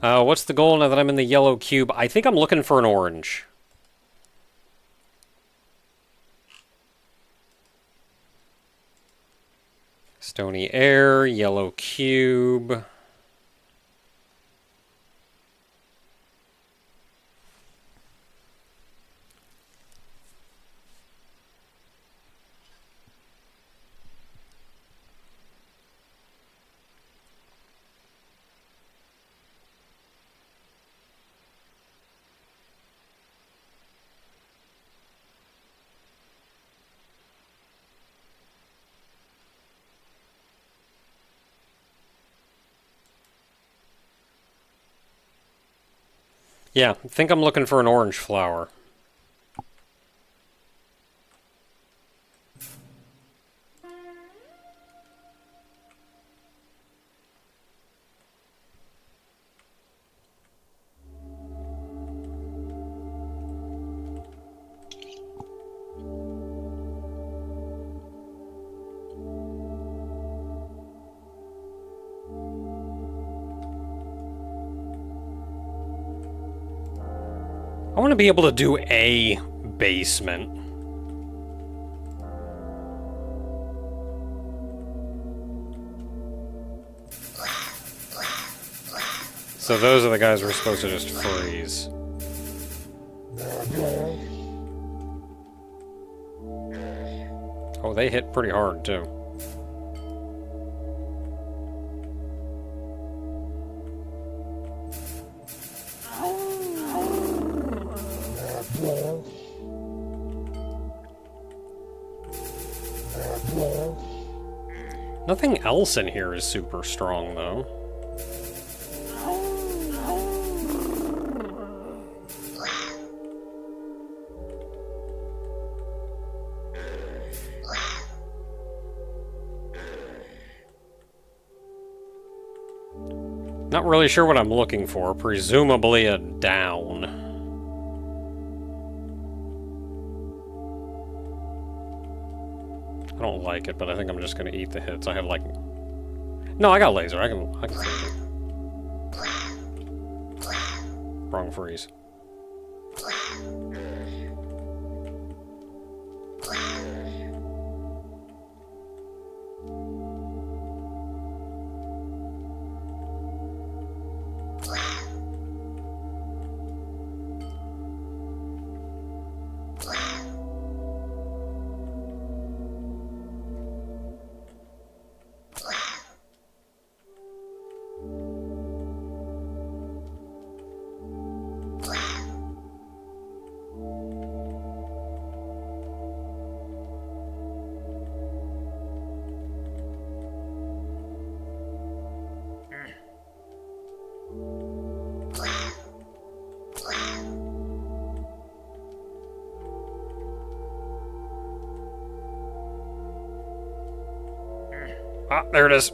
What's the goal now that I'm in the yellow cube? I think I'm looking for an orange. Stony air, yellow cube. Yeah, I think I'm looking for an orange flower. I want to be able to do a basement. So those are the guys we're supposed to just freeze. Oh, they hit pretty hard, too. Nothing else in here is super strong, though. Not really sure what I'm looking for. Presumably a down. I don't like it, but I think I'm just gonna eat the hits. I have like... No, I got laser. I can take it. Wrong freeze. Ah, there it is.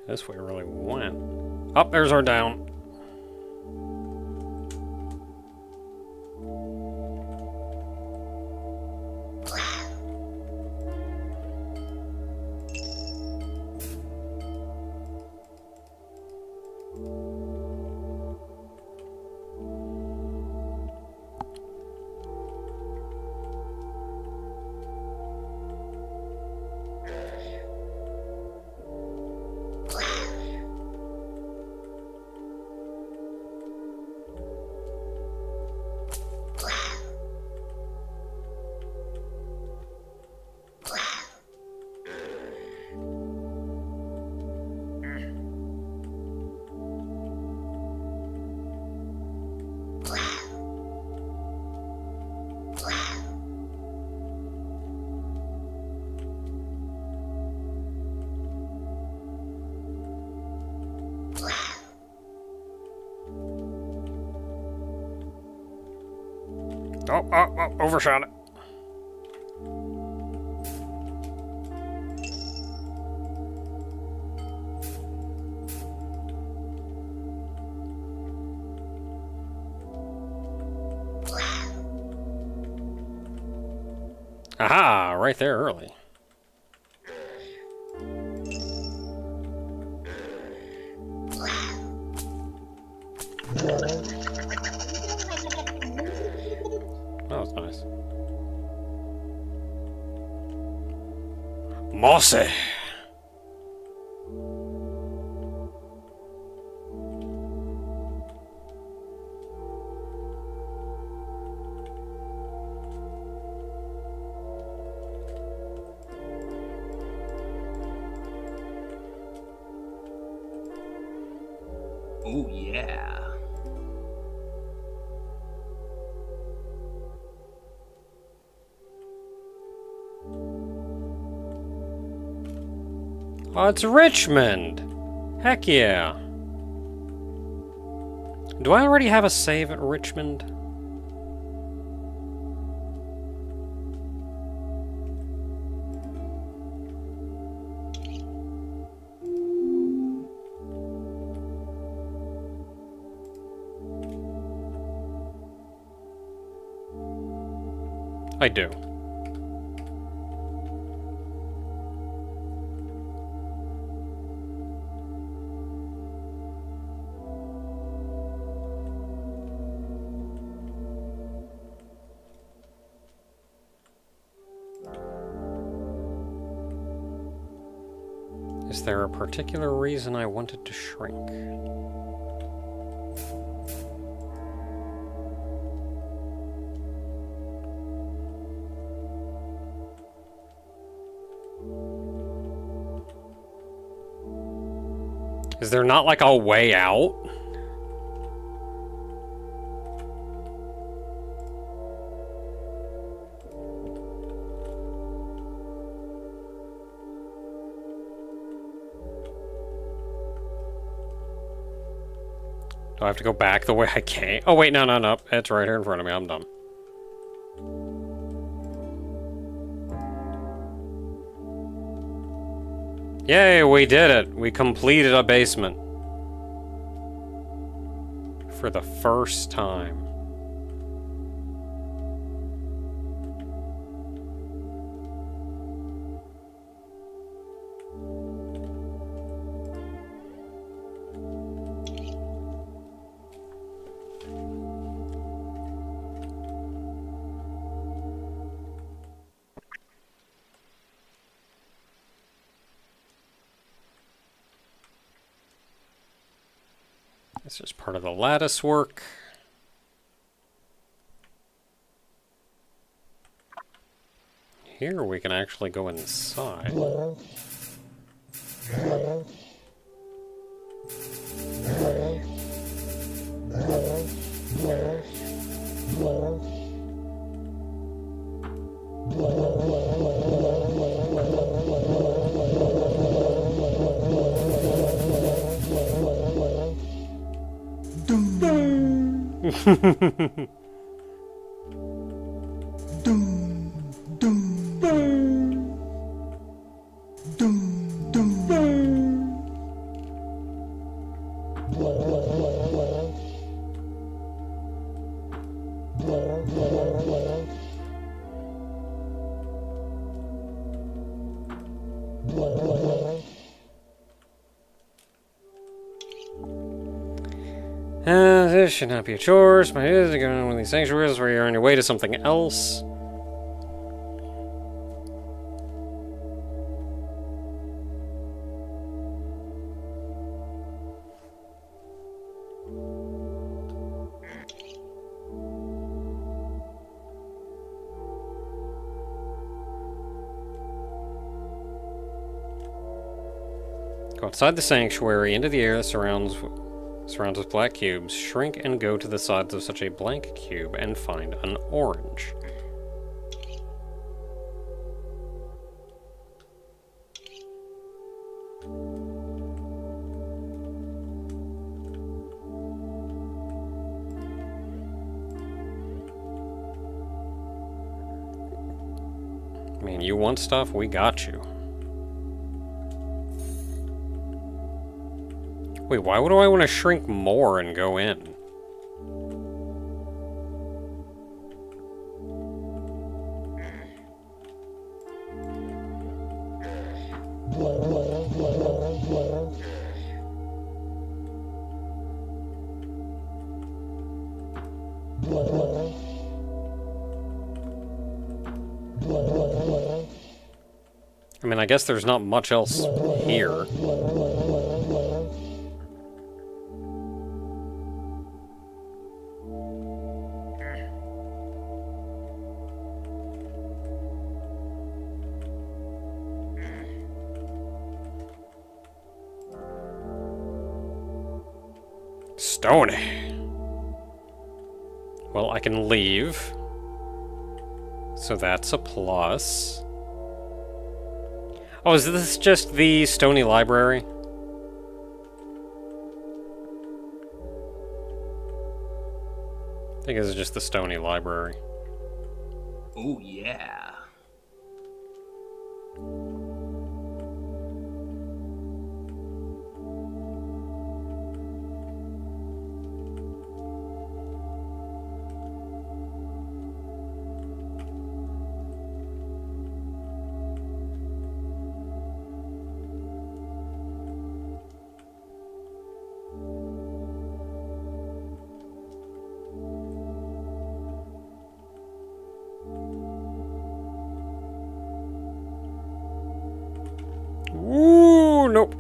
This way really went. Oh, there's our down. Oh, overshot it. Aha, right there early. That was nice. Mossy. Oh, yeah. Oh, it's Richmond. Heck yeah. Do I already have a save at Richmond? I do. Is there a particular reason I wanted to shrink? Is there not like a way out? Do I have to go back the way I came? Oh wait, no. It's right here in front of me. I'm dumb. Yay, we did it! We completed a basement. For the first time. This is part of the lattice work. Here we can actually go inside. This should not be a chore. My idea is to go on one of these sanctuaries where you're on your way to something else. Go outside the sanctuary, into the air that surrounds with black cubes. Shrink and go to the sides of such a blank cube and find an orange. I mean, you want stuff? We got you. Wait, why would I want to shrink more and go in? I mean, I guess there's not much else here. Stony. Well, I can leave. So that's a plus. Oh, is this just the Stony Library? I think this is just the Stony Library. Oh, yeah. Ooh, nope.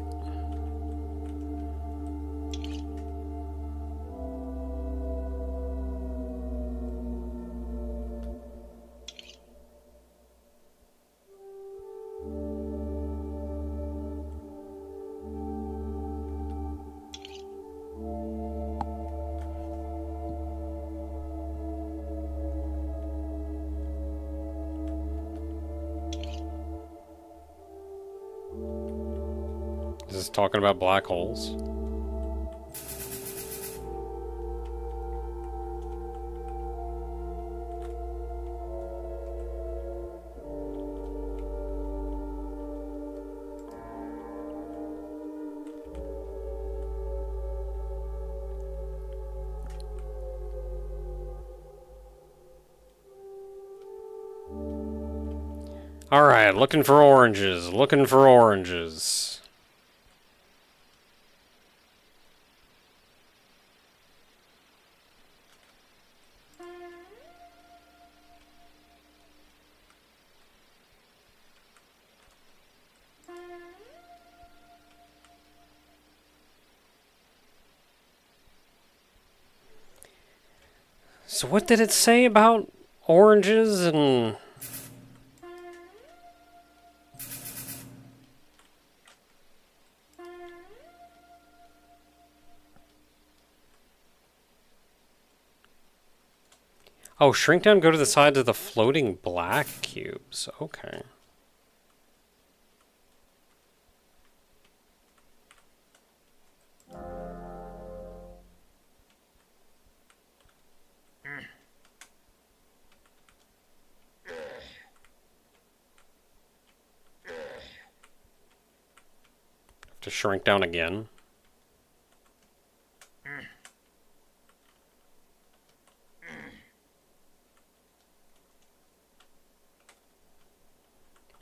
Is this talking about black holes? Alright, looking for oranges, looking for oranges. So what did it say about oranges and... Oh, shrink down, go to the sides of the floating black cubes. Okay. To shrink down again.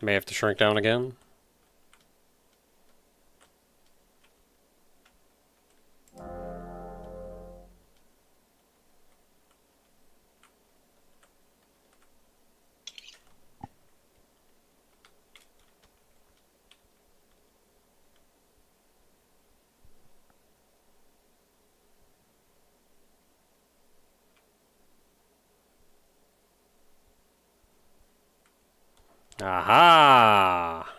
May have to shrink down again. Aha!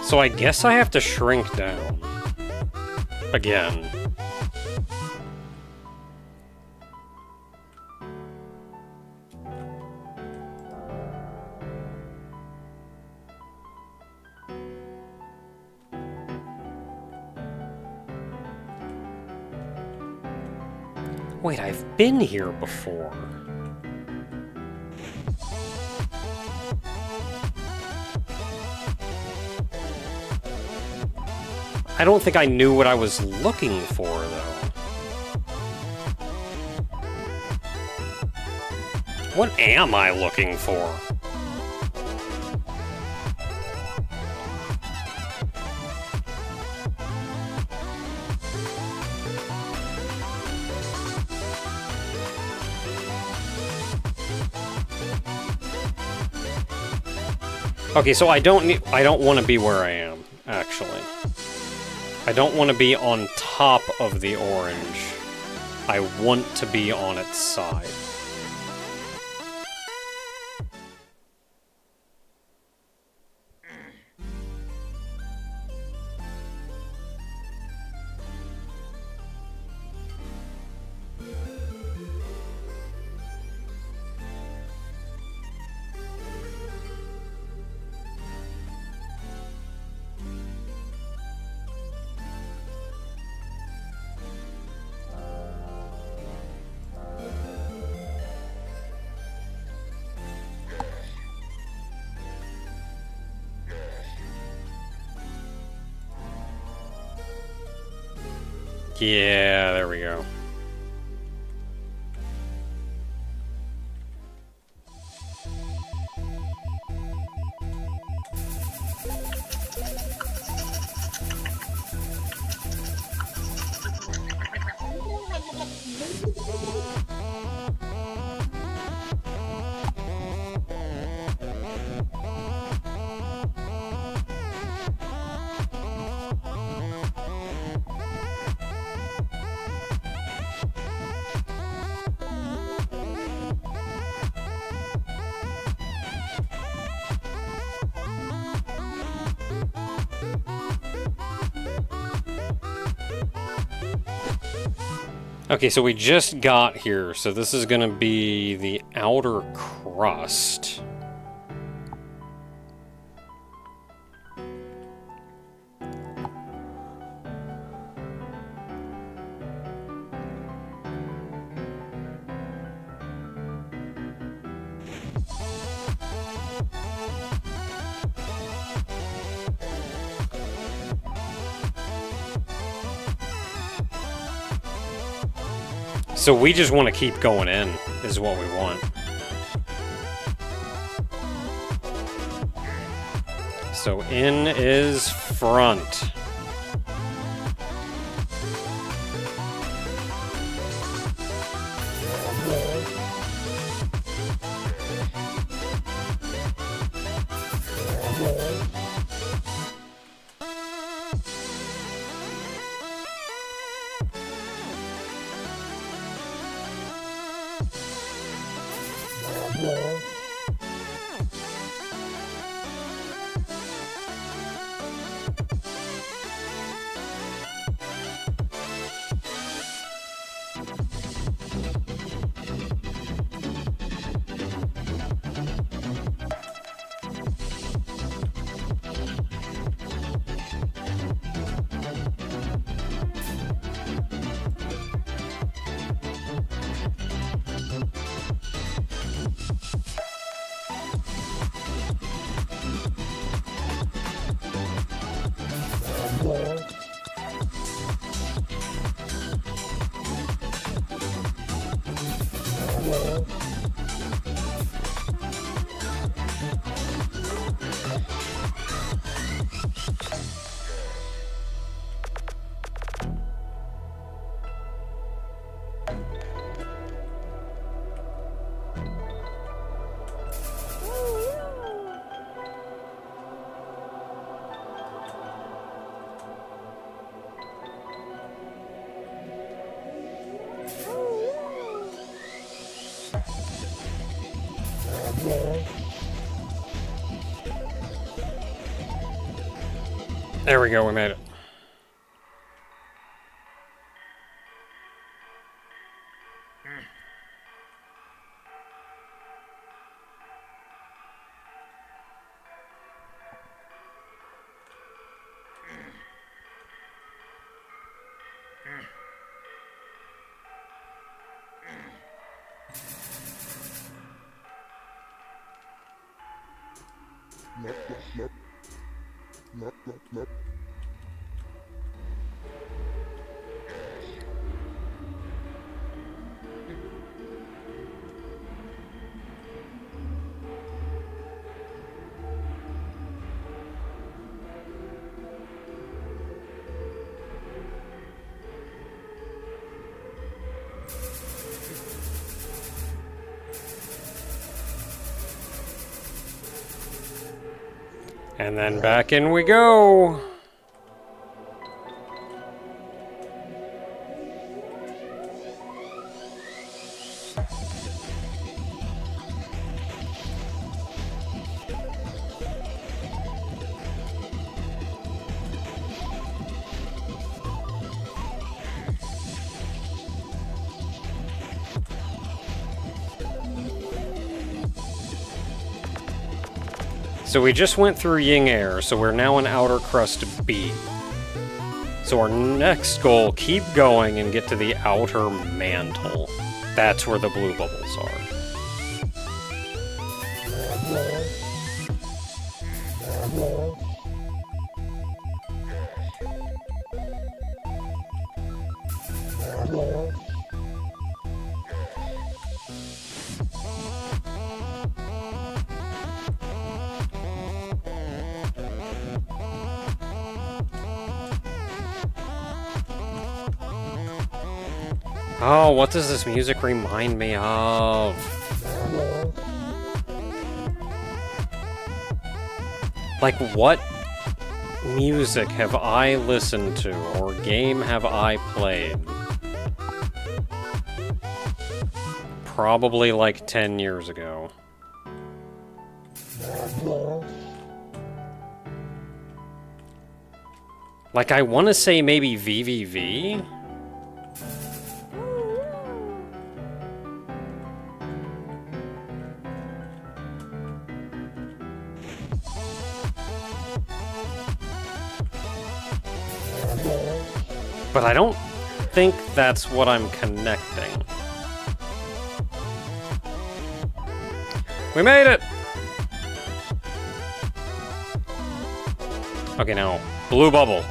So I guess I have to shrink down. Again. Wait, I've been here before. I don't think I knew what I was looking for, though. What am I looking for? Okay, so I don't want to be where I am, actually. I don't want to be on top of the orange. I want to be on its side. Yeah, there we go. Okay, so we just got here, so this is gonna be the outer crust. So we just want to keep going in, is what we want. So in is front. There we go, we made it. And then back in we go. So we just went through Ying Air, so we're now in Outer Crust B. So our next goal, keep going and get to the Outer Mantle. That's where the blue bubbles are. Oh, what does this music remind me of? Like, what music have I listened to, or game have I played? Probably like 10 years ago. Like, I want to say maybe VVV? But I don't think that's what I'm connecting. We made it! Okay, now, blue bubble.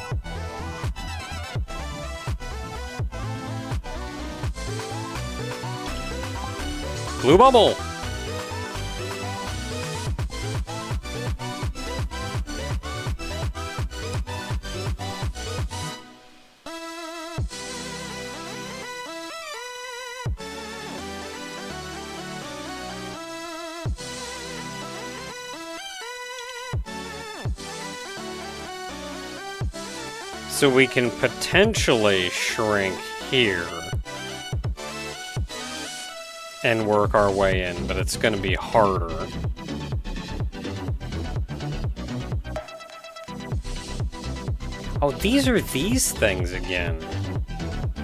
Blue bubble! So we can potentially shrink here and work our way in, but it's going to be harder. Oh, these are these things again.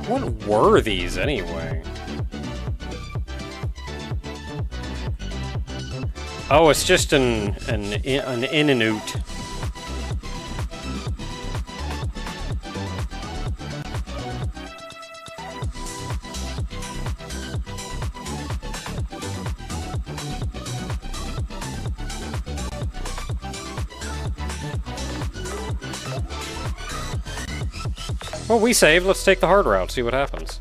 What were these anyway? Oh, it's just an in and out. Well, we saved. Let's take the hard route, see what happens.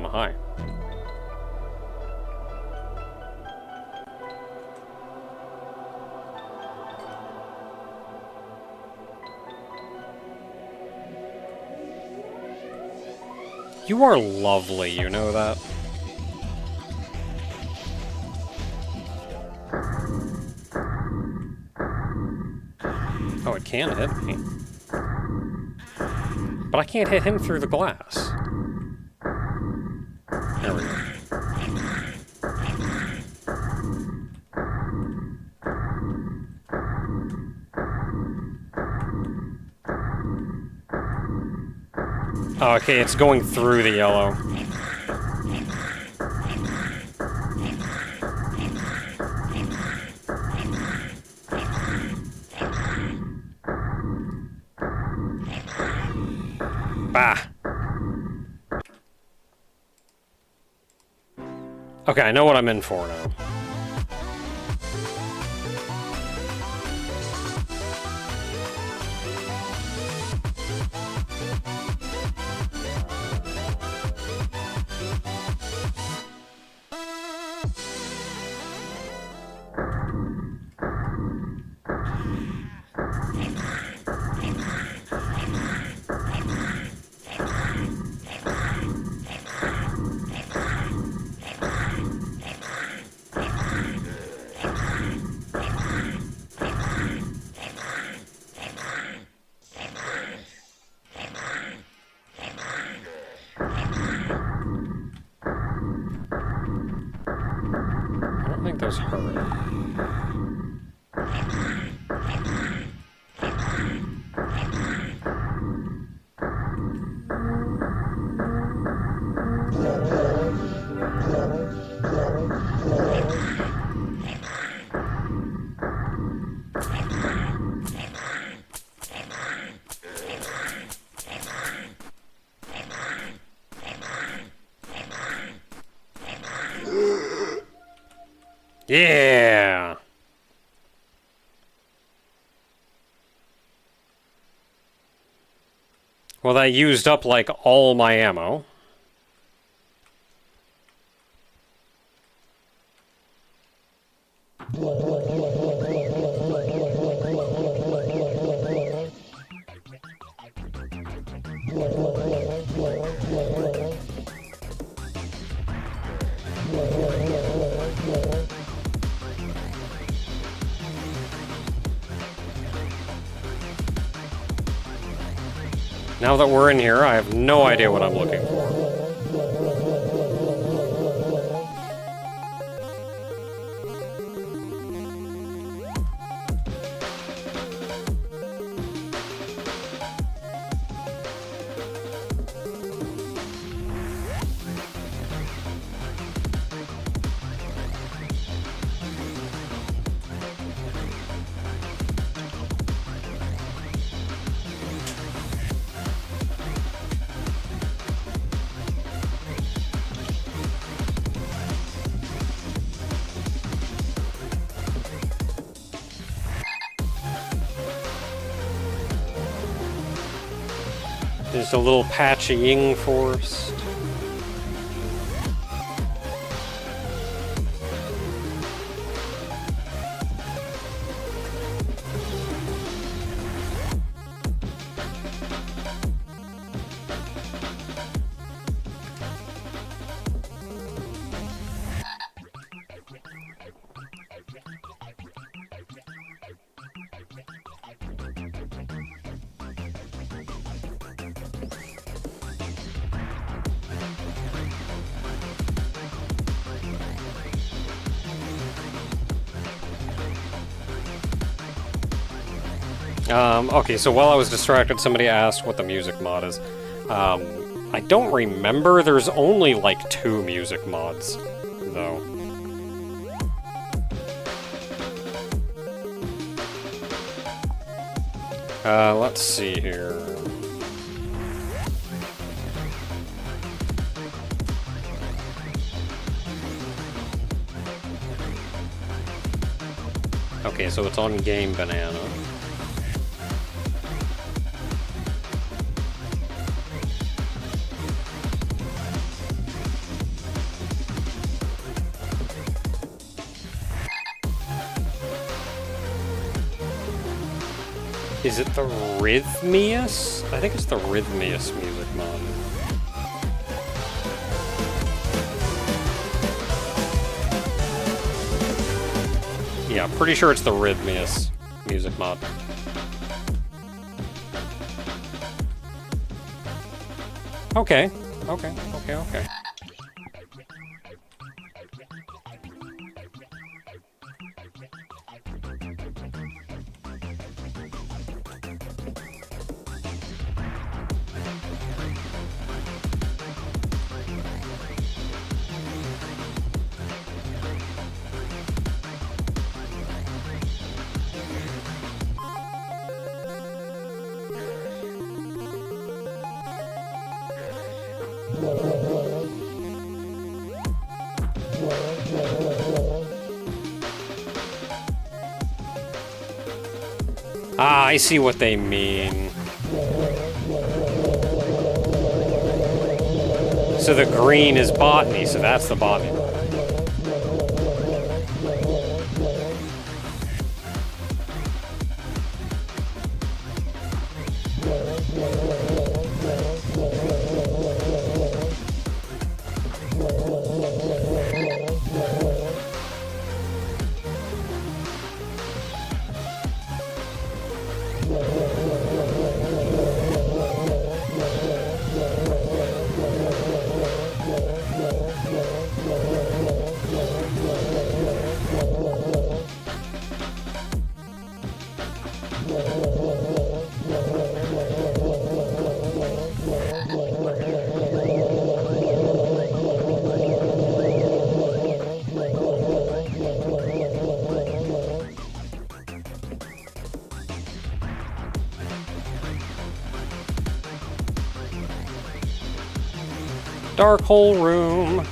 Hi. You are lovely, you know that? Oh, it can hit me. But I can't hit him through the glass. There we go. Oh, okay, it's going through the yellow. Bah! Okay, I know what I'm in for now. I don't think those hurt. Yeah! Well, that used up, like, all my ammo. Now that we're in here, I have no idea what I'm looking for. There's a little patch of Ying Forest. Okay, so while I was distracted, somebody asked what the music mod is. I don't remember. There's only like 2 music mods, though. Let's see here. Okay, so it's on Game Banana. Is it the Rhythmius? I think it's the Rhythmius music mod. Yeah, pretty sure it's the Rhythmius music mod. Okay. Okay. Ah, I see what they mean. So the green is botany, so that's the botany. Dark hole room.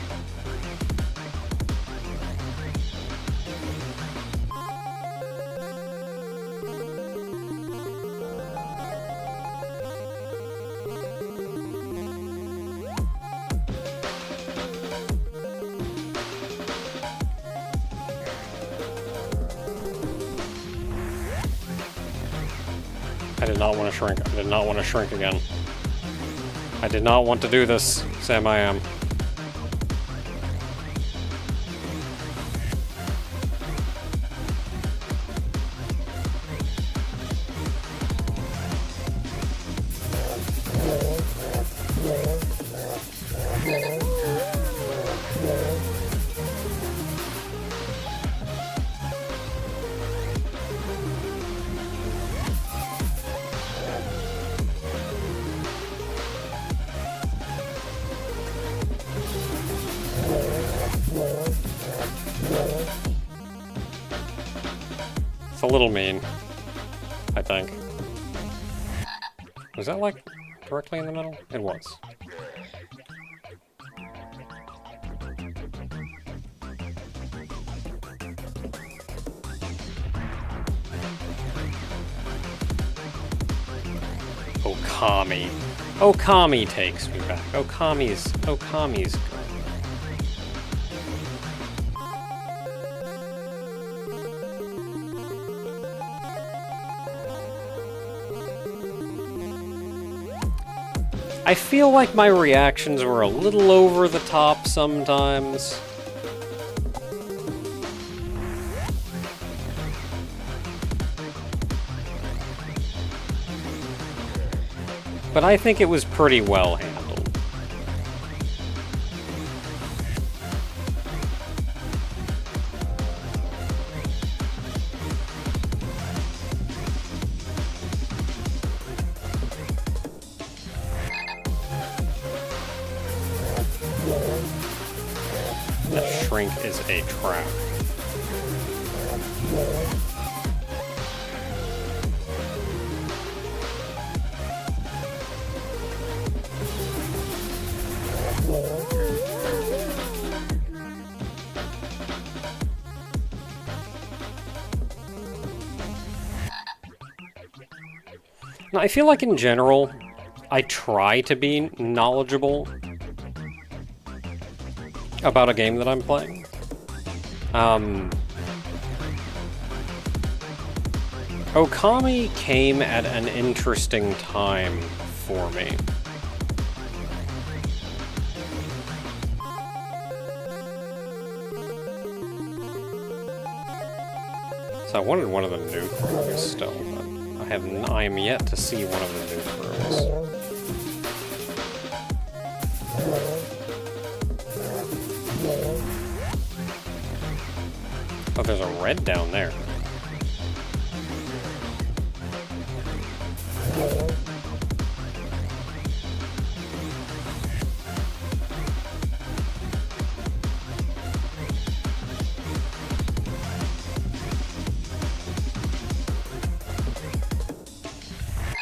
I did not want to shrink. I did not want to shrink again. I did not want to do this, Sam I am. It's a little mean, I think. Was that like directly in the middle? It was. Okami. Okami takes me back. Okami's good. I feel like my reactions were a little over the top sometimes. But I think it was pretty well handled. That shrink is a trap. Now, I feel like in general, I try to be knowledgeable about a game that I'm playing. Okami came at an interesting time for me. So I wanted one of the new crews still, but I am yet to see one of the new crews. Oh, there's a red down there.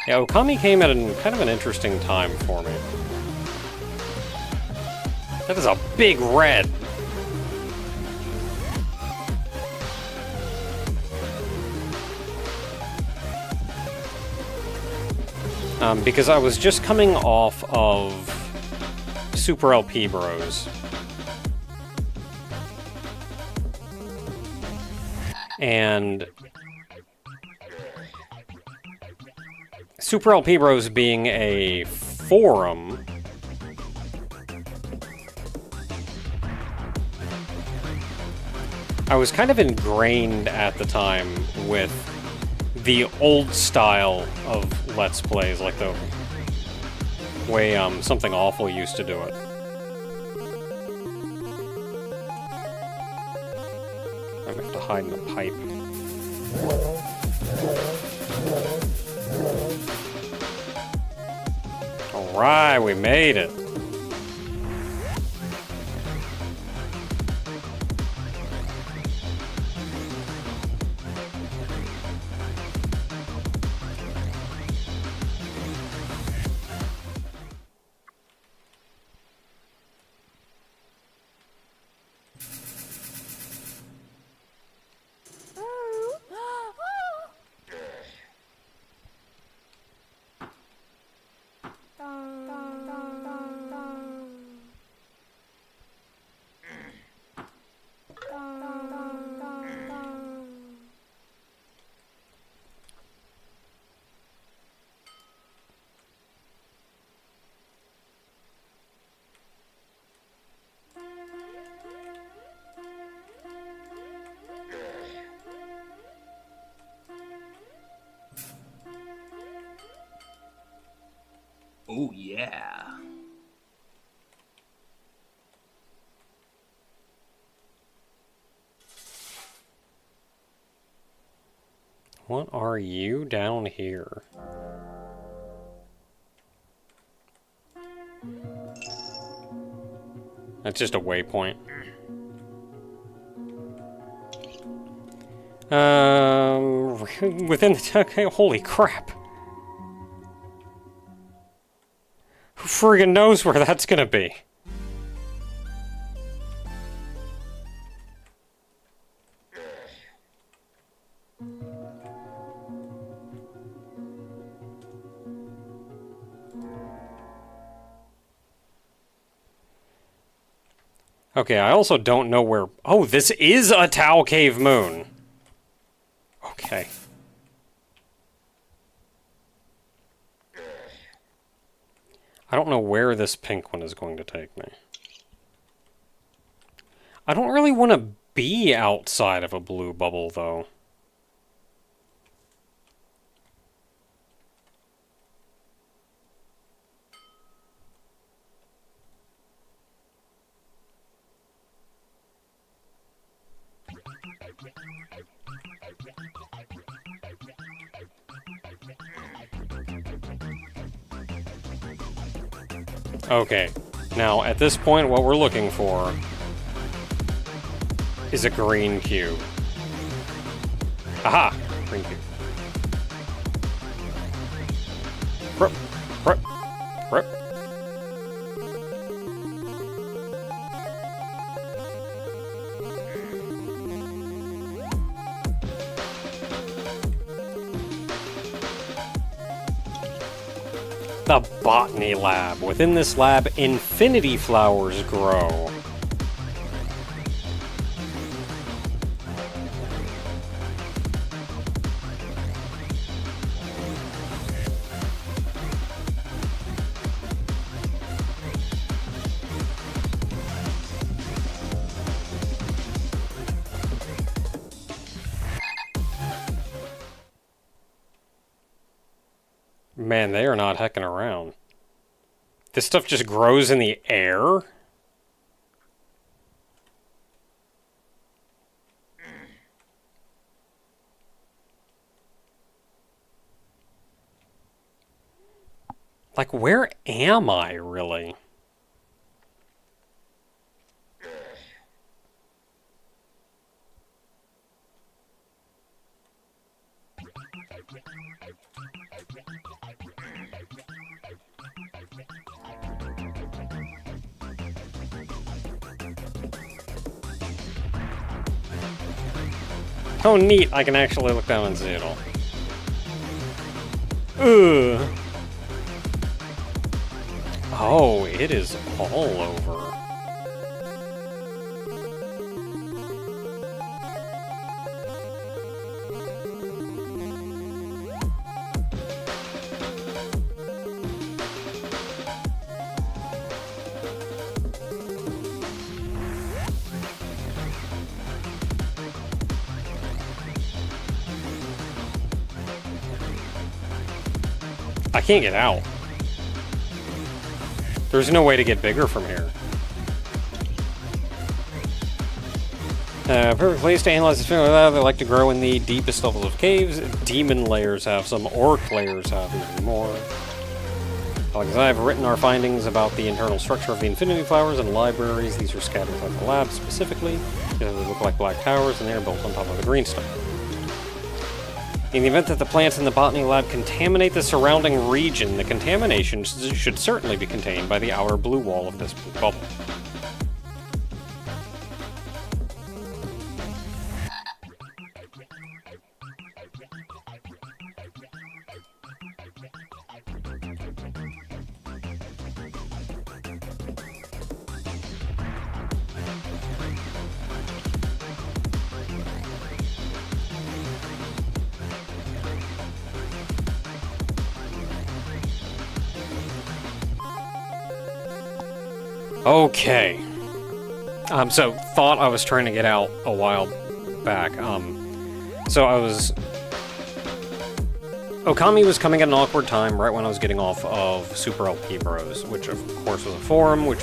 Yeah, Okami came at kind of an interesting time for me. That is a big red! Because I was just coming off of Super LP Bros. And Super LP Bros being a forum, I was kind of ingrained at the time with the old style of Let's Plays, like the way Something Awful used to do it. I have to hide in the pipe. Alright, we made it. Oh, yeah. What are you down here? That's just a waypoint. Within the... Okay, holy crap. Who friggin' knows where that's gonna be? Okay, I also don't know where... Oh, this is a Tau Cave moon! Okay. I don't know where this pink one is going to take me. I don't really want to be outside of a blue bubble, though. Okay, now at this point what we're looking for is a green cube. Aha! Green cube. Rip, rip, rip. The botany lab. Within this lab, infinity flowers grow. Man, they are not hecking around. This stuff just grows in the air? Like, where am I, really? Oh, neat. I can actually look down and see it all. Ugh. Oh, it is all over. I can't get out. There's no way to get bigger from here. Perfect place to analyze this film. They like to grow in the deepest levels of caves. Demon layers have some. Orc layers have even more. As I've written our findings about the internal structure of the infinity flowers in libraries. These are scattered throughout the lab specifically. They look like black towers, and they are built on top of the green stuff. In the event that the plants in the botany lab contaminate the surrounding region, the contamination should certainly be contained by the outer blue wall of this blue bubble. Okay. So thought I was trying to get out a while back. Okami was coming at an awkward time right when I was getting off of Super LP Bros, which of course was a forum, which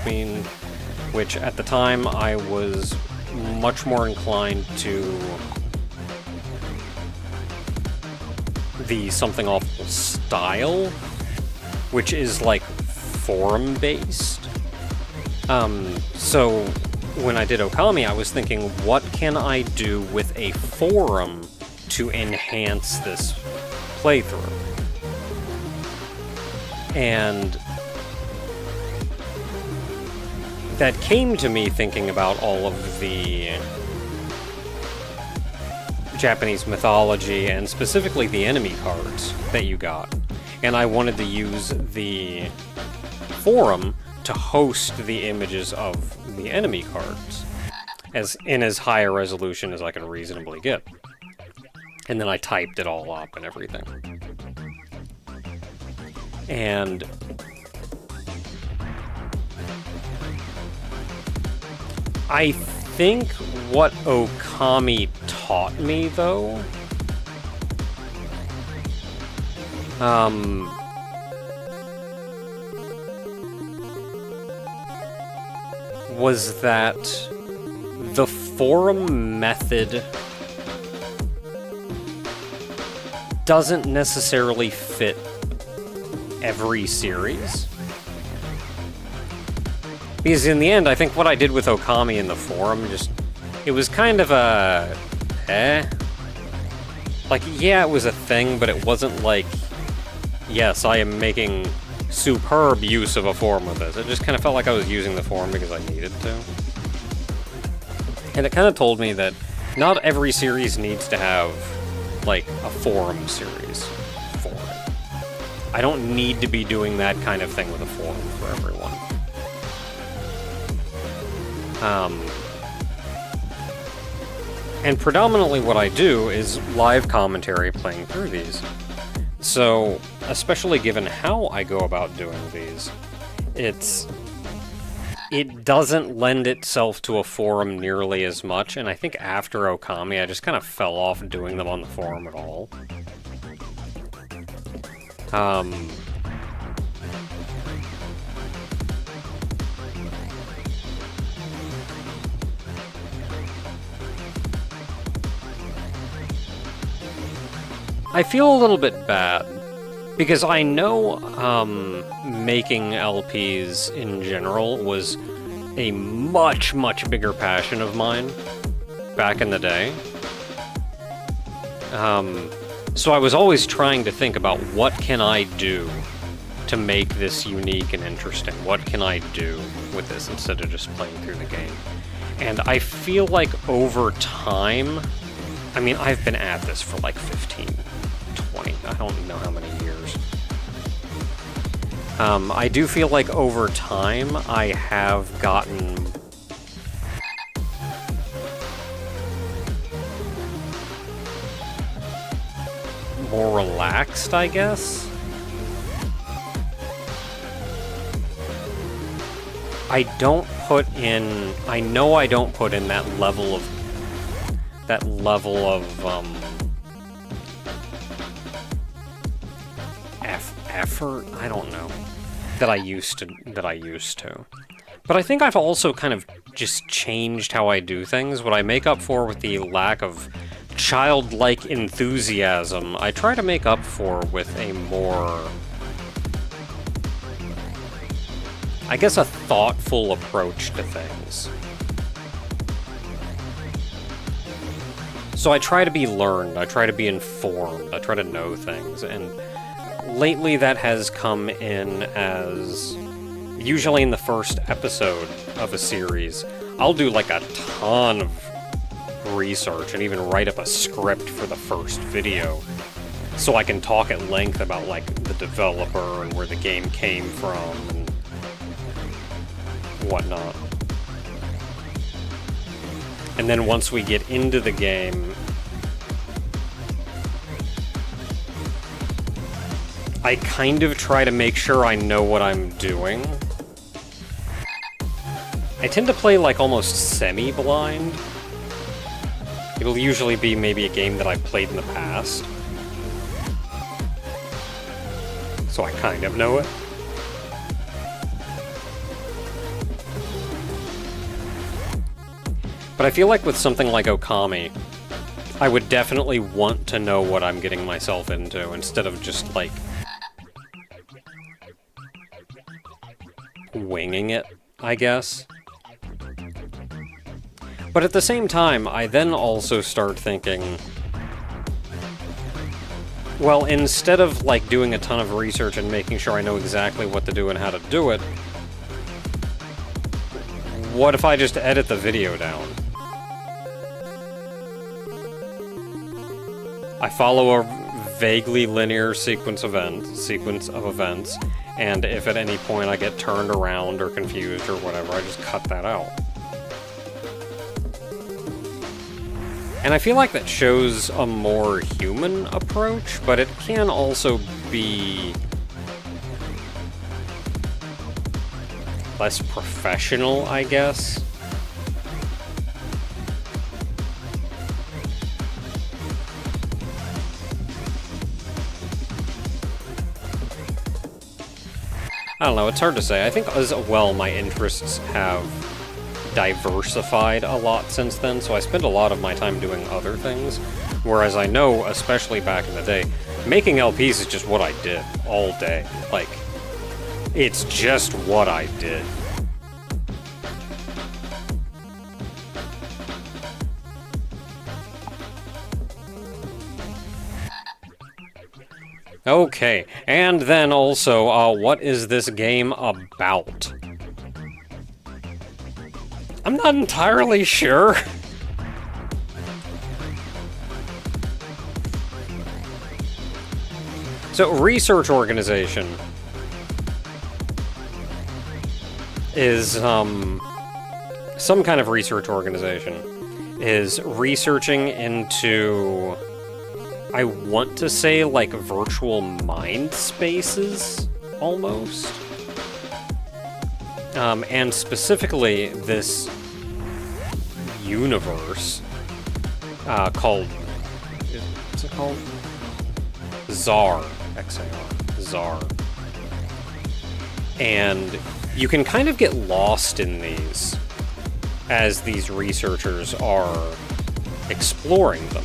at the time I was much more inclined to the Something Awful style, which is like forum-based. So when I did Okami, I was thinking, what can I do with a forum to enhance this playthrough? And that came to me thinking about all of the Japanese mythology and specifically the enemy cards that you got. And I wanted to use the forum to host the images of the enemy cards as high a resolution as I could reasonably get. And then I typed it all up and everything. And I think what Okami taught me, though, was that the forum method doesn't necessarily fit every series. Because in the end, I think what I did with Okami in the forum, it was kind of a... Like, yeah, it was a thing, but it wasn't like, yes, I am making superb use of a forum with this. It just kind of felt like I was using the forum because I needed to. And it kind of told me that not every series needs to have, like, a forum series for it. I don't need to be doing that kind of thing with a forum for everyone. And predominantly what I do is live commentary playing through these. So, especially given how I go about doing these, it doesn't lend itself to a forum nearly as much, and I think after Okami I just kind of fell off doing them on the forum at all. I feel a little bit bad, because I know making LPs in general was a much, much bigger passion of mine back in the day. So I was always trying to think about what can I do to make this unique and interesting? What can I do with this instead of just playing through the game? And I feel like over time, I mean, I've been at this for like 15, 20, I don't know how many years. I do feel like over time I have gotten more relaxed, I guess. I know I don't put in that level of effort, I don't know, that I used to. But I think I've also kind of just changed how I do things. What I make up for with the lack of childlike enthusiasm, I try to make up for with a more, I guess, a thoughtful approach to things. So I try to be learned, I try to be informed, I try to know things, and lately that has come in as, usually in the first episode of a series, I'll do like a ton of research and even write up a script for the first video, so I can talk at length about like the developer and where the game came from and whatnot. And then once we get into the game, I kind of try to make sure I know what I'm doing. I tend to play like almost semi-blind. It'll usually be maybe a game that I've played in the past, so I kind of know it. But I feel like with something like Okami, I would definitely want to know what I'm getting myself into, instead of just, like, winging it, I guess. But at the same time, I then also start thinking, well, instead of, like, doing a ton of research and making sure I know exactly what to do and how to do it, what if I just edit the video down? I follow a vaguely linear sequence of events, and if at any point I get turned around or confused or whatever, I just cut that out. And I feel like that shows a more human approach, but it can also be less professional, I guess. I don't know, it's hard to say. I think as well my interests have diversified a lot since then, so I spend a lot of my time doing other things, whereas I know, especially back in the day, making LPs is just what I did all day. Like, it's just what I did. Okay, and then also, what is this game about? I'm not entirely sure. So, research organization is, some kind of research organization is researching into, I want to say, like, virtual mind spaces, almost. And specifically, this universe, called, what's it called? Xar. X-A-R. Xar. And you can kind of get lost in these as these researchers are exploring them.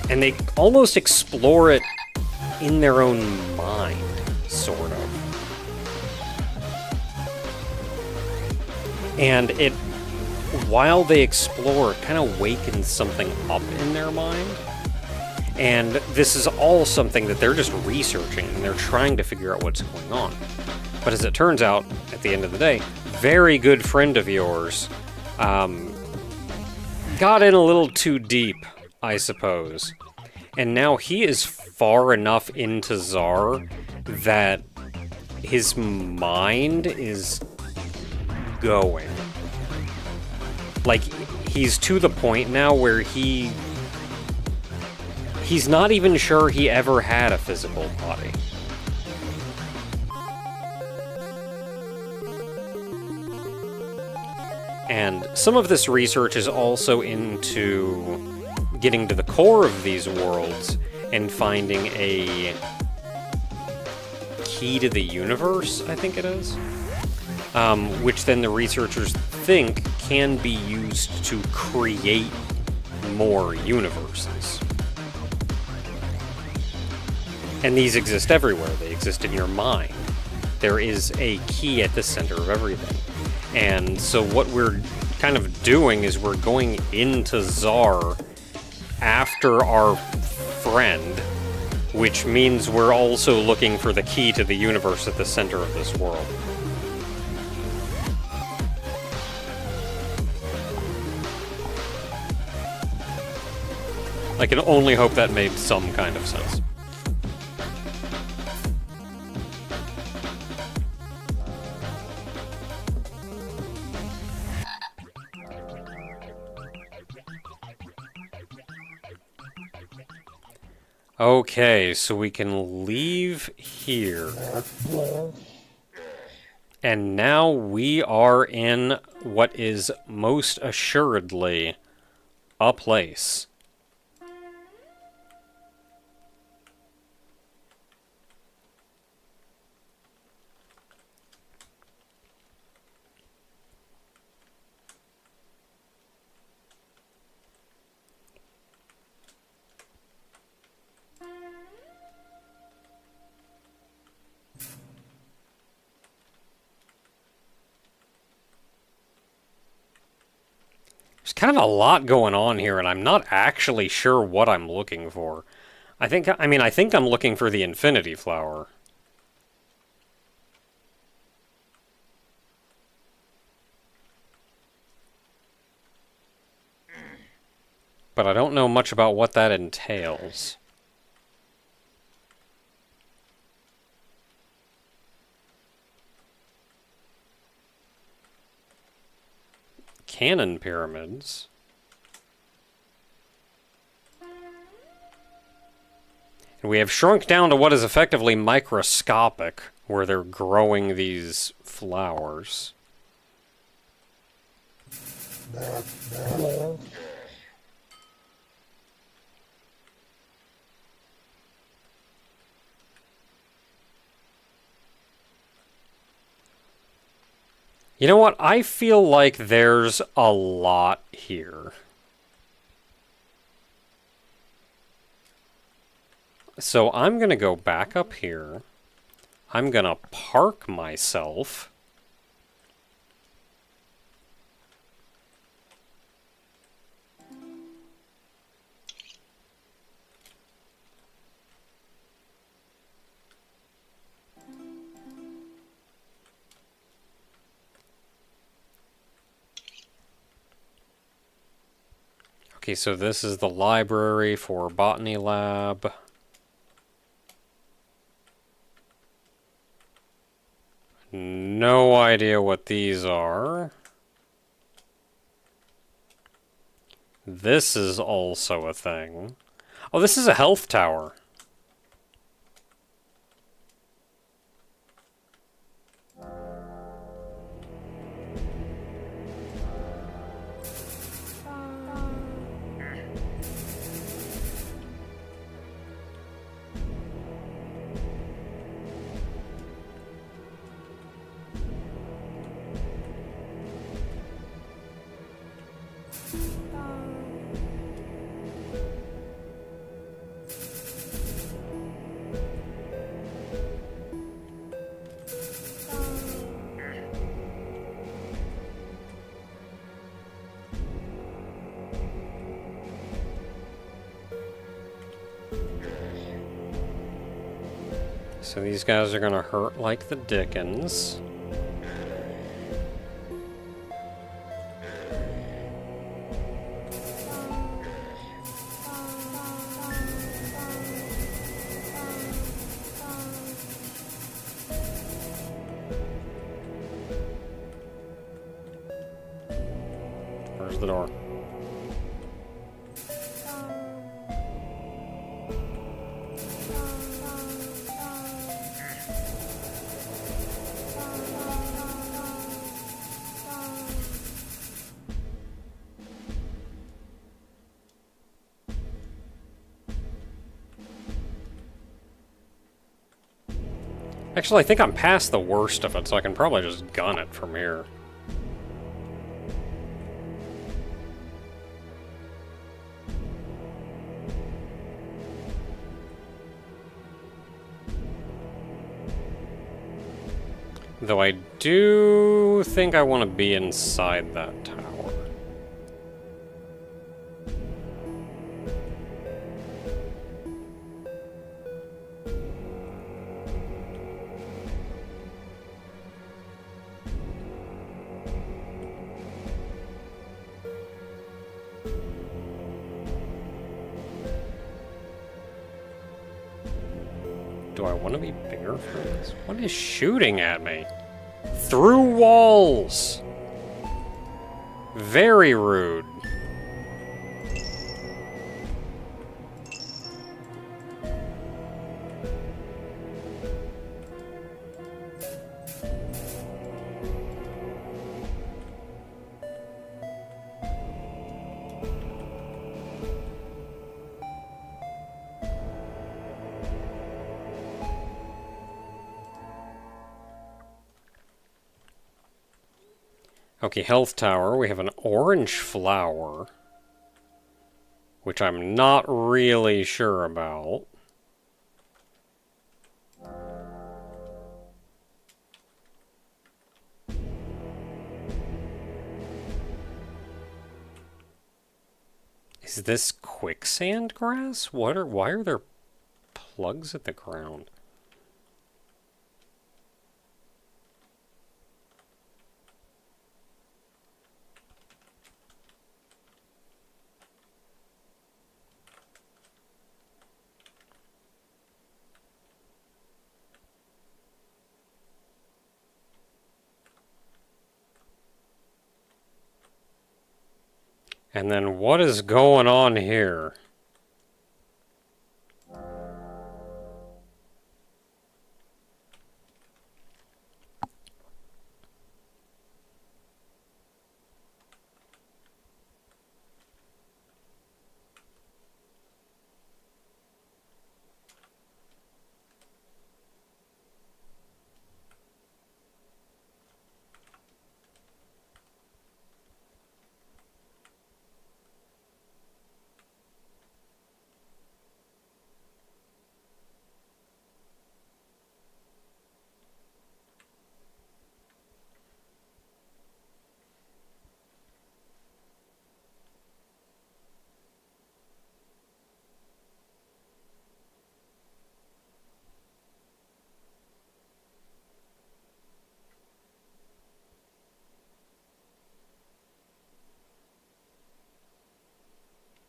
And they almost explore it in their own mind, sort of. And it, while they explore, it kind of wakens something up in their mind. And this is all something that they're just researching, and they're trying to figure out what's going on. But as it turns out, at the end of the day, very good friend of yours got in a little too deep, I suppose. And now he is far enough into Xar that his mind is going. Like, he's to the point now where he's not even sure he ever had a physical body. And some of this research is also into getting to the core of these worlds and finding a key to the universe, I think it is. Which then the researchers think can be used to create more universes. And these exist everywhere. They exist in your mind. There is a key at the center of everything. And so what we're kind of doing is we're going into Xar after our friend, which means we're also looking for the key to the universe at the center of this world. I can only hope that made some kind of sense. Okay, so we can leave here. And now we are in what is most assuredly a place. There's kind of a lot going on here, and I'm not actually sure what I'm looking for. I think I'm looking for the Infinity Flower. But I don't know much about what that entails. Cannon pyramids. We have shrunk down to what is effectively microscopic, where they're growing these flowers. You know what? I feel like there's a lot here. So I'm going to go back up here. I'm going to park myself. Okay, so this is the library for Botany Lab. No idea what these are. This is also a thing. Oh, this is a health tower. So these guys are gonna hurt like the dickens. Where's the door? Actually, I think I'm past the worst of it, so I can probably just gun it from here. Though I do think I want to be inside that tower. Do I want to be bigger for this? What is shooting at me? Through walls! Very rude. Okay, health tower. We have an orange flower, which I'm not really sure about. Is this quicksand grass? Why are there plugs at the ground? And then what is going on here?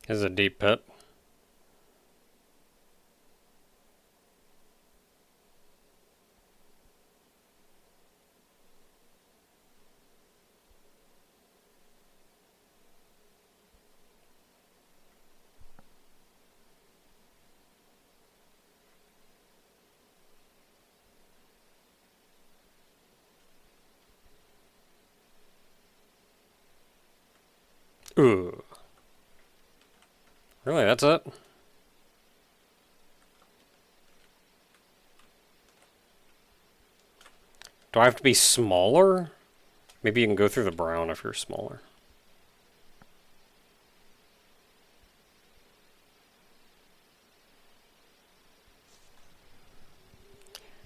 This is a deep pit. Ooh. Really, that's it? Do I have to be smaller? Maybe you can go through the brown if you're smaller.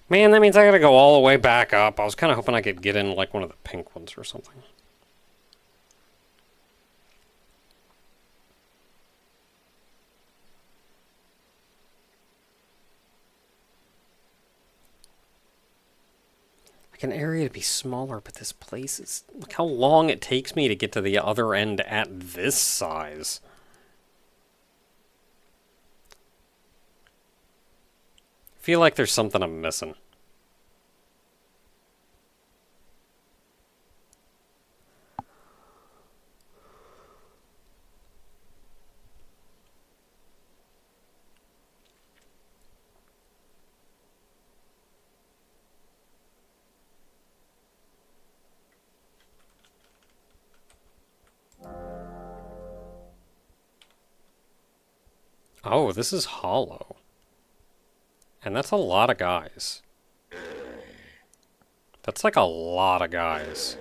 Man, that means I gotta go all the way back up. I was kind of hoping I could get in like one of the pink ones or something. Like an area to be smaller, but this place is... Look how long it takes me to get to the other end at this size. I feel like there's something I'm missing. Oh, this is hollow. And that's a lot of guys. That's like a lot of guys.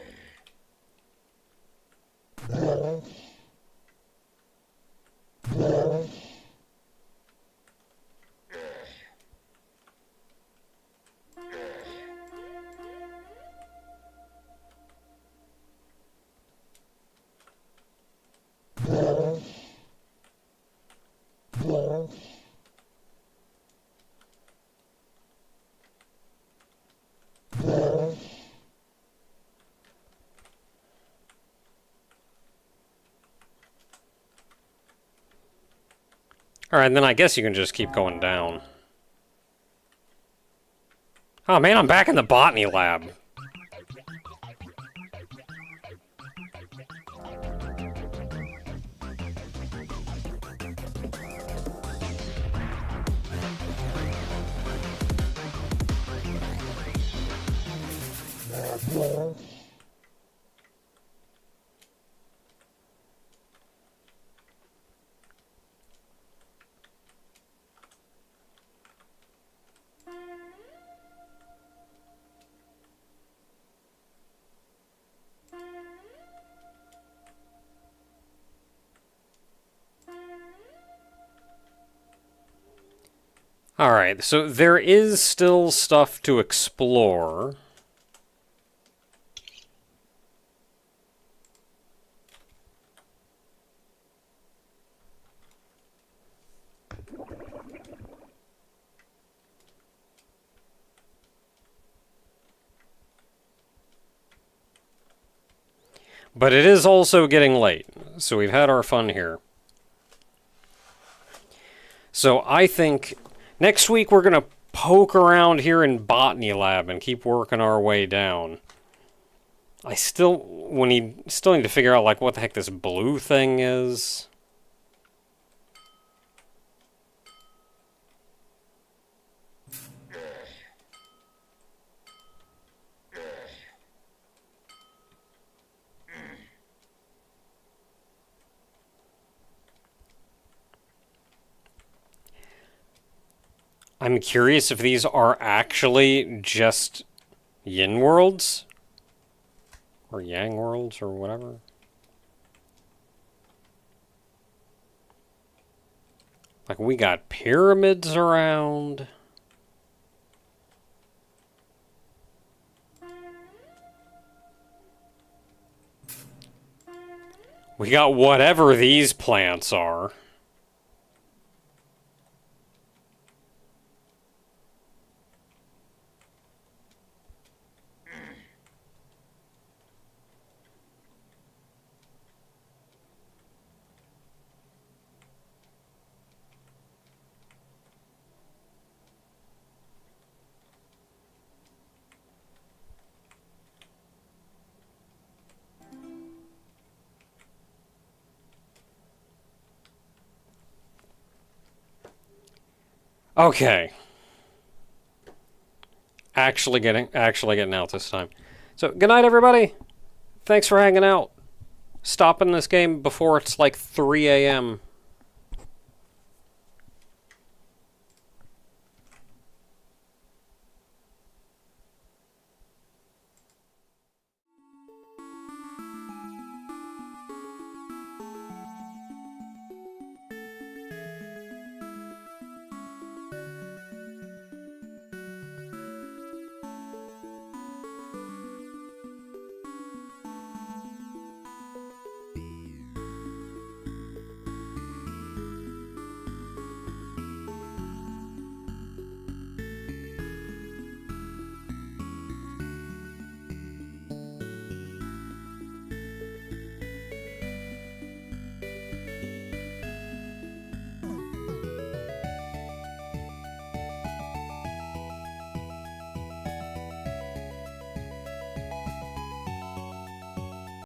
Alright, and then I guess you can just keep going down. Oh man, I'm back in the botany lab. Alright, so there is still stuff to explore. But it is also getting late, so we've had our fun here. So I think next week we're going to poke around here in Botany Lab and keep working our way down. I still need to figure out like what the heck this blue thing is. I'm curious if these are actually just yin worlds? Or yang worlds, or whatever. Like, we got pyramids around. We got whatever these plants are. Okay. Actually getting out this time. So, good night, everybody. Thanks for hanging out. Stopping this game before it's like 3 a.m.